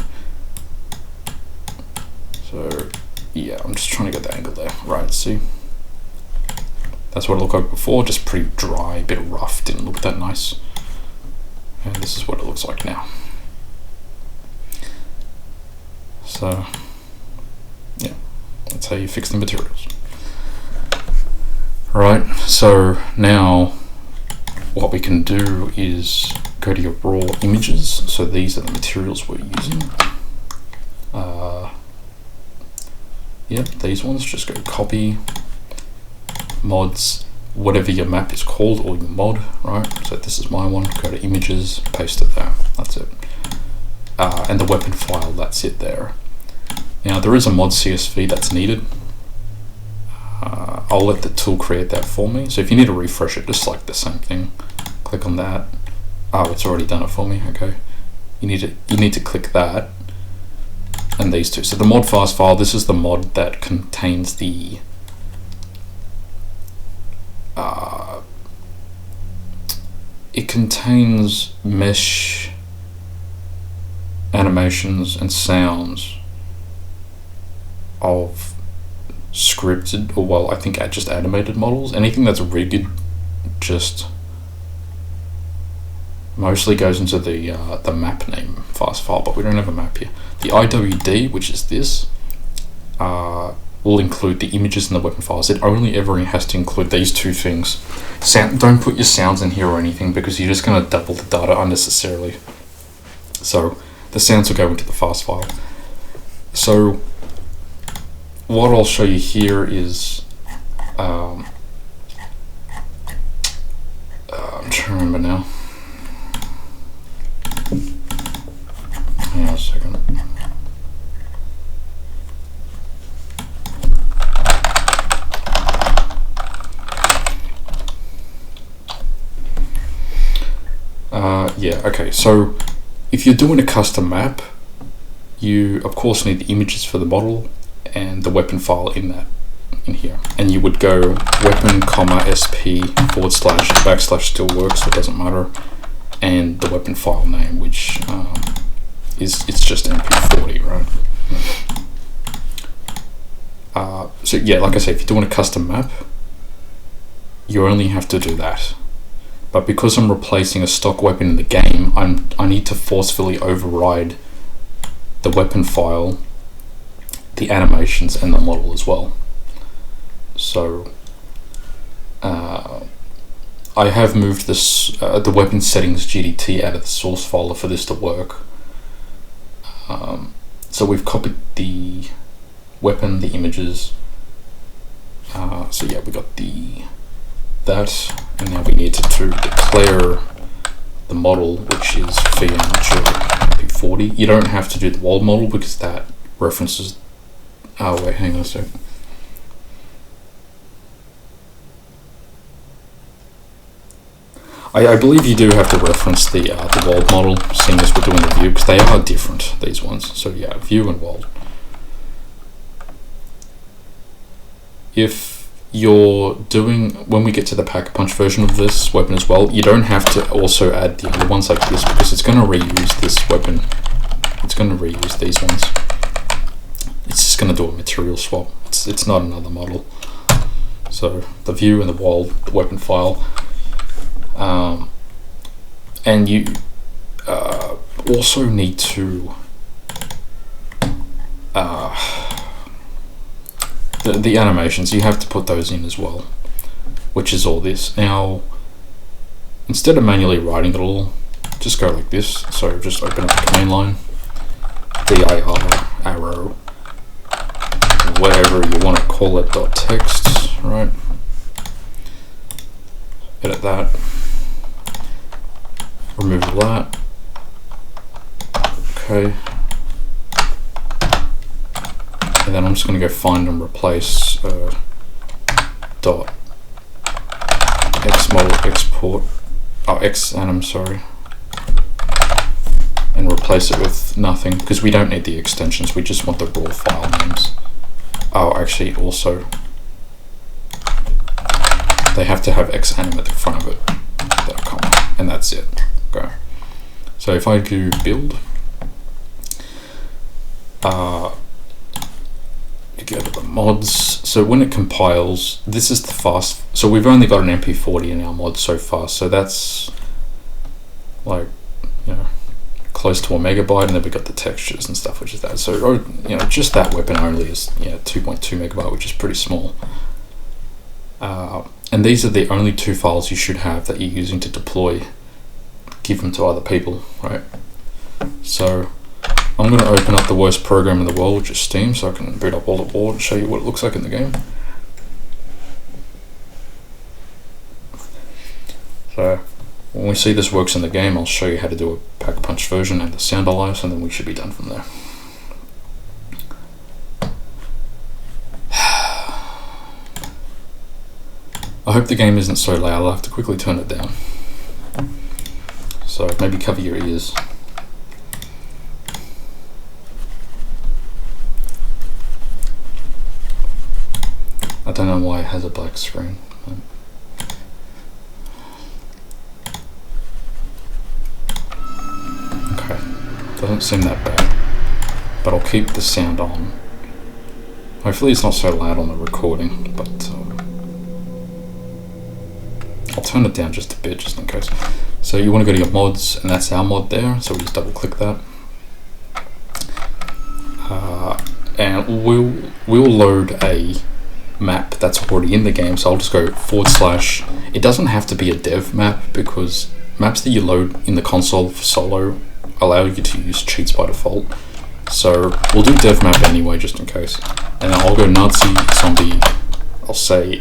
So yeah, I'm just trying to get the angle there. Right, see? That's what it looked like before, just pretty dry, a bit rough, didn't look that nice. And this is what it looks like now. So yeah, that's how you fix the materials. Right, so now what we can do is go to your raw images. So these are the materials we're using. Yep, these ones, just go copy, mods, whatever your map is called, or your mod, right? So this is my one, go to images, paste it there, that's it. And the weapon file, that's it there. Now there is a mod CSV that's needed. I'll let the tool create that for me. So if you need to refresh it, just select the same thing, click on that. Oh, it's already done it for me. Okay, you need to click that and these two. So the mod fast file, this is the mod that contains the it contains mesh animations and sounds of scripted, or well, I think just animated models. Anything that's rigged just mostly goes into the map name fast file, but we don't have a map here. The IWD, which is this, will include the images and the weapon files. It only ever has to include these two things. Don't put your sounds in here or anything, because you're just going to double the data unnecessarily. So the sounds will go into the fast file. So what I'll show you here is I'm trying to remember now. Hang on a second. Yeah, okay, so if you're doing a custom map, you of course need the images for the model and the weapon file in here, and you would go weapon, sp // still works, so it doesn't matter. and the weapon file name, which it's just MP40, right? So yeah, like I say, if you're doing a custom map, you only have to do that. But because I'm replacing a stock weapon in the game, I need to forcefully override the weapon file, the animations, and the model as well. So I have moved this the weapon settings GDT out of the source folder for this to work. So we've copied the weapon, the images. So yeah, we got that, and now we need to declare the model, which is MP40. You don't have to do the world model because that references. Oh wait, hang on a sec. I believe you do have to reference the world model, seeing as we're doing the view, because they are different, these ones. So yeah, view and world. If you're doing, when we get to the Pack-a-Punch version of this weapon as well, you don't have to also add the other ones like this, because it's going to reuse this weapon. It's going to reuse these ones. It's just going to do a material swap. It's not another model. So the view and the world, the weapon file. And you also need to the animations, you have to put those in as well, which is all this. Now, instead of manually writing it all, just go like this. So just open up the command line, dir arrow, whatever you want to call it, .text, right? Edit that, remove that, okay. And then I'm just going to go find and replace dot X model export, XAnim, sorry, and replace it with nothing, because we don't need the extensions, we just want the raw file names. Oh, actually also they have to have XAnim at the front of it, and that's it. Go. So if I do build, you go to the mods. So when it compiles, this is the fast. So we've only got an MP40 in our mod so far. So that's like, you know, close to 1 megabyte, and then we got the textures and stuff, which is that. So, you know, just that weapon only is 2.2 megabyte, which is pretty small. And these are the only two files you should have that you're using to deploy, give them to other people, right? So I'm going to open up the worst program in the world, which is Steam, so I can boot up all the board and show you what it looks like in the game. So when we see this works in the game, I'll show you how to do a Pack-a-Punch version and the sound allies, and then we should be done from there. I hope the game isn't so loud. I'll have to quickly turn it down. So maybe cover your ears. I don't know why it has a black screen. Okay, doesn't seem that bad, but I'll keep the sound on. Hopefully it's not so loud on the recording, but I'll turn it down just a bit, just in case. So you want to go to your mods, and that's our mod there, so we just double click that. And we'll load a map that's already in the game, so I'll just go /. It doesn't have to be a dev map, because maps that you load in the console for solo allow you to use cheats by default. So we'll do dev map anyway, just in case. And then I'll go Nazi zombie, I'll say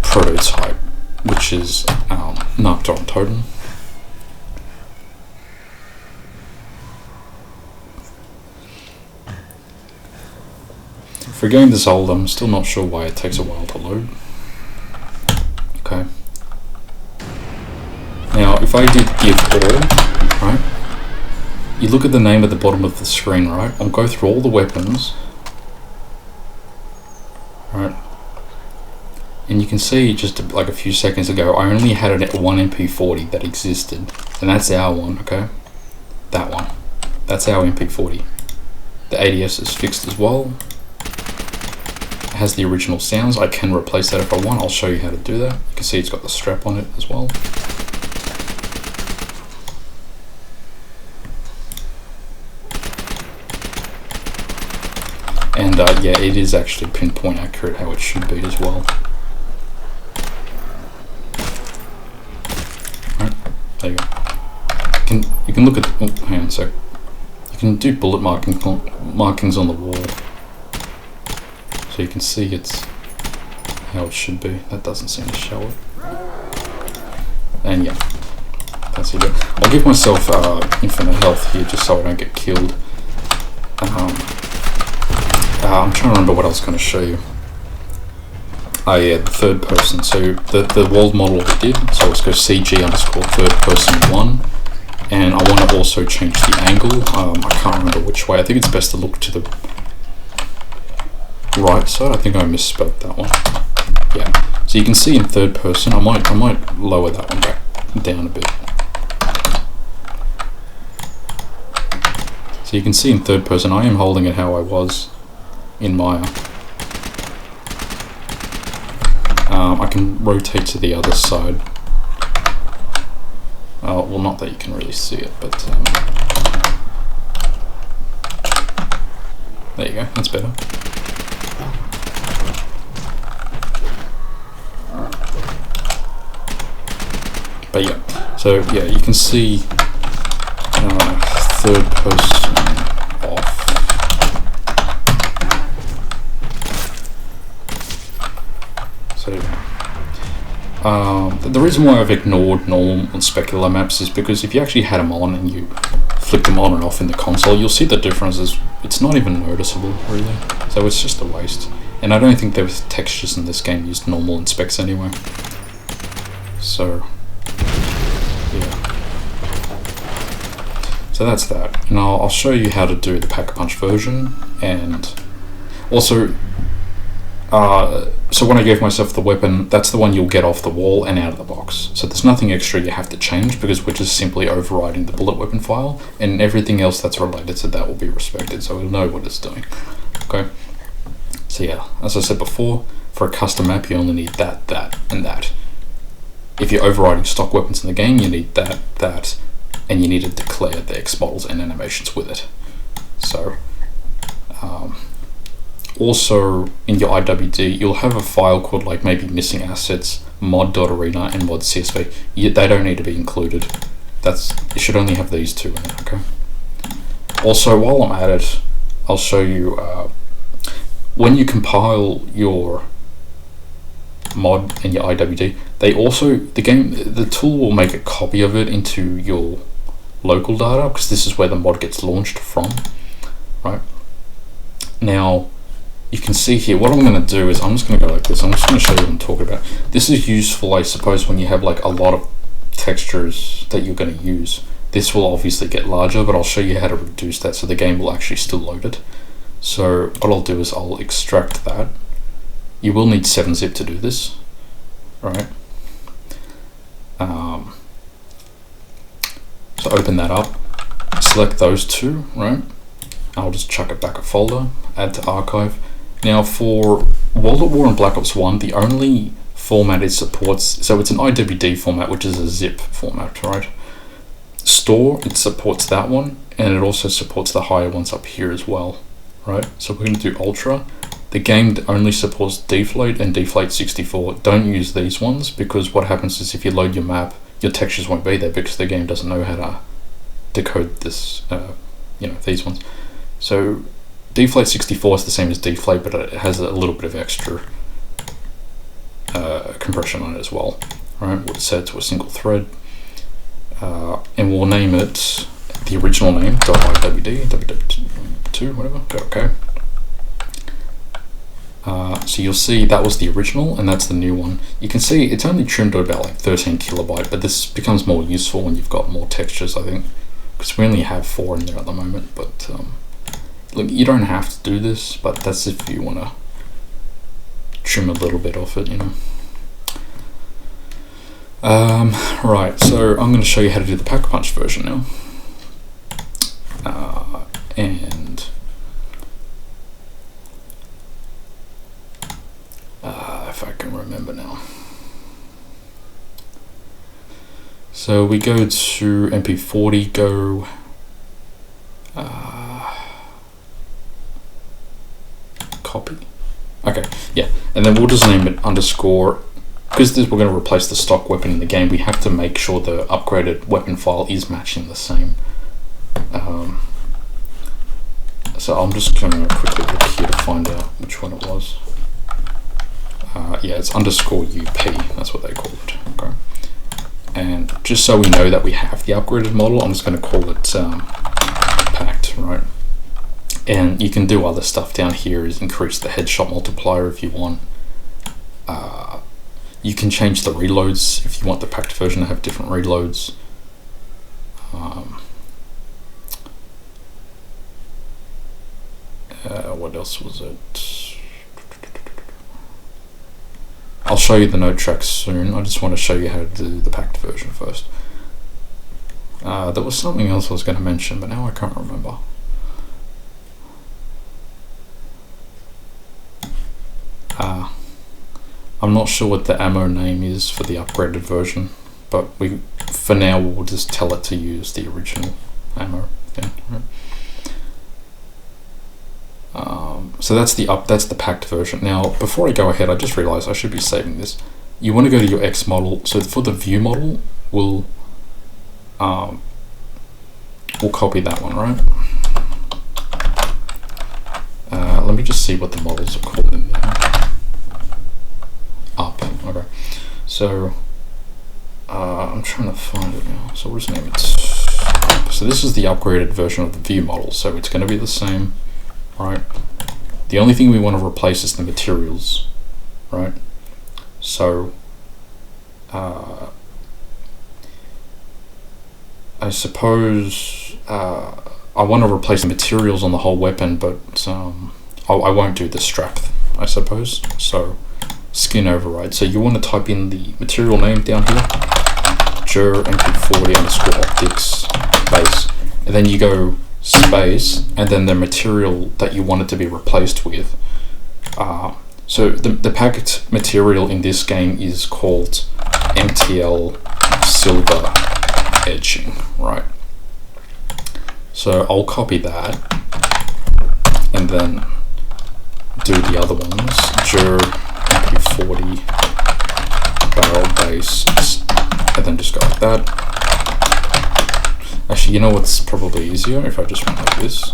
prototype, which is Nocturne Totem. For a game this old, I'm still not sure why it takes a while to load. Okay. Now, if I did give all, right? You look at the name at the bottom of the screen, right? I'll go through all the weapons, right? And And you can see just like a few seconds ago, I only had one MP40 that existed, and that's our one, okay? That one. That's our MP40. The ADS is fixed as well. It has the original sounds. I can replace that if I want. I'll show you how to do that. You can see it's got the strap on it as well. And yeah, it is actually pinpoint accurate how it should be as well. Right, there you go. You can look at, oh, hang on a sec. You can do bullet markings on the wall. So you can see it's how it should be. That doesn't seem to show it. And yeah, that's it. I'll give myself infinite health here just so I don't get killed. I'm trying to remember what I was going to show you. Oh yeah, the third person. So the world model we did, so let's go CG underscore third person 1. And I want to also change the angle. I can't remember which way. I think it's best to look to the right side. I think I misspelled that one. Yeah. So you can see in third person. I might lower that one back down a bit. So you can see in third person, I am holding it how I was in Maya. I can rotate to the other side. Well, not that you can really see it, but there you go, that's better. But yeah, so yeah, you can see third person off. So the reason why I've ignored normal and specular maps is because if you actually had them on and you flick them on and off in the console, you'll see the differences. It's not even noticeable, really. So it's just a waste. And I don't think the textures in this game used normal and specs anyway. So yeah. So that's that. And I'll show you how to do the Pack-a-Punch version. And also, so when I gave myself the weapon, that's the one you'll get off the wall and out of the box. So there's nothing extra you have to change because we're just simply overriding the bullet weapon file, and everything else that's related to that will be respected, so we'll know what it's doing. Okay. So yeah, as I said before, for a custom map you only need that, that, and that. If you're overriding stock weapons in the game, you need that, that, and you need to declare the X models and animations with it. So, also in your IWD, you'll have a file called like maybe missing assets, mod.arena and mod CSV. They don't need to be included. You should only have these two in it, okay? Also, while I'm at it, I'll show you when you compile your mod in your IWD, the tool will make a copy of it into your local data, because this is where the mod gets launched from, right? Now, you can see here, what I'm going to do is I'm just going to go like this. I'm just going to show you what I'm talking about. This is useful, I suppose, when you have like a lot of textures that you're going to use. This will obviously get larger, but I'll show you how to reduce that so the game will actually still load it. So what I'll do is I'll extract that. You will need 7-zip to do this, right? So open that up, select those two, right? I'll just chuck it back a folder, add to archive. Now for World at War and Black Ops 1, the only format it supports, so it's an IWD format, which is a zip format, right? Store, it supports that one, and it also supports the higher ones up here as well, right? So we're going to do Ultra. The game only supports deflate and deflate 64. Don't use these ones, because what happens is if you load your map, your textures won't be there because the game doesn't know how to decode this, these ones. So deflate 64 is the same as deflate, but it has a little bit of extra compression on it as well. Right, we'll set it to a single thread, and we'll name it the original name .iwd, www2, whatever. Go OK. So you'll see that was the original, and that's the new one. You can see it's only trimmed to about like 13 kilobyte, but this becomes more useful when you've got more textures, I think, because we only have 4 in there at the moment. But look, you don't have to do this, but that's if you want to trim a little bit off it, you know. Right, so I'm going to show you how to do the pack punch version now. And if I can remember now. So we go to MP40, go copy. Okay, yeah, and then we'll just name it underscore. Because we're going to replace the stock weapon in the game, we have to make sure the upgraded weapon file is matching the same. So I'm just going to quickly look here to find out which one it was. Yeah, it's underscore UP, that's what they call it. Okay. And just so we know that we have the upgraded model, I'm just going to call it packed, right? And you can do other stuff down here, is increase the headshot multiplier if you want. You can change the reloads if you want the packed version to have different reloads. What else was it? I'll show you the note tracks soon. I just want to show you how to do the packed version first. There was something else I was going to mention, but now I can't remember. I'm not sure what the ammo name is for the upgraded version, but for now we'll just tell it to use the original ammo. Yeah, right. So that's the packed version. Now, before I go ahead, I just realized I should be saving this. You want to go to your X model. So for the view model, we'll copy that one, right? Let me just see what the models are called in there. Up. Okay. So I'm trying to find it now. So we'll just name it up. So this is the upgraded version of the view model. So it's going to be the same, right? The only thing we want to replace is the materials, right? So I suppose I want to replace the materials on the whole weapon, but I won't do the strap, I suppose. So skin override. So you want to type in the material name down here, jur mp40 underscore optics base, and then you go space, and then the material that you want it to be replaced with. So the packed material in this game is called MTL silver edging, right? So I'll copy that and then do the other ones, jur mp40 barrel base, and then just go like that. Actually, you know what's probably easier if I just went like this.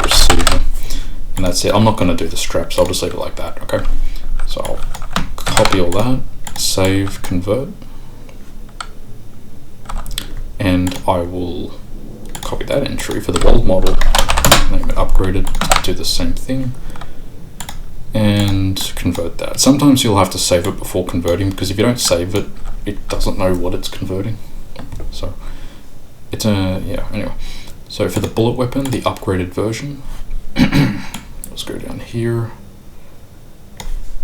Receiver. And that's it. I'm not going to do the straps, I'll just leave it like that, okay? So I'll copy all that, save, convert, and I will copy that entry for the world model, name it upgraded, do the same thing, and convert that. Sometimes you'll have to save it before converting, because if you don't save it, it doesn't know what it's converting. So it's yeah, anyway. So for the bullet weapon, the upgraded version, let's go down here,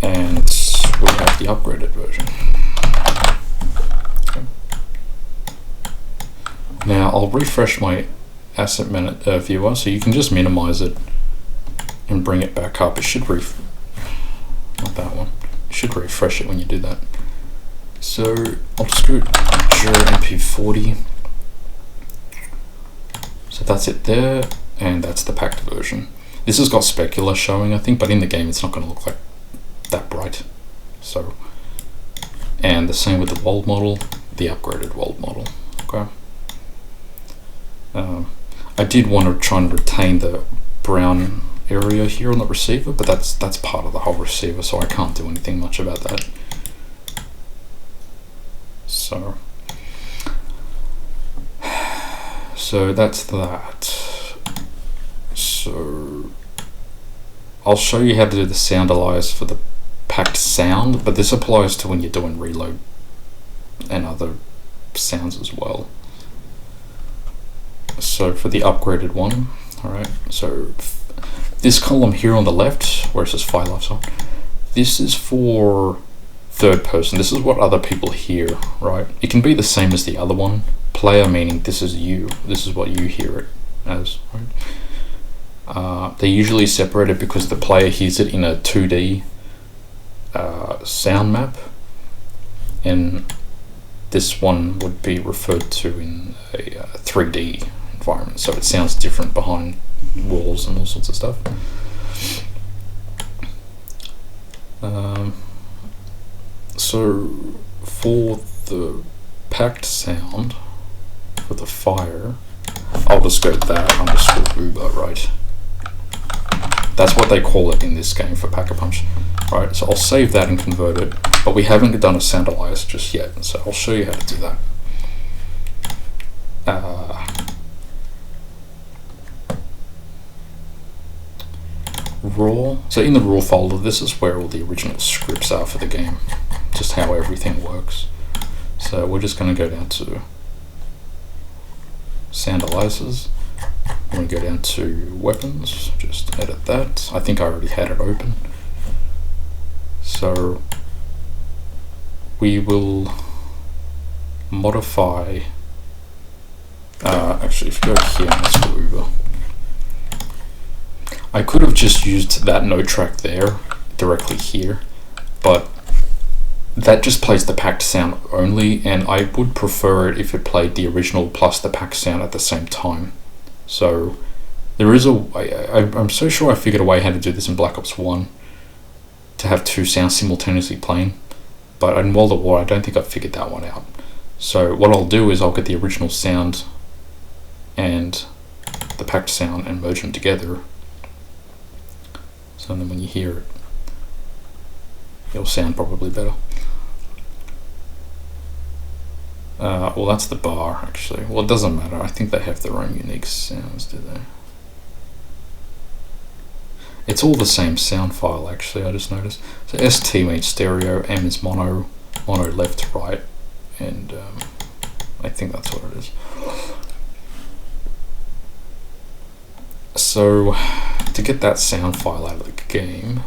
and we have the upgraded version. Okay. Now I'll refresh my asset viewer, so you can just minimize it and bring it back up. It should not that one. You should refresh it when you do that. So I'll just go jur mp40. So that's it there, and that's the packed version. This has got specular showing, I think, but in the game it's not going to look like that bright. So, and the same with the world model, the upgraded world model. Okay. I did want to try and retain the brown area here on the receiver, but that's part of the whole receiver, so I can't do anything much about that. So that's that. So I'll show you how to do the sound alias for the packed sound, but this applies to when you're doing reload and other sounds as well. So for the upgraded one, all right, so this column here on the left, where it says file lifestyle, this is for third person. This is what other people hear, right? It can be the same as the other one. Player meaning this is you, this is what you hear it as, right? They're usually separated because the player hears it in a 2D sound map, and this one would be referred to in a 3D environment, so it sounds different behind walls and all sorts of stuff. So for the packed sound, for the fire, I'll just go that _Uber, right? That's what they call it in this game for Pack-a-Punch, right? So I'll save that and convert it, but we haven't done a sound alias just yet, so I'll show you how to do that. Raw. So in the raw folder, this is where all the original scripts are for the game, just how everything works. So we're just going to go down to sound aliases. I'm going to go down to weapons, just edit that. I think I already had it open. So we will modify, actually if you go here, let's go Uber. I could have just used that note track there, directly here, but that just plays the packed sound only, and I would prefer it if it played the original plus the packed sound at the same time. So there is a way, I'm so sure I figured a way how to do this in Black Ops 1, to have two sounds simultaneously playing, but in World at War I don't think I figured that one out. So what I'll do is I'll get the original sound and the packed sound and merge them together, so then when you hear it, it'll sound probably better. Well, that's the bar, actually. Well, it doesn't matter. I think they have their own unique sounds, do they? It's all the same sound file, actually, I just noticed. So ST means stereo, M is mono, mono left, right, and I think that's what it is. So, to get that sound file out of the game,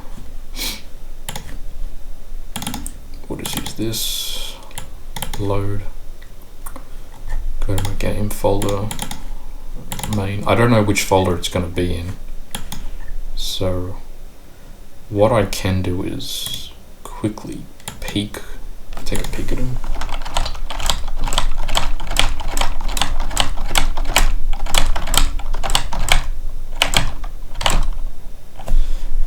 we'll just use this, load, go to my game folder, main. I don't know which folder it's going to be in, so what I can do is quickly take a peek at them.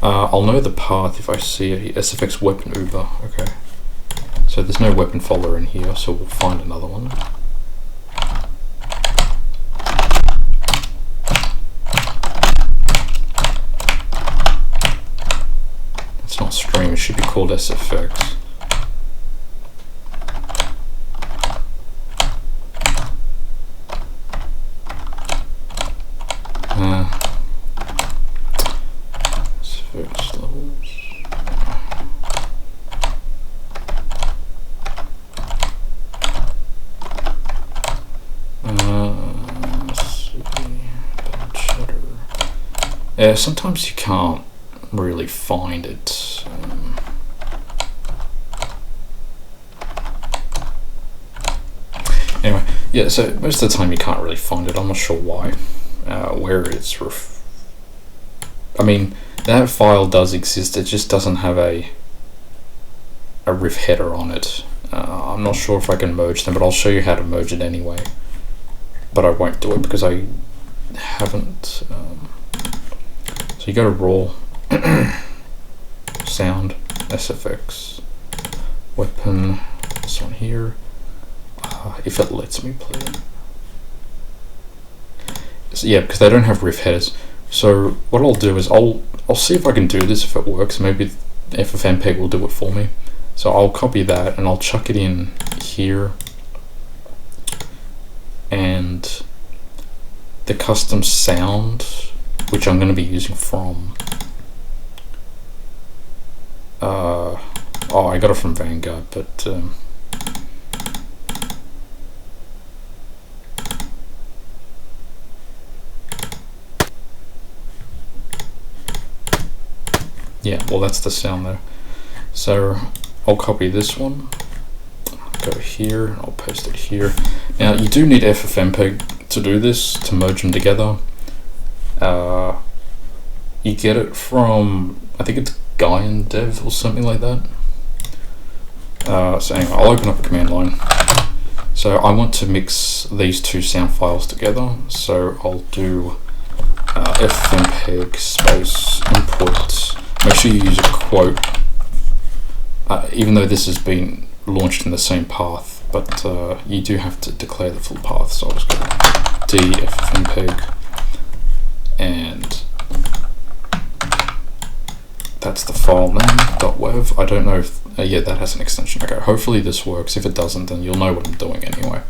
I'll know the path if I see it. SFX weapon Uber. Okay. So there's no weapon folder in here, so we'll find another one. It's not stream, it should be called SFX. SFX levels. Yeah, sometimes you can't really find it. Anyway, yeah, so most of the time you can't really find it. I'm not sure why, where it's I mean, that file does exist, it just doesn't have a RIFF header on it. I'm not sure if I can merge them, but I'll show you how to merge it anyway. But I won't do it because I haven't. So you go to raw, sound, SFX, weapon, this one here, if it lets me play it. So yeah, because they don't have RIFF headers. So what I'll do is I'll see if I can do this, if it works. Maybe FFmpeg will do it for me. So I'll copy that and I'll chuck it in here, and the custom sound, which I'm going to be using from I got it from Vanguard, but Yeah, well, that's the sound there. So I'll copy this one, go here, I'll paste it here. Now you do need FFmpeg to do this, to merge them together. You get it from, I think it's Guyan Dev or something like that. So anyway, I'll open up a command line. So I want to mix these two sound files together, so I'll do FFmpeg space input. Make sure you use a quote, even though this has been launched in the same path, but you do have to declare the full path. So I'll just go dffmpeg, and that's the file name, .wav. I don't know if, yeah, that has an extension. Okay, hopefully this works. If it doesn't, then you'll know what I'm doing anyway.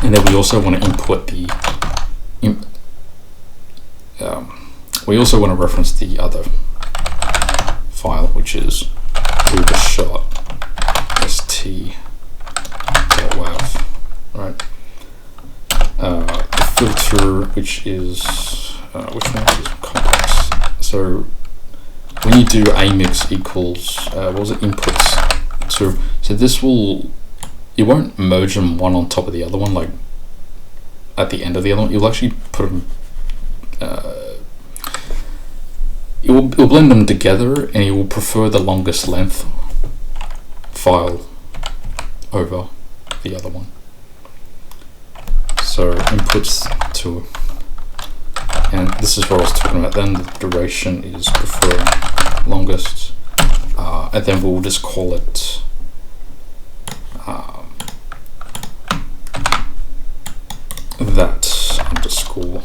And then we also want to input the, we also want to reference the other file, which is uber.st.wav, right? The filter, which is, which one is complex? So when you do amix equals, what was it, inputs, so this will, you won't merge them one on top of the other one, like at the end of the other one. You'll actually put them, it will blend them together, and you will prefer the longest length file over the other one. So inputs to, and this is what I was talking about then, the duration is preferring longest, and then we'll just call it that underscore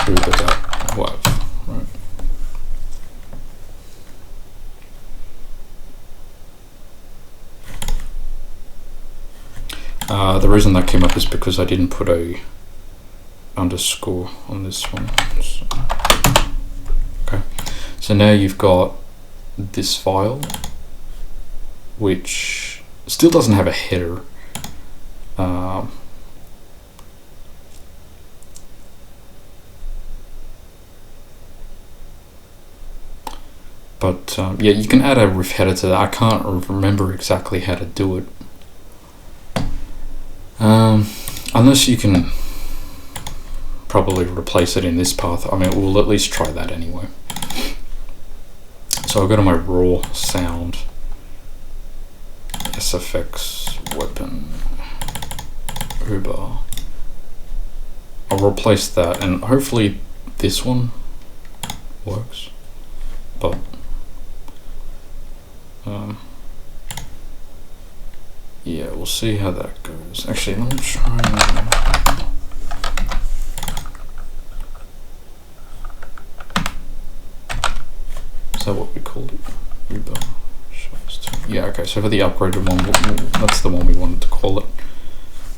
uber.wav, right? The reason that came up is because I didn't put a underscore on this one. So, okay, so now you've got this file, which still doesn't have a header. But yeah, you can add a RIFF header to that. I can't remember exactly how to do it. Unless you can probably replace it in this path. I mean, we'll at least try that anyway. So I'll go to my raw sound, SFX, weapon, Uber. I'll replace that, and hopefully this one works. But yeah, we'll see how that goes. Actually, let me try. Is that what we called it? Uber. Yeah, okay, so for the upgraded one, that's the one we wanted to call it.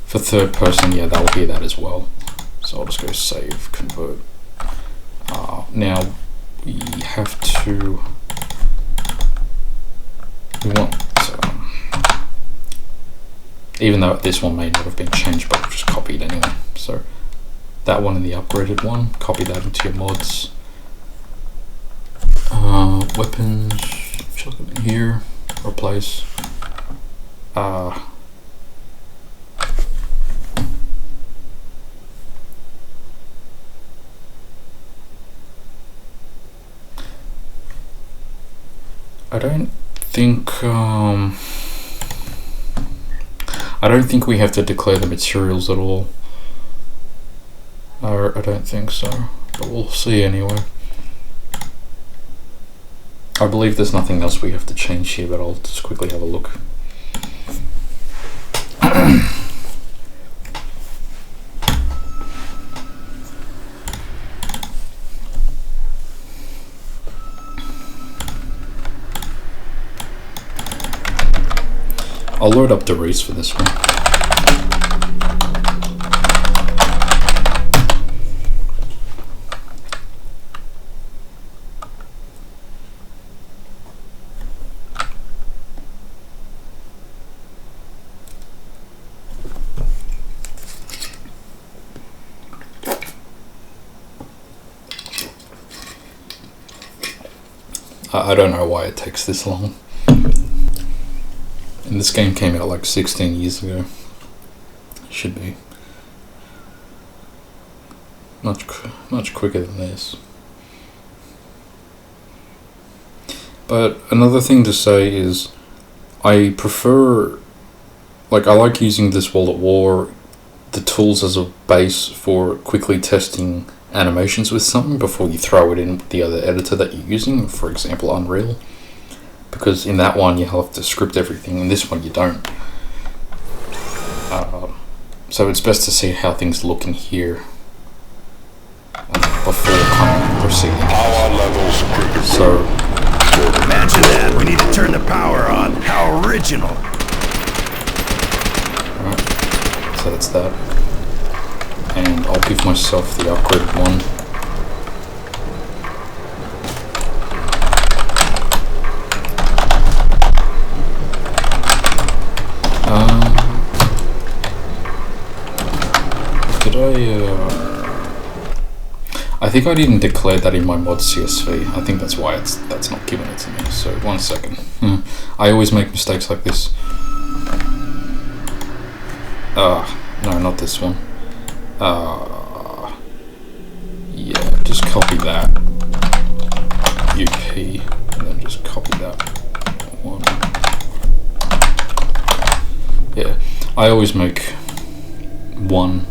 For third person, yeah, that will be that as well. So I'll just go save, convert. Now, we have to, we want, even though this one may not have been changed, but I've just copied anyway. So that one and the upgraded one, copy that into your mods. Weapons, chuck it in here, replace. I don't think we have to declare the materials at all. I don't think so, but we'll see anyway. I believe there's nothing else we have to change here, but I'll just quickly have a look. I'll load up the race for this one. I don't know why it takes this long. And this game came out like 16 years ago. It should be much quicker than this. But another thing to say is I prefer, like, I like using this World at War, the tools as a base for quickly testing animations with something before you throw it in with the other editor that you're using, for example Unreal, because in that one you have to script everything, in this one you don't. So it's best to see how things look in here before kind of proceeding. Power levels critical. So imagine that, we need to turn the power on. How original. Alright, so that's that. And I'll give myself the upgraded one. I think I didn't declare that in my mod CSV. I think that's why that's not giving it to me. So 1 second. I always make mistakes like this. No, not this one. Yeah, just copy that. UP, and then just copy that one. Yeah, I always make one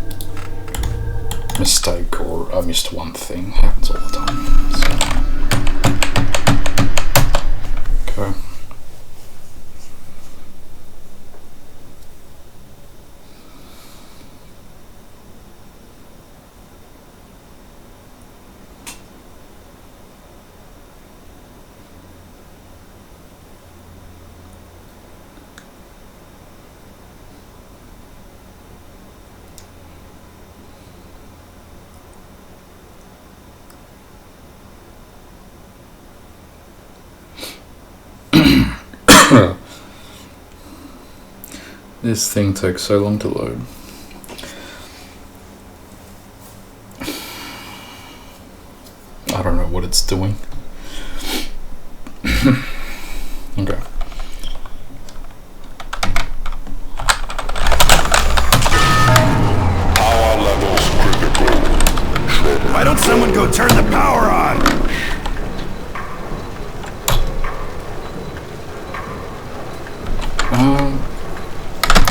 mistake, or I missed one thing. Happens all the time. So. Okay. This thing takes so long to load. I don't know what it's doing. Okay. Power levels critical. Why don't someone go turn the power on?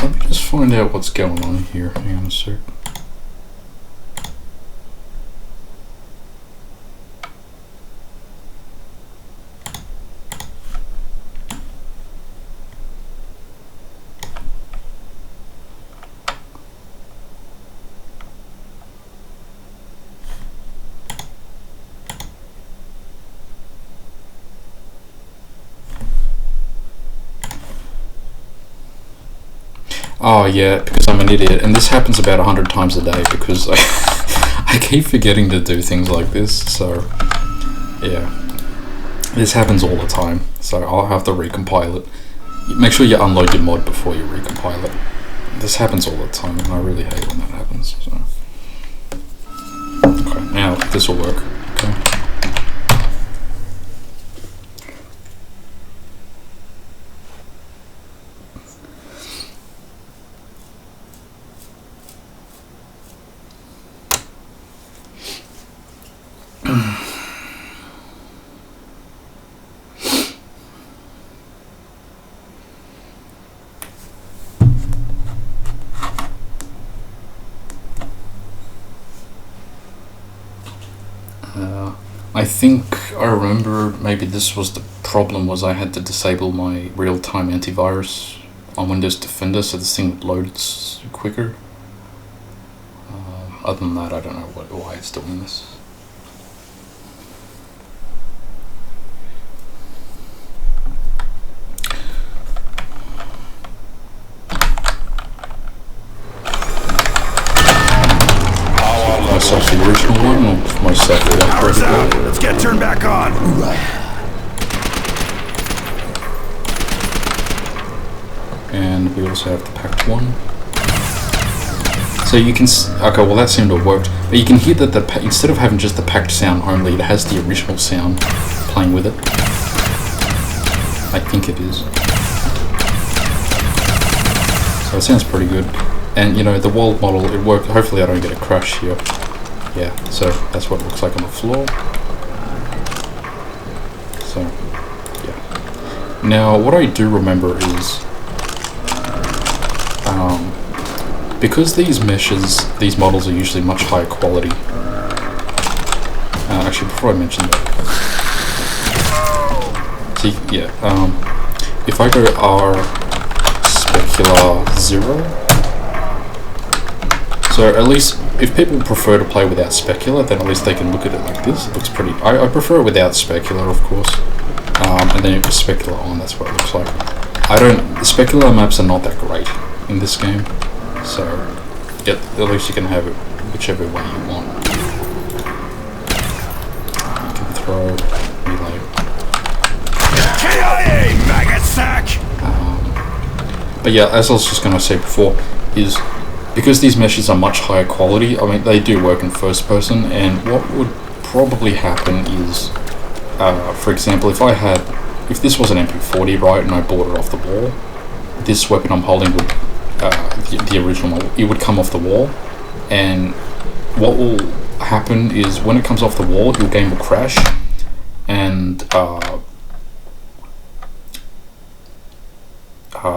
Let me just find out what's going on here. Hang on a sec. Oh yeah, because I'm an idiot, and this happens about 100 times a day because I keep forgetting to do things like this, so yeah. This happens all the time, so I'll have to recompile it. Make sure you unload your mod before you recompile it. This happens all the time, and I really hate when that happens, so. Okay, now this will work, okay. I think I remember maybe this was the problem, was I had to disable my real-time antivirus on Windows Defender so this thing would load quicker. Other than that, I don't know why it's doing this. Myself the original one, or myself the Power's out. Let's get turned back on. And we also have the packed one. So you can okay, well that seemed to have worked, but you can hear that instead of having just the packed sound only, it has the original sound playing with it. I think it is. So it sounds pretty good. And you know, the world model, it worked. Hopefully I don't get a crash here. Yeah, so that's what it looks like on the floor. So, yeah. Now, what I do remember is, because these meshes, these models are usually much higher quality. Actually, before I mention that, see, yeah, if I go R specular 0, so at least if people prefer to play without specular, then at least they can look at it like this. It looks pretty. I prefer it without specular, of course, and then with specular on, that's what it looks like. The specular maps are not that great in this game, so yeah, at least you can have it whichever way you want. You can throw, relay. KIA, maggot sack! But yeah, as I was just going to say before, is because these meshes are much higher quality, I mean, they do work in first person, and what would probably happen is, for example, if this was an MP40, right, and I bought it off the wall, this weapon I'm holding would, the original model, it would come off the wall, and what will happen is when it comes off the wall, your game will crash, and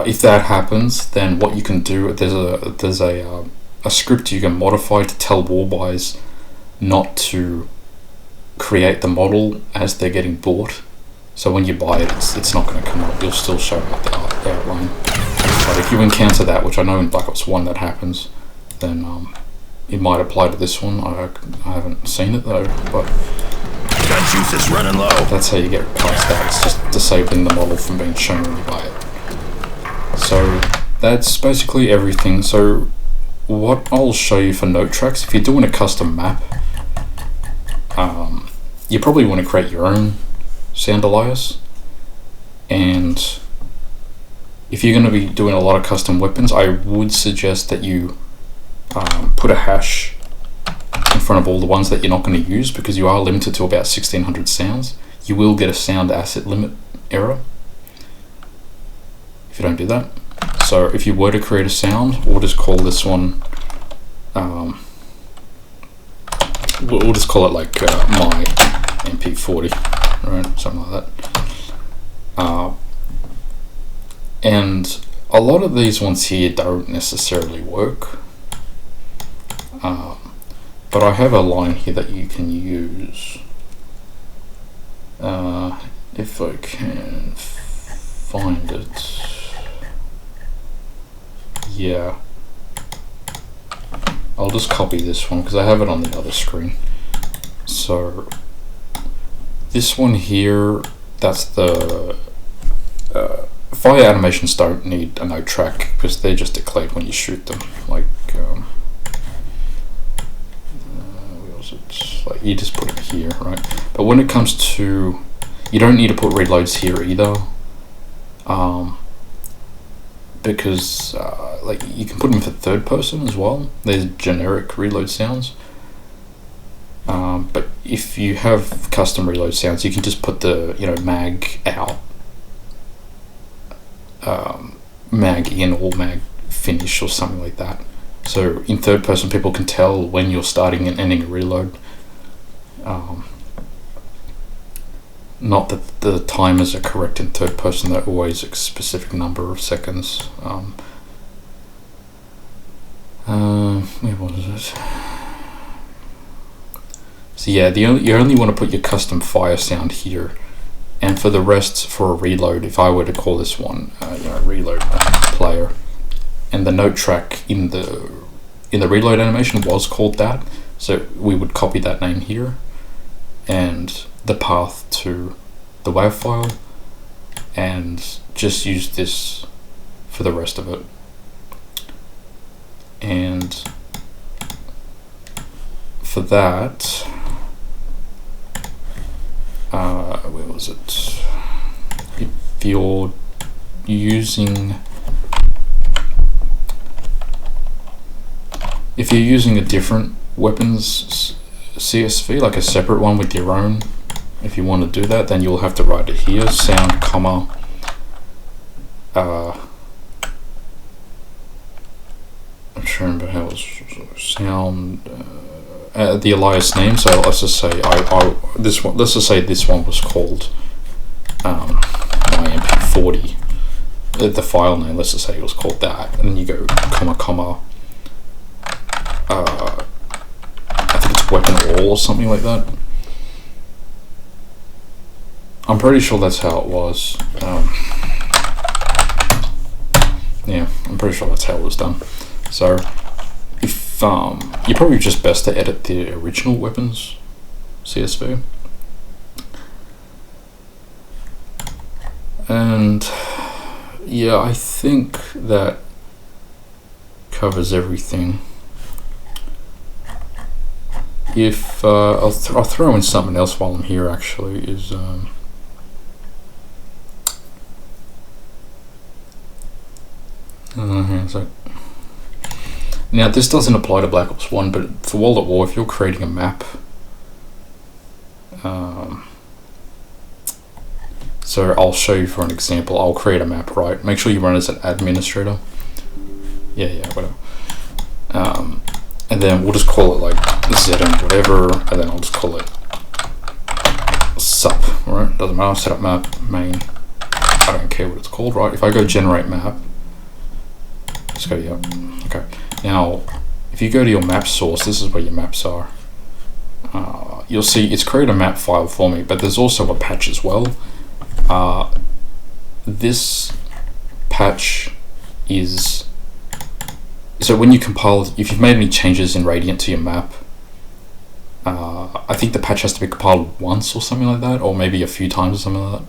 if that happens, then what you can do, there's a script you can modify to tell wallbuys not to create the model as they're getting bought. So when you buy it, it's not going to come up. You'll still show up the outline. But if you encounter that, which I know in Black Ops 1 that happens, then it might apply to this one. I haven't seen it though, but Gun juice is running low. that's how you get past that. It's just disabling the model from being shown when you buy it. So that's basically everything. So what I'll show you for note tracks, if you're doing a custom map, you probably want to create your own sound alias, and if you're going to be doing a lot of custom weapons, I would suggest that you put a hash in front of all the ones that you're not going to use, because you are limited to about 1600 sounds. You will get a sound asset limit error if you don't do that. So if you were to create a sound, we'll just call this one, we'll just call it like my MP40, right, something like that. And a lot of these ones here don't necessarily work, but I have a line here that you can use. If I can find it. Yeah, I'll just copy this one because I have it on the other screen. So this one here, that's the fire animations don't need a note track because they're just declared when you shoot them. Like, where was it? Like you just put it here, right? But when it comes to, you don't need to put reloads here either. Because like you can put them for third person as well. There's generic reload sounds, but if you have custom reload sounds, you can just put the mag out, mag in, or mag finish, or something like that. So in third person, people can tell when you're starting and ending a reload. Not that the timers are correct in third person, they're always a specific number of seconds. Where was it? So yeah, you only want to put your custom fire sound here, and for the rest, for a reload, if I were to call this one reload player, and the note track in the reload animation was called that, so we would copy that name here and the path to the WAV file, and just use this for the rest of it. And for that, where was it? If you're using a different weapons CSV, like a separate one with your own, if you want to do that, then you'll have to write it here, sound, comma, I'm trying to remember how it was sound. The alias name. So let's just say this one. Let's just say this one was called my MP40. The file name. Let's just say it was called that, and then you go comma comma. I think it's weapon all or something like that. I'm pretty sure that's how it was. Yeah, I'm pretty sure that's how it was done. So, if you're probably just best to edit the original weapons CSV. And yeah, I think that covers everything. If I'll throw in something else while I'm here. Actually, is hang on a sec. Now this doesn't apply to Black Ops 1, but for World at War, if you're creating a map, so I'll show you for an example. I'll create a map, right? Make sure you run as an administrator. Yeah, whatever. And then we'll just call it like ZM whatever, and then I'll just call it sup, right? Doesn't matter. Setup map, main. I don't care what it's called, right? If I go generate map, let's go here. Okay. Now, if you go to your map source, this is where your maps are. You'll see it's created a map file for me, but there's also a patch as well. This patch is, so when you compile, if you've made any changes in Radiant to your map, I think the patch has to be compiled once or something like that, or maybe a few times or something like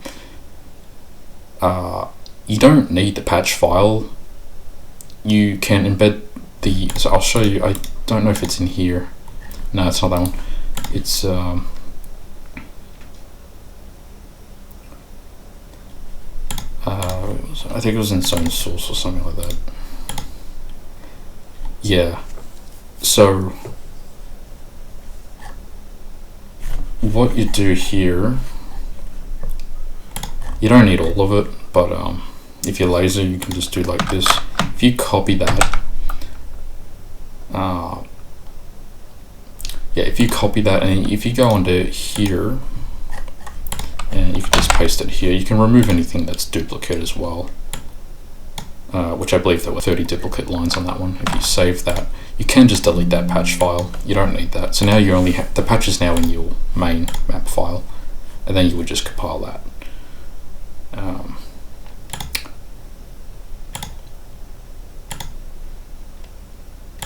that. You don't need the patch file. You can embed so I'll show you. I don't know if it's in here. No, it's not that one. It's I think it was in zone source or something like that. Yeah. So what you do here, you don't need all of it, but if you're lazy, you can just do like this. If you copy that, yeah, if you copy that, and if you go onto here, and you can just paste it here, you can remove anything that's duplicate as well, which I believe there were 30 duplicate lines on that one. If you save that, you can just delete that patch file. You don't need that. So now you only have, the patch is now in your main map file, and then you would just compile that.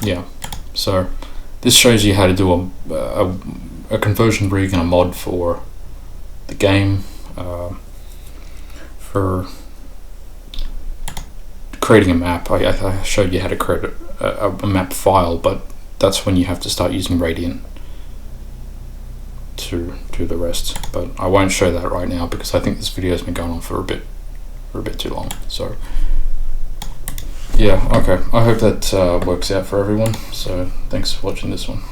Yeah, so this shows you how to do a conversion rig and a mod for the game, for creating a map. I showed you how to create a map file, but that's when you have to start using Radiant to do the rest. But I won't show that right now because I think this video has been going on for a bit too long. So yeah, okay, I hope that works out for everyone. So thanks for watching this one.